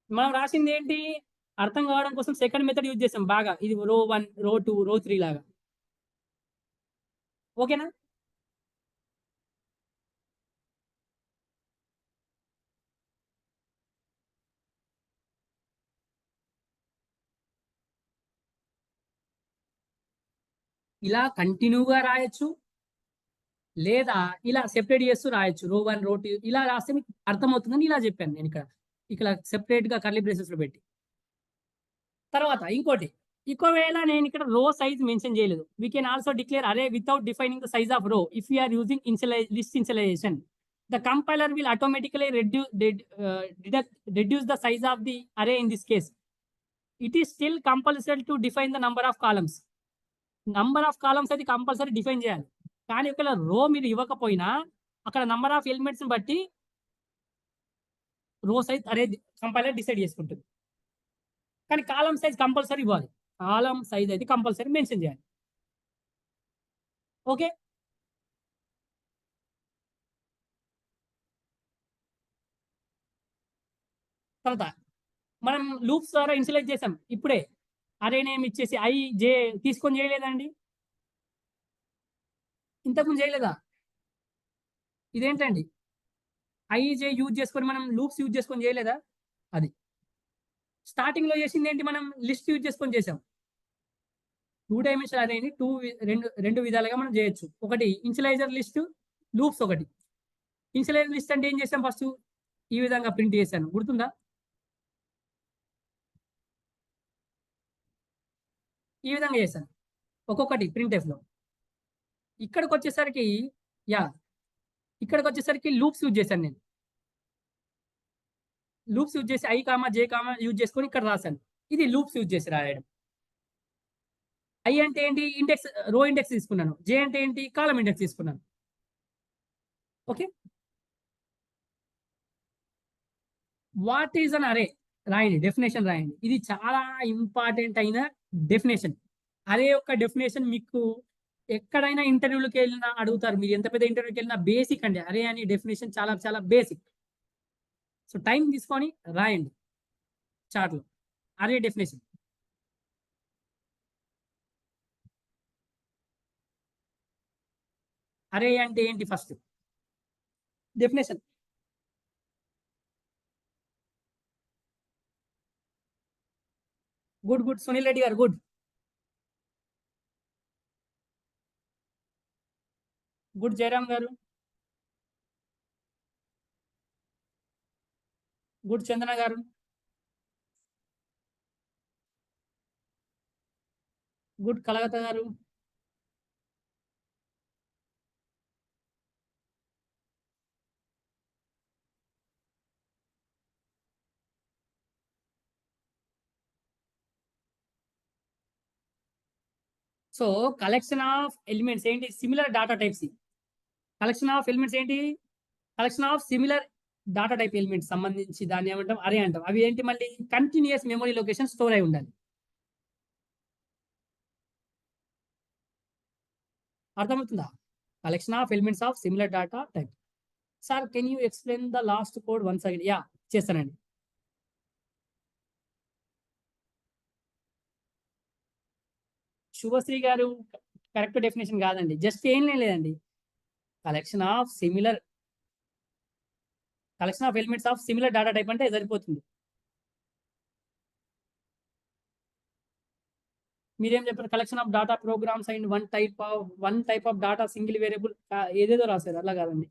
మనం రాసింది ఏంటి? అర్థం కావడం కోసం సెకండ్ మెథడ్ యూజ్ చేసాం బాగా. ఇది రో 1, రో 2, రో 3 లాగా. ఓకేనా? ఇలా కంటిన్యూగా రాయొచ్చు. లేదా ఇలా సెపరేట్ చేస్తూ రాయొచ్చు. రో 1, రో 2 ఇలా రాస్తే మీకు అర్థమవుతుందని ఇలా చెప్పాను నేను ఇక్కడ. ఇక్కడ సెపరేట్‌గా కర్లీ బ్రేసెస్‌లో పెట్టి. తర్వాత ఇంకోటి. ఒకవేళ నేను ఇక్కడ రో సైజ్ మెన్షన్ చేయలేదు. We can also declare array without defining the size of row if you are using list initialization. The compiler will automatically reduce the size of the array in this case. It is still compulsory to define the number of columns. Number of columns అయితే compulsory define చేయాలి. కానీ ఒకవేళ రో మీరు ఇవ్వకపోయినా అక్కడ number of elements బట్టి row size అరే కంపైలర్ డిసైడ్ చేసుకుంటుంది. కానీ కాలమ్ సైజ్ కంపల్సరీ ఇవ్వాలి. కాలమ్ సైజ్ అయితే కంపల్సరీ మెన్షన్ చేయాలి. ఓకే. తర్వాత మనం లూప్స్ ద్వారా ఇనిషియలైజ్ చేసాం ఇప్పుడే. అరే నేమ్ ఇచ్చేసి ఐ, జే తీసుకొని చేయలేదండి? ఇంతకుముందు చేయలేదా? ఇదేంటండి? ఐ, జే యూజ్ చేసుకొని మనం లూప్స్ యూజ్ చేసుకొని చేయలేదా? అది. స్టార్టింగ్‌లో చేసింది ఏంటి మనం? లిస్ట్ యూజ్ చేసుకొని చేసాం. 2 డైమెన్షనల్ అరేని 2 విధాలుగా మనం చేయొచ్చు. ఒకటి ఇనిషియలైజర్ లిస్ట్, లూప్స్ ఒకటి. ఇనిషియలైజర్ లిస్ట్ అంటే ఏం చేసాం ఫస్ట్? ఈ విధంగా ప్రింట్ చేశాను. గుర్తుందా? ఈ విధంగా చేశాను. ఒక్కొక్కటి ప్రింట్ఎఫ్‌లో. ఇక్కడికొచ్చేసరికి యాహ్! ఇక్కడికొచ్చేసరికి లూప్స్ యూజ్ చేశాను నేను. లూప్స్ యూజ్ చేసి I comma, J comma use చేసుకొని ఇక్కడ రాశాను. ఇది లూప్స్ యూజ్ చేసి రాయడం. ఐ అంటే ఏంటి? ఇండెక్స్ రో ఇండెక్స్ తీసుకున్నాను. జే అంటే ఏంటి? కాలమ్ ఇండెక్స్ తీసుకున్నాను. ఓకే. వాట్ ఈస్ అన్ అరే? రాయండి. డెఫినిషన్ రాయండి. ఇది చాలా ఇంపార్టెంట్ అయిన డెఫినిషన్. అరే యొక్క డెఫినిషన్ మీకు ఎక్కడైనా ఇంటర్వ్యూలకెళ్ళినా అడుగుతారు. మీరు ఎంత పెద్ద ఇంటర్వ్యూకెళ్ళినా బేసిక్ అండి. అరే అని డెఫినిషన్ చాలా చాలా బేసిక్. సో, టైమ్ తీసుకొని రాయండి చార్ట్‌లో. అరే డెఫినిషన్. అరే అంటే ఏంటి first? Definition. Good. Good. Sunil Reddy గారు గుడ్. గుడ్ జయరామ్ గారు. గుడ్ చందన గారు. గుడ్ కలగత గారు. సో, కలెక్షన్ ఆఫ్ ఎలిమెంట్స్ ఏంటి? Similar data types. Collection of elements ఏంటి? Collection of similar data type elements సంబంధించి దాన్ని ఏమంటాం? అరే అంటాం. అవి ఏంటి మళ్ళీ? కంటిన్యూయస్ మెమరీ లొకేషన్ స్టోర్ అయి ఉండాలి. అర్థమవుతుందా? collection of elements of similar data type. Sir, can you explain the last code once again? Yeah, చేస్తానండి. శుభశ్రీ గారు కరెక్ట్ డెఫినేషన్ కాదండి. జస్ట్ ఏం లేదండి. Collection of elements of similar data type అంటే సరిపోతుంది. మీరేం చెప్పారు? Collection of data programs and one type of data single variable ఏదేదో రాశారు. అలా కాదండి.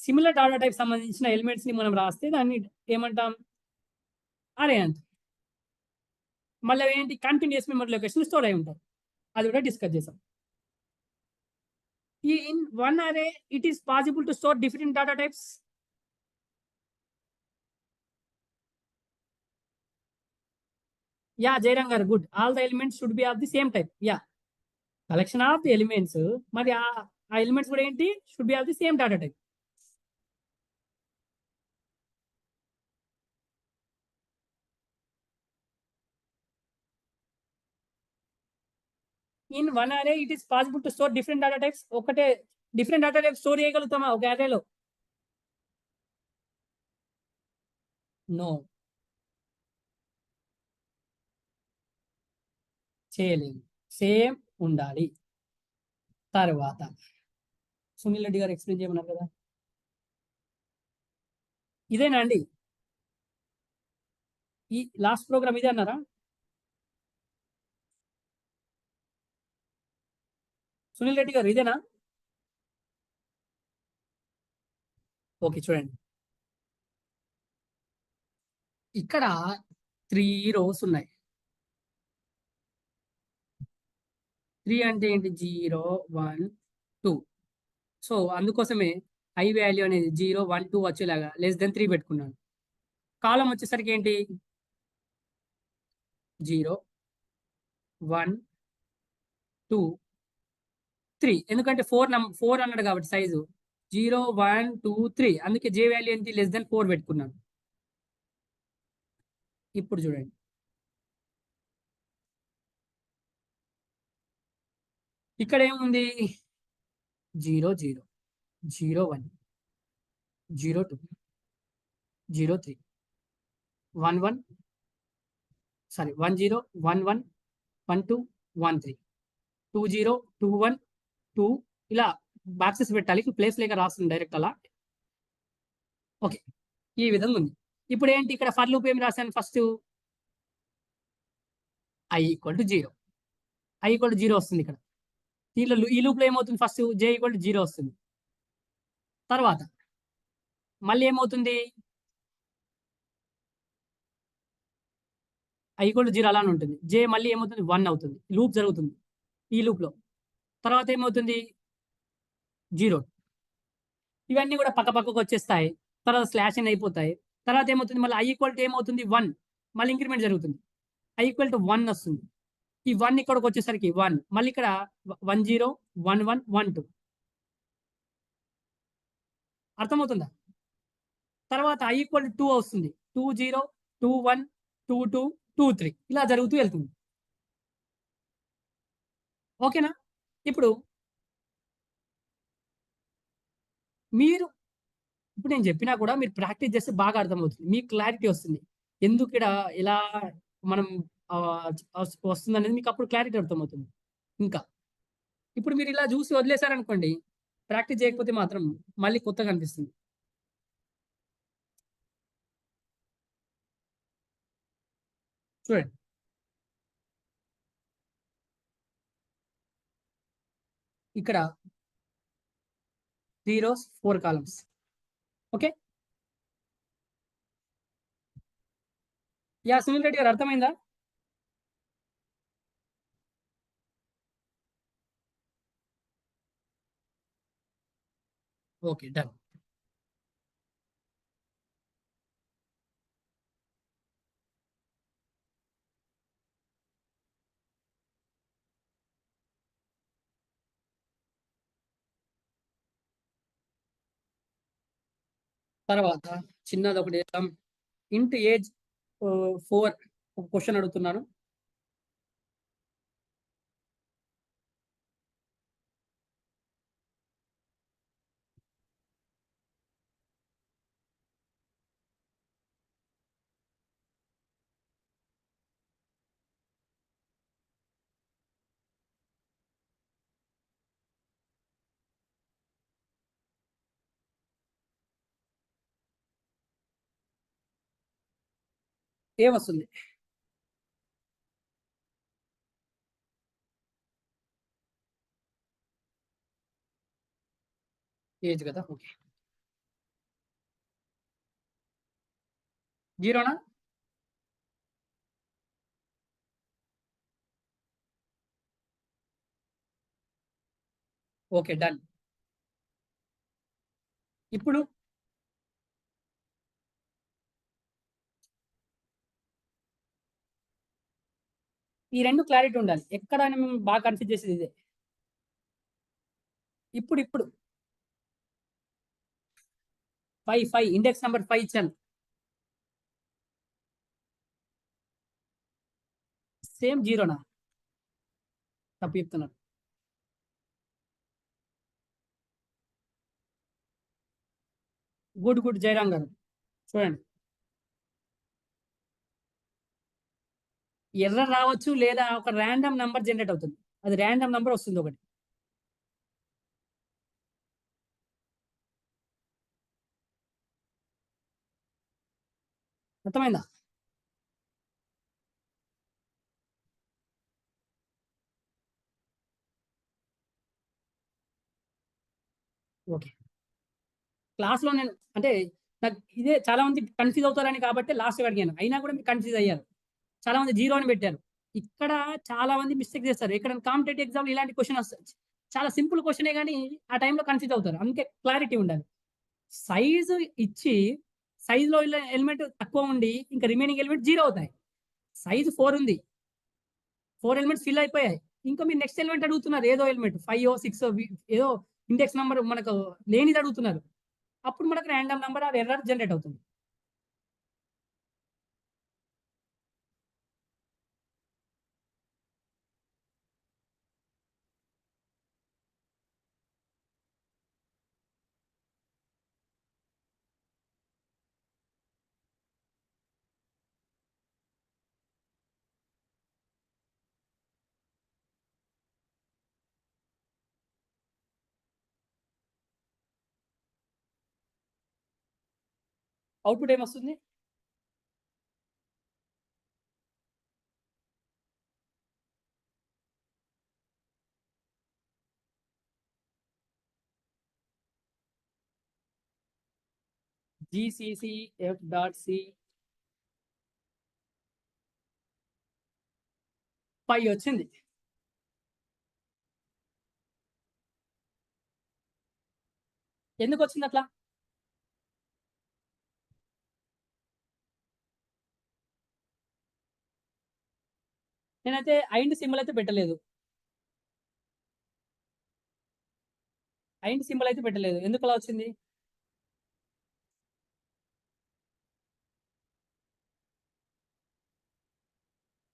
సిమిలర్ డేటా టైప్ సంబంధించిన ఎలిమెంట్స్ ని మనం రాస్తే దాన్ని ఏమంటాం? అరే అంట. మళ్ళీ ఏంటి? కంటిన్యూస్ మెమరీ లొకేషన్ స్టోర్ అయి ఉంటాయి. అది కూడా డిస్కస్ చేసాం. In one array, it is possible to store different data types. Yeah, Jairam garu, good. All the elements should be of the same type. Yeah. Collection of the elements, మరి ఆ elements కూడా ఏంటి? Should be of the same data type. In one array, it is possible to store different data types. ఒకటే different data types store చేయగలుగుతామా ఒక arrayలో? No. చేయలేము. Same ఉండాలి. తర్వాత సునీల్ రెడ్డి గారు ఎక్స్ప్లెయిన్ చేయమన్నారు కదా, ఇదేనా అండి? ఈ లాస్ట్ ప్రోగ్రామ్ ఇదే అన్నారా? సునీల్ రెడ్డి గారు ఇదేనా? ఓకే, చూడండి. ఇక్కడ 3 rows ఉన్నాయి. 3 అంటే ఏంటి? 0, 1, 2. సో అందుకోసమే ఐ వాల్యూ అనేది 0, 1, 2 వచ్చేలాగా <3 పెట్టుకున్నాను. కాలం వచ్చేసరికి ఏంటి? 0, 1, 2, 3. ఎందుకంటే 4 అన్నాడు కాబట్టి సైజు 0, 1, 2, 3. అందుకే జే వాల్యూ ఏంటి? <4 పెట్టుకున్నాను. ఇప్పుడు చూడండి, ఇక్కడ ఏముంది? 0, 0, 0, 1, 0, 2, 0, 3, 1, 1, సారీ 1, 0, 1, 1, 1, 2, 1, 3, 2, 0, 2, 1, 2 ఇలా బాక్సెస్ పెట్టాలి. ప్లేస్ లేక రాస్తుంది డైరెక్ట్ అలా. ఓకే, ఈ విధంగా ఉంది. ఇప్పుడు ఏంటి? ఇక్కడ ఫర్ లూప్ ఏమి రాశాను? First i = 0. i = 0 వస్తుంది ఇక్కడ. దీంట్లో ఈ లూప్లో ఏమవుతుంది? ఫస్ట్ j = 0 వస్తుంది. తర్వాత మళ్ళీ ఏమవుతుంది? i = 0 అలానే ఉంటుంది. j మళ్ళీ ఏమవుతుంది? 1 అవుతుంది. లూప్ జరుగుతుంది ఈ లూప్లో. తర్వాత ఏమవుతుంది? 0. ఇవన్నీ కూడా పక్క పక్కకు వచ్చేస్తాయి. తర్వాత స్లాష్ అని అయిపోతాయి. తర్వాత ఏమవుతుంది? మళ్ళీ i = ఏమవుతుంది? 1. మళ్ళీ ఇంక్రిమెంట్ జరుగుతుంది. i = 1 వస్తుంది. ఈ 1 ఇక్కడికి వచ్చేసరికి 1. మళ్ళీ ఇక్కడ 1, 0, 1, 1, 1, 2. అర్థమవుతుందా? తర్వాత i = 2 వస్తుంది. 2, 0, 2, 1, 2, 2, 2, 3 ఇలా జరుగుతూ వెళ్తుంది. ఓకేనా? ఇప్పుడు నేను చెప్పినా కూడా మీరు ప్రాక్టీస్ చేస్తే బాగా అర్థమవుతుంది. మీకు క్లారిటీ వస్తుంది. ఎందుకు ఇక్కడ ఇలా మనం వస్తుందనేది మీకు అప్పుడు క్లారిటీ అర్థమవుతుంది. ఇంకా ఇప్పుడు మీరు ఇలా చూసి వదిలేశారనుకోండి, ప్రాక్టీస్ చేయకపోతే మాత్రం మళ్ళీ కొత్తగా అనిపిస్తుంది. చూడండి, ఇక్కడ 3 rows 4 columns. Okay, yeah Sunil Reddy గారు అర్థమైందా? Okay, done. తర్వాత చిన్నది ఒకటి చేద్దాం. ఇంట్ ఏజ్ 4 ఒక క్వశ్చన్ అడుగుతున్నాను. ఏమొస్తుంది? ఏజ్ కదా! ఓకే. జీరోనా? ఓకే. డన్. ఇప్పుడు ఈ 2 క్లారిటీ ఉండాలి. ఎక్కడ అని మేము బాగా కన్‌ఫ్యూజ్ చేసేది ఇదే. ఇప్పుడు 5 ఇండెక్స్ నంబర్ 5 ఇచ్చాను. సేమ్ జీరోనా? తప్పు చెప్తున్నారు. గుడ్ జయరాం గారు. చూడండి. ఎర్రర్ రావచ్చు లేదా ఒక రాండమ్ నంబర్ జనరేట్ అవుతుంది. అది రాండమ్ నంబర్ వస్తుంది ఒకటి. అర్థమైందా? ఓకే. క్లాస్‌లో నేను అంటే నాకు ఇదే చాలా మంది కన్‌ఫ్యూజ్ అవుతారని కాబట్టే లాస్ట్‌కి అడిగాను. అయినా కూడా మీరు కన్‌ఫ్యూజ్ అయ్యారు. చాలా మంది జీరో అని పెట్టారు. ఇక్కడ చాలా మంది మిస్టేక్ చేస్తారు. ఎక్కడైనా కాంపిటేటివ్ ఎగ్జామ్‌లో ఇలాంటి క్వెషన్ వస్తాయి. చాలా సింపుల్ క్వెషనే గాని ఆ టైంలో కన్‌ఫ్యూజ్ అవుతారు. అందుకే క్లారిటీ ఉండాలి. సైజ్ ఇచ్చి సైజ్‌లో ఎలిమెంట్ తక్కువ ఉండి ఇంకా రిమైనింగ్ ఎలిమెంట్ 0 అవుతాయి. సైజ్ 4 ఉంది. 4 ఎలిమెంట్స్ ఫిల్ అయిపోయాయి. ఇంకా మీరు నెక్స్ట్ ఎలిమెంట్ అడుగుతున్నారు. ఏదో ఎలిమెంట్ 5 6 ఏదో ఇండెక్స్ నంబర్ మనకు లేనిది అడుగుతున్నారు. అప్పుడు మనకు random number or error generate అవుతుంది. అవుట్‌పుట్ ఏమొస్తుంది? జీసీసీ ఎఫ్ డాట్ సి 5 వచ్చింది. ఎందుకొచ్చిందట్లా? నేనైతే ఐండ్ సింబల్ అయితే పెట్టలేదు. ఐండ్ సింబల్ అయితే పెట్టలేదు. ఎందుకలా వచ్చింది?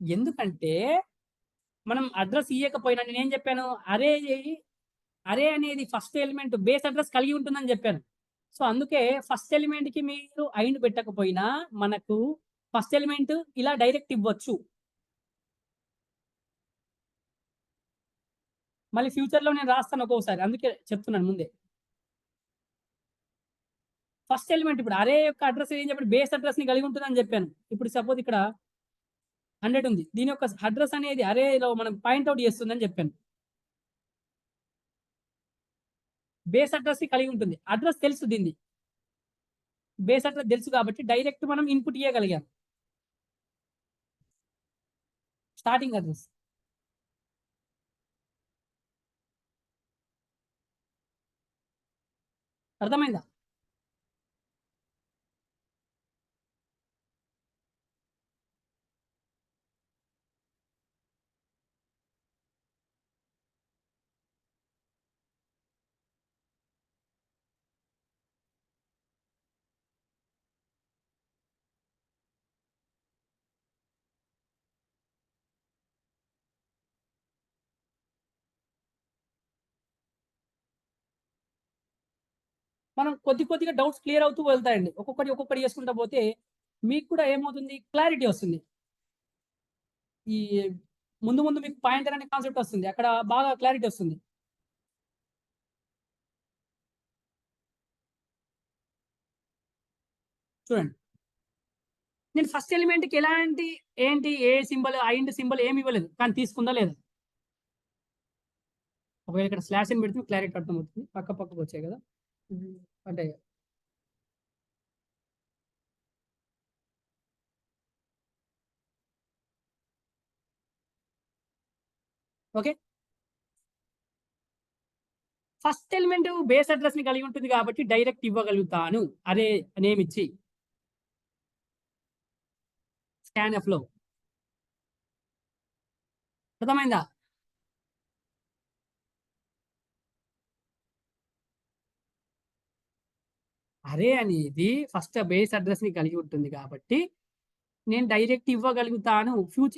ఎందుకంటే మనం అడ్రెస్ ఇయ్యకపోయినా నేనేం చెప్పాను? అరే అనేది ఫస్ట్ ఎలిమెంట్ బేస్ అడ్రెస్ కలిగి ఉంటుందని చెప్పాను. సో, అందుకే ఫస్ట్ ఎలిమెంట్‌కి మీరు ఐండ్ పెట్టకపోయినా మనకు ఫస్ట్ ఎలిమెంట్ ఇలా డైరెక్ట్ ఇవ్వచ్చు. మళ్ళీ ఫ్యూచర్‌లో నేను రాస్తాను ఒక్కొక్కసారి. అందుకే చెప్తున్నాను ముందే. ఫస్ట్ ఎలిమెంట్ ఇప్పుడు అరే యొక్క అడ్రెస్ ఏం చెప్పాను బేస్ అడ్రెస్‌ని కలిగి ఉంటుందని చెప్పాను. ఇప్పుడు సపోజ్ ఇక్కడ 100 ఉంది. దీని యొక్క అడ్రెస్ అనేది అరేలో మనం పాయింట్ ఔట్ చేస్తుందని చెప్పాను. బేస్ అడ్రెస్‌ని కలిగి ఉంటుంది. అడ్రెస్ తెలుసు దీనిది. బేస్ అడ్రెస్ తెలుసు కాబట్టి డైరెక్ట్ మనం ఇన్‌పుట్ ఇయ్యగలిగాం. Starting address. అర్థమైందా? మనం కొద్దిగా డౌట్స్ క్లియర్ అవుతూ వెళ్తాయండి. ఒక్కొక్కటి చేసుకుంటా పోతే మీకు కూడా ఏమవుతుంది క్లారిటీ వస్తుంది. ఈ ముందు మీకు పాయింటర్ అనే కాన్సెప్ట్ వస్తుంది. అక్కడ బాగా క్లారిటీ వస్తుంది. చూడండి. నేను ఫస్ట్ ఎలిమెంట్‌కి ఎలాంటి ఏ సింబల్, ఐండ్ సింబల్ ఏమి ఇవ్వలేదు. కానీ తీసుకుందా లేదా? ఒకవేళ ఇక్కడ స్లాష్ అని పెడితే క్లారిటీ అర్థమవుతుంది. పక్కకు వచ్చాయి కదా! అంటే ఓకే. ఫస్ట్ ఎలిమెంట్ బేస్ అడ్రెస్‌ని కలిగి ఉంటుంది కాబట్టి డైరెక్ట్ ఇవ్వగలుగుతాను. అరే నేమ్ ఇచ్చి స్కాన్‌ఎఫ్‌లో. అర్థమైందా? అరే అనేది ఫస్ట్ బేస్ అడ్రెస్‌ని కలిగి ఉంటుంది కాబట్టి నేను డైరెక్ట్ ఇవ్వగలుగుతాను.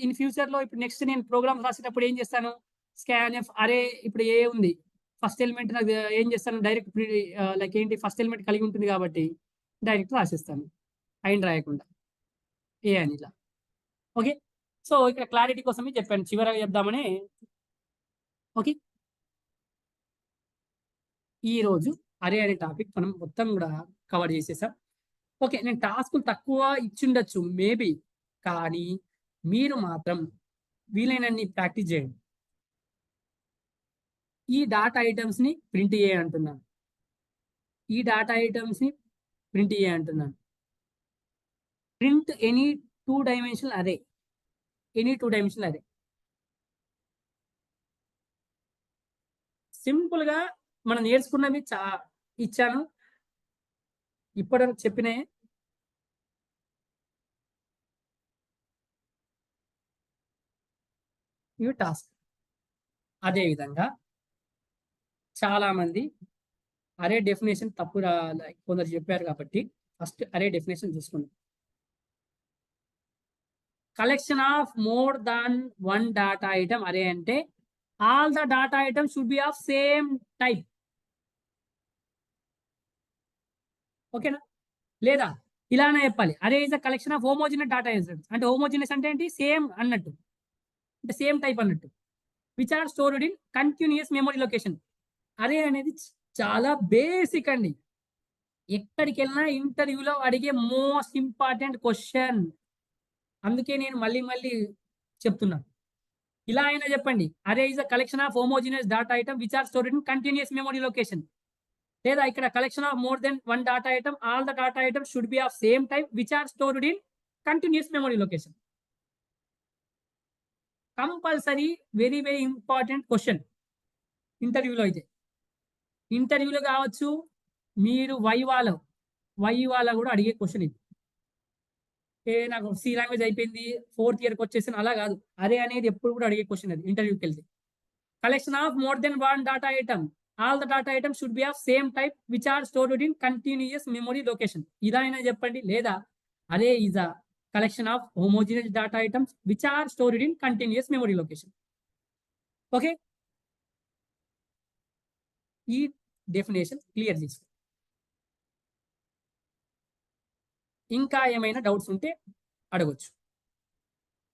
ఇన్ ఫ్యూచర్‌లో ఇప్పుడు నెక్స్ట్ నేను ప్రోగ్రామ్స్ రాసేటప్పుడు ఏం చేస్తాను? స్కాన్‌ఎఫ్ అరే ఇప్పుడు ఏ ఉంది. ఫస్ట్ ఎలిమెంట్ నాకు ఏం చేస్తాను డైరెక్ట్ లైక్ ఏంటి ఫస్ట్ ఎలిమెంట్ కలిగి ఉంటుంది కాబట్టి డైరెక్ట్ రాసేస్తాను. ఐండ్ రాయకుండా. ఏ అని ఇలా. ఓకే. సో, ఇక్కడ క్లారిటీ కోసమే చెప్పాను. చివరగా చెప్దామని ఓకే. ఈరోజు అరే అనే టాపిక్ మనం మొత్తం గూడా కవర్ చేసేసాం. ఓకే. నేను టాస్క్‌లు తక్కువ ఇచ్చుండొచ్చు మేబీ. కానీ మీరు మాత్రం వీలైనన్ని ప్రాక్టీస్ చేయండి. ఈ డాటా ఐటెమ్స్‌ని ప్రింట్ చేయి అంటున్నాను. ఈ డాటా ఐటెమ్స్‌ని ప్రింట్ చేయి అంటున్నాను. ప్రింట్ ఎనీ 2 డైమెన్షనల్ అరే. ఎనీ 2 డైమెన్షనల్ అరే. సింపుల్‌గా మనం నేర్చుకున్నవి ఇచ్చాను. ఇప్పటివరకు చెప్పినయే ఇవి టాస్క్. అదే విధంగా చాలామంది అరే డెఫినిషన్ తప్పు లైక్ కొందరు చెప్పారు కాబట్టి ఫస్ట్ అరే డెఫినిషన్ చూసుకుందాం. Collection of more than one data item array అంటే all the data item should be of same type. ఓకేనా? లేదా ఇలానే చెప్పాలి. Array is a collection of homogeneous data items. అంటే హోమోజీనియస్ అంటే ఏంటి? సేమ్ అన్నట్టు. అంటే సేమ్ టైప్ అన్నట్టు. Which are stored in continuous memory location. Array అనేది చాలా బేసిక్ అండి. ఎక్కడికెళ్ళినా ఇంటర్వ్యూలో అడిగే మోస్ట్ ఇంపార్టెంట్ క్వెషన్. అందుకే నేను మళ్ళీ మళ్ళీ చెప్తున్నాను. ఇలా అయినా చెప్పండి. Array is a collection of homogeneous data item which are stored in continuous memory location. లేదా ఇక్కడ collection of more than one data item all the data items should be of same type which are stored in continuous memory location. Compulsory very very important question ఇంటర్వ్యూలో అయితే. ఇంటర్వ్యూలో కావచ్చు, మీరు వైవాలో కూడా అడిగే question ఇది. నాకు సి లాంగ్వేజ్ అయిపోయింది. ఫోర్త్ ఇయర్‌కి వచ్చేసాను అలా కాదు. అరే అనేది ఎప్పుడు కూడా అడిగే క్వెషన్ అది ఇంటర్వ్యూకెళ్తే. Collection of more than one data item. All the data items should be of same type which are stored in continuous memory location. ఇలా అయినా చెప్పండి. లేదా array is a collection of homogeneous data items which are stored in continuous memory location. Okay. ఈ definition clear చేసుకో. ఇంకా ఏమైనా doubts ఉంటే అడగొచ్చు.